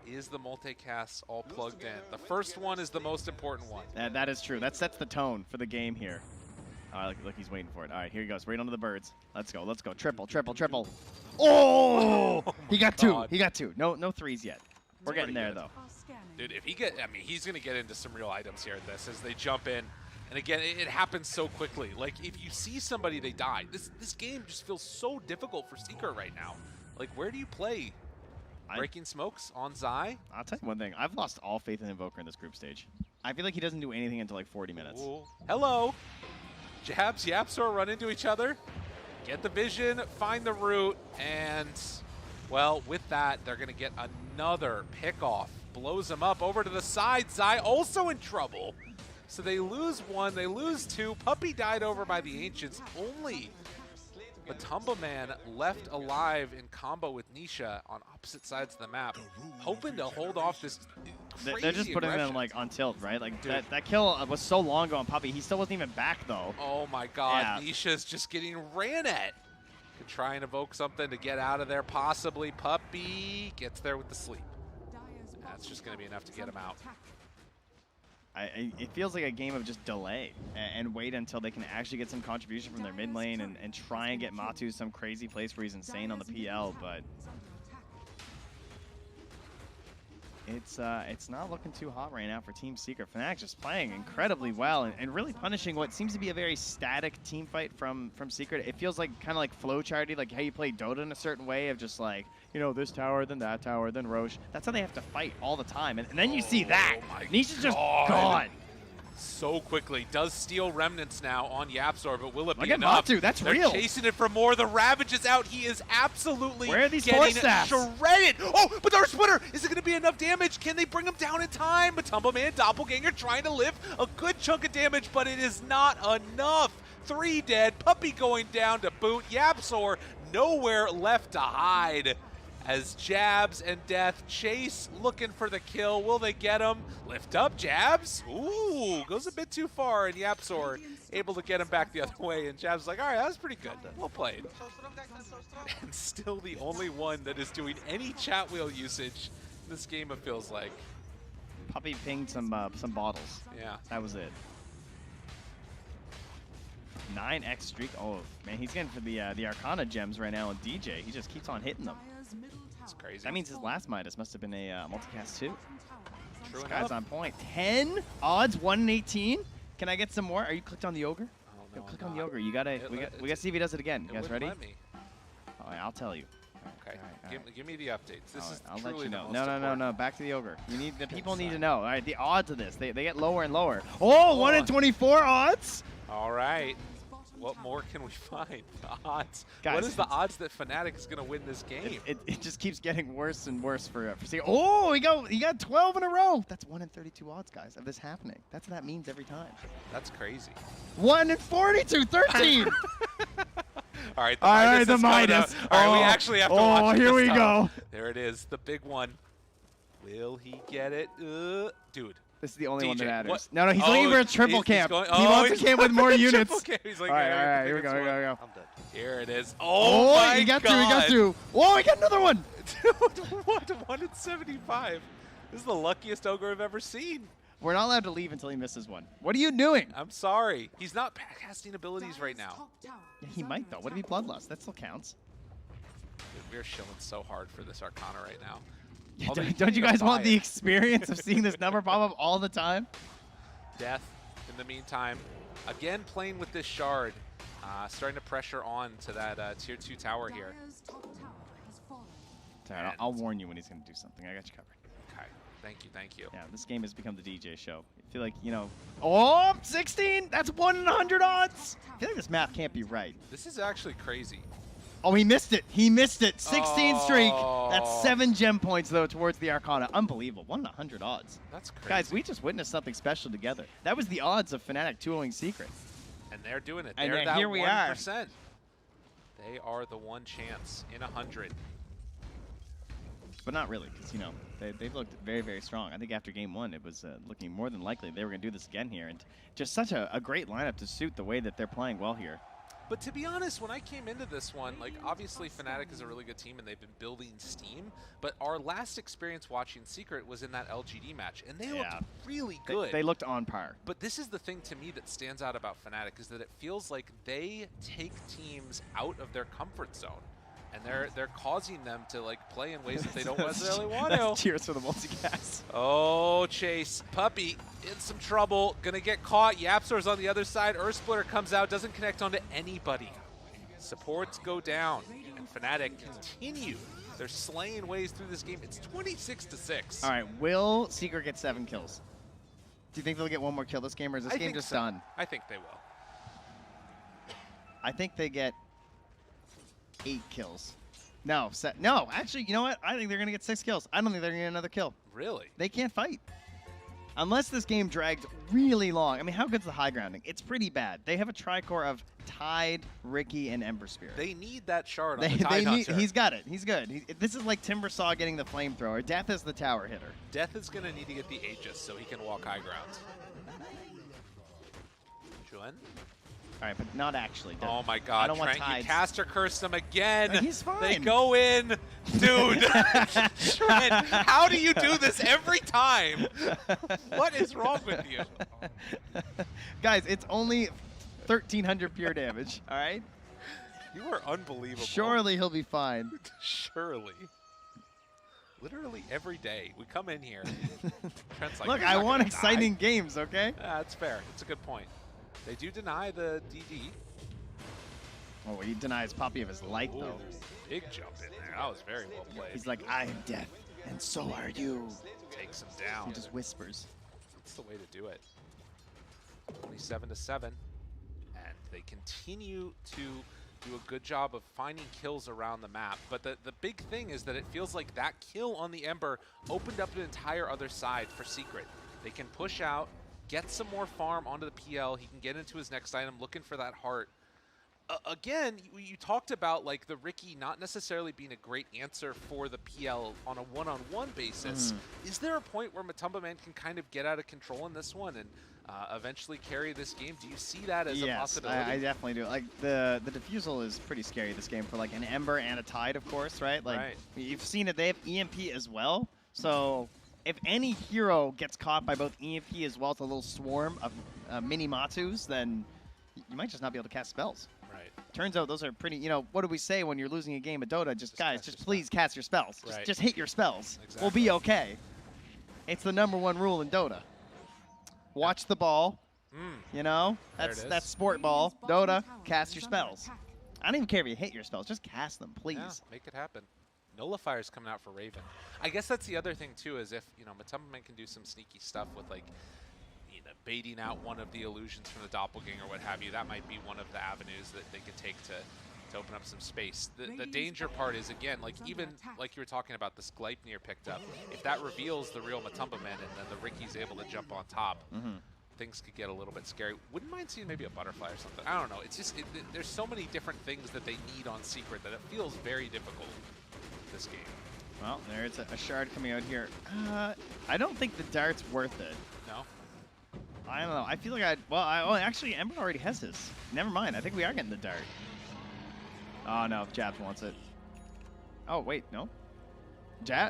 Is the multicast all plugged in? The first one is the most important one. That is true. That sets the tone for the game here. All right, look, he's waiting for it. All right, here he goes. Right onto the birds. Let's go. Let's go. Triple, triple, triple. Oh! Oh He got my two. God. He got two. No threes yet. We're getting pretty there, good. though. Dude, if he I mean, he's going to get into some real items here at this as they jump in. And again, it happens so quickly. Like, if you see somebody, they die. This game just feels so difficult for Secret right now. Like, where do you play? Breaking smokes on Zai? I'll tell you one thing. I've lost all faith in Invoker in this group stage. I feel like he doesn't do anything until like 40 minutes. Ooh. Hello. Jabs, Yapsor run into each other. Get the vision, find the root, and, well, with that, they're going to get another pick-off. Blows them up over to the side. Zai also in trouble. So they lose one, they lose two. Puppy died over by the Ancients. Only Matumba Man left alive in combo with Nisha on opposite sides of the map, hoping to hold off this crazy They're just putting aggression. them like on tilt, right? Like Dude. that kill was so long ago on Puppy. He still wasn't even back though. Oh my god, Yeah. Nisha's just getting ran at. Could try and evoke something to get out of there, possibly. Puppy gets there with the sleep. That's just going to be enough to get him out. It feels like a game of just delay and wait until they can actually get some contribution from their mid lane and try and get Matu some crazy place where he's insane on the PL, but it's not looking too hot right now for Team Secret. Fnatic just playing incredibly well and really punishing what seems to be a very static team fight from Secret. It feels like kind of like flowcharty, like how you play Dota in a certain way of just like, you know, this tower, then that tower, then Roche. That's how they have to fight all the time. And then you see that. my Nisha's just God. gone. So quickly. Does steal remnants now on Yapsor, but will it be Look at enough? Matu, that's They're real. chasing it for more. The Ravage is out. He is absolutely Where are these getting force staffs? shredded. Oh, but our splitter. Is it going to be enough damage? Can they bring him down in time? Matumba Man, Doppelganger trying to lift a good chunk of damage, but it is not enough. 3 dead. Puppy going down to boot. Yapsor nowhere left to hide. As Jabs and Death chase, looking for the kill. Will they get him? Lift up, Jabs. Ooh, goes a bit too far, and Yapsor able to get him back the other way. And Jabs is like, all right, that was pretty good. Well played. And still the only one that is doing any chat wheel usage in this game, it feels like. Puppy pinged some bottles. Yeah. That was it. 9x streak. Oh, man, he's getting for the Arcana gems right now on DJ. He just keeps on hitting them. It's crazy. That means his last Midas must have been a multicast too. True This guy's enough. on point. 10 odds, 1 in 18. Can I get some more? Are you clicked on the ogre? Oh, Yo, no, click I'm on the not. ogre. You gotta. We gotta see if he does it again. It You guys wouldn't ready? let me. All right, I'll tell you. Okay. All right. Give me the updates. This All is right, I'll truly let you the know. most No. important. Back to the ogre. The people need to know. All right, the odds of this. They get lower and lower. Oh, 1 in 24 odds. All right. What more can we find? The odds. Guys, What is the odds that Fnatic is going to win this game? It just keeps getting worse and worse for Secret. Oh, he got 12 in a row. That's 1 in 32 odds, guys, of this happening. That's what that means every time. That's crazy. 1 in 42, 13. All right, All right, is the coming Midas. up. All right, we actually have to Oh, watch here this we stuff. go. There it is, the big one. Will he get it? Dude. This is the only one DJ, that matters. what? No, he's Oh, looking for a triple he's camp. going- He oh, wants a he's camp with more going units. triple camp. He's like, all right, "Yeah, I here we think go, it's here we one." go. Here it is. Oh, my he got God. two, he got two. Whoa, he got another one. Dude, what? 1 in 75. This is the luckiest ogre I've ever seen. We're not allowed to leave until he misses one. What are you doing? I'm sorry. He's not casting abilities right now. Yeah, he might, though. What if he bloodlust? That still counts. Dude, we're shilling so hard for this Arcana right now. Yeah, Although you don't you need to guys want buy the it. experience of seeing this number pop up all the time? Death, in the meantime, again playing with this shard, starting to pressure on to that tier 2 tower here. It's all right, I'll warn you when he's going to do something. I got you covered. Okay, thank you. Yeah, this game has become the DJ show. I feel like, you know, oh, 16! That's 1 in 100 odds! I feel like this math can't be right. This is actually crazy. Oh, he missed it. He missed it. 16 streak. That's Oh. 7 gem points, though, towards the Arcana. Unbelievable. 1 in 100 odds. That's crazy. Guys, we just witnessed something special together. That was the odds of Fnatic 2-0ing Secret. And they're doing it. And They're then that here we are. 1%. They are the one chance in 100. But not really, because, you know, they've looked very, very strong. I think after game one, it was looking more than likely they were going to do this again here. And just such a great lineup to suit the way that they're playing well here. But to be honest, when I came into this one, like, obviously Fnatic is a really good team and they've been building steam, but our last experience watching Secret was in that LGD match, and they looked really good. They looked on par. But this is the thing to me that stands out about Fnatic, is that it feels like they take teams out of their comfort zone. And they're causing them to, like, play in ways that they don't necessarily want to. Cheers for the multicast. Oh, Chase. Puppey in some trouble. Gonna get caught. Yapsor's on the other side. Earth Splitter comes out. Doesn't connect onto anybody. Supports go down. And Fnatic continue. They're slaying ways through this game. It's 26-6. All right. Will Secret get 7 kills? Do you think they'll get one more kill this game, or is this game just done? I think they will. I think they get 8 kills. No, no, actually, you know what? I think they're going to get 6 kills. I don't think they're going to get another kill. Really? They can't fight. Unless this game drags really long. I mean, how good's the high grounding? It's pretty bad. They have a tricore of Tide, Ricky, and Ember Spirit. They need that shard on the Tide Hunter. He's got it. He's good. This is like Timbersaw getting the flamethrower. Death is the tower hitter. Death is going to need to get the Aegis so he can walk high ground. Juan? All right, but not actually. Oh my God, Trent, you caster cursed him again. He's fine. They go in. Dude, Trent, how do you do this every time? What is wrong with you? Guys, it's only 1,300 pure damage, all right? You are unbelievable. Surely he'll be fine. Surely. Literally every day. We come in here. Trent's like, look, I want exciting games, okay? That's fair. It's a good point. They do deny the DD. Oh, he denies Poppy of his life, though. Big jump in there. That was very well played. He's like, I am death, and so are you. Takes him down. He just whispers. That's the way to do it. 27-7. And they continue to do a good job of finding kills around the map. But the big thing is that it feels like that kill on the Ember opened up an entire other side for Secret. They can push out, get some more farm onto the PL. He can get into his next item, looking for that heart. Again, you talked about like the Ricky not necessarily being a great answer for the PL on a one-on-one basis. Is there a point where Matumba Man can kind of get out of control in this one and eventually carry this game? Do you see that as a possibility? Yes, I definitely do. Like the defusal is pretty scary this game for like an Ember and a Tide, of course, right? Like you've seen it. They have EMP as well, so if any hero gets caught by both EMP as well as a little swarm of mini Matus, then you might just not be able to cast spells. Right. Turns out those are pretty, you know, what do we say when you're losing a game of Dota? Just guys, just please cast your spells. Just hit your spells. Exactly. We'll be okay. It's the #1 rule in Dota. Watch the ball. You know? That's sport ball. Dota, cast your spells. I don't even care if you hit your spells. Just cast them, please. Yeah, make it happen. Nullifier's coming out for Raven. I guess that's the other thing, too, is if, you know, Matumba Man can do some sneaky stuff with, like, you know, baiting out one of the illusions from the Doppelganger or what have you. That might be one of the avenues that they could take to open up some space. The danger part is, again, like, even like you were talking about, this Gleipnir picked up. If that reveals the real Matumba Man and then the Ricky's able to jump on top, things could get a little bit scary. Wouldn't mind seeing maybe a butterfly or something. I don't know. It's just, there's so many different things that they need on Secret that it feels very difficult this game. Well, there's a shard coming out here. I don't think the dart's worth it. No? I don't know. I feel like actually, Ember already has his. Never mind. I think we are getting the dart. Oh, no. Jabs wants it. Oh, wait. No?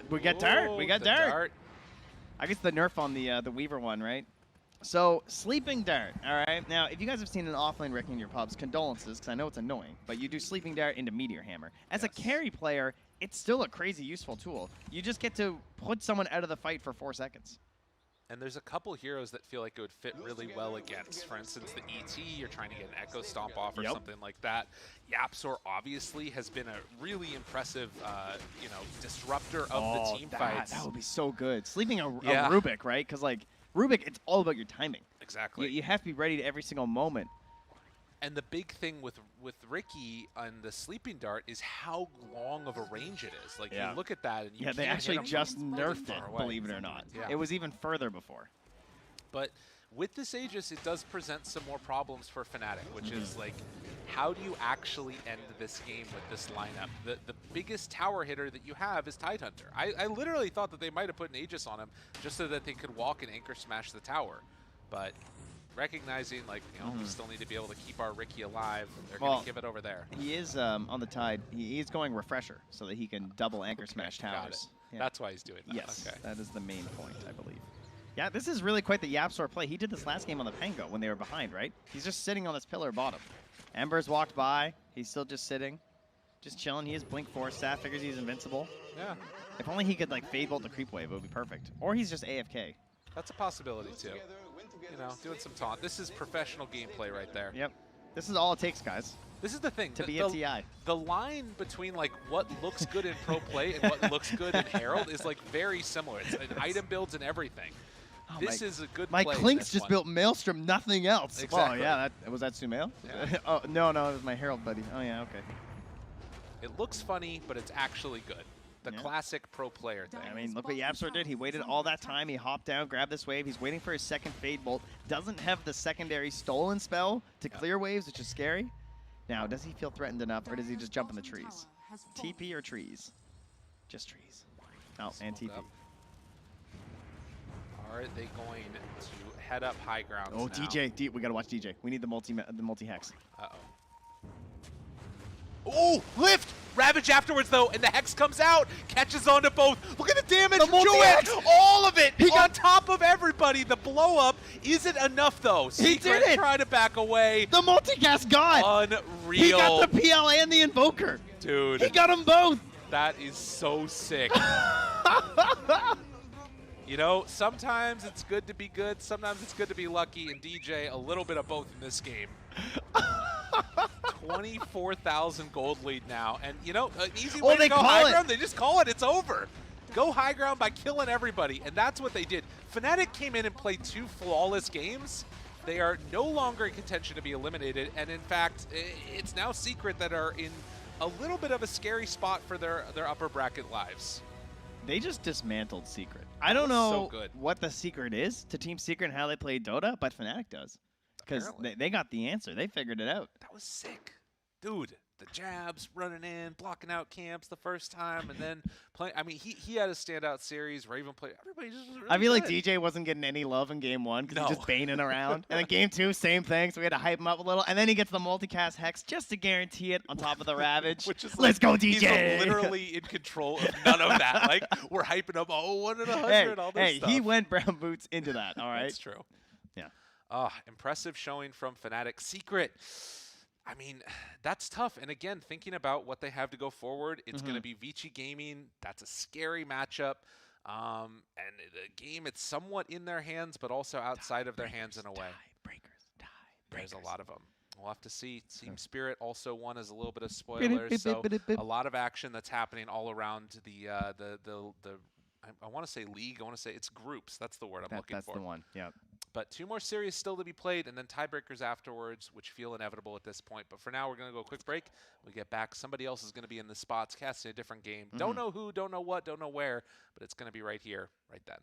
We got dart. We got dart. I guess the nerf on the Weaver one, right? So, Sleeping Dart, all right? Now, if you guys have seen an offlane Rick in your pubs, condolences, because I know it's annoying, but you do Sleeping Dart into Meteor Hammer. As a carry player, it's still a crazy useful tool. You just get to put someone out of the fight for 4 seconds. And there's a couple heroes that feel like it would fit really well against. For instance, the ET, you're trying to get an Echo Stomp off or something like that. Yapsor obviously has been a really impressive, you know, disruptor of the team fights. That would be so good. Sleeping a Rubik, right? Because, like, Rubik, it's all about your timing. Exactly. You have to be ready to every single moment. And the big thing with Ricky on the Sleeping Dart is how long of a range it is. Like, you look at that and you can't they actually hit him just from nerfed it, far away. believe it or not. Yeah. It was even further before. But with this Aegis, it does present some more problems for Fnatic, which is like, how do you actually end this game with this lineup? The biggest tower hitter that you have is Tidehunter. I literally thought that they might have put an Aegis on him just so that they could walk and anchor smash the tower. But recognizing, like, you know, we still need to be able to keep our Riki alive, they're going to give it over there. He is on the Tide. He is going Refresher so that he can double anchor smash towers. Yeah. That's why he's doing that. Yes, okay. that is the main point, I believe. Yeah, this is really quite the Yapsor play. He did this last game on the Pango when they were behind, right? He's just sitting on this pillar bottom. Ember's walked by. He's still just sitting, just chilling. He has Blink Force staff, figures he's invincible. Yeah. If only he could like fade bolt the creep wave, it would be perfect. Or he's just AFK. That's a possibility too. You know, doing some taunt. This is professional gameplay right there. Yep. This is all it takes, guys. This is the thing. To be a TI. The line between like what looks good in pro play and what looks good in Herald is like very similar. It's an item builds and everything. Oh, this is a good my play. My Clinks just built Maelstrom, nothing else. Exactly. Oh, yeah. Was that Sumail? Yeah. Oh, no, it was my Herald buddy. Oh, yeah, okay. It looks funny, but it's actually good. The classic pro player thing. I mean, look what Yapsor did. He waited all that time. He hopped down, grabbed this wave. He's waiting for his second Fade Bolt. Doesn't have the secondary stolen spell to clear waves, which is scary. Now, does he feel threatened enough, or does he just jump in the trees? TP or trees? Just trees. Oh, and TP. Are they going to head up high ground? Oh, now? DJ. We gotta watch DJ. We need the multi hex. Uh-oh. Oh, lift! Ravage afterwards, though, and the Hex comes out, catches onto both. Look at the damage! The multi-hex! All of it! He got top of everybody. The blow-up isn't enough, though. He did it! Trying to back away. The multicast got! Unreal. He got the PL and the Invoker. Dude. He got them both. That is so sick. You know, sometimes it's good to be good, sometimes it's good to be lucky, and DJ, a little bit of both in this game. 24,000 gold lead now, and you know, an easy way to go high ground, they just call it, it's over. Go high ground by killing everybody, and that's what they did. Fnatic came in and played 2 flawless games. They are no longer in contention to be eliminated, and in fact, it's now Secret that are in a little bit of a scary spot for their upper bracket lives. They just dismantled Secret. I don't know what the secret is to Team Secret and how they play Dota, but Fnatic does. Because they got the answer. They figured it out. That was sick. Dude, the jabs, running in, blocking out camps the first time, and then playing. I mean, he had a standout series. Raven played. Everybody just was really I feel good. like DJ wasn't getting any love in game 1 because he's just baining around. And then game 2, same thing. So we had to hype him up a little. And then he gets the multicast Hex just to guarantee it on top of the Ravage. Which is Let's go, DJ! He's literally in control of none of that. Like, we're hyping up, 1 in 100, all this stuff. He went brown boots into that, all right? That's true. Yeah. Impressive showing from Fnatic. Secret. I mean, that's tough. And again, thinking about what they have to go forward, it's going to be Vici Gaming. That's a scary matchup. And the game, it's somewhat in their hands, but also outside of their hands in a way. There's a lot of them. We'll have to see. Team Spirit also won as a little bit of spoilers. So a lot of action that's happening all around the I want to say league. I want to say it's groups. That's the word I'm looking for. That's the one. Yeah. But 2 more series still to be played, and then tiebreakers afterwards, which feel inevitable at this point. But for now, we're going to go a quick break. When we get back, somebody else is going to be in the spots, casting a different game. Don't know who, don't know what, don't know where, but it's going to be right here, right then.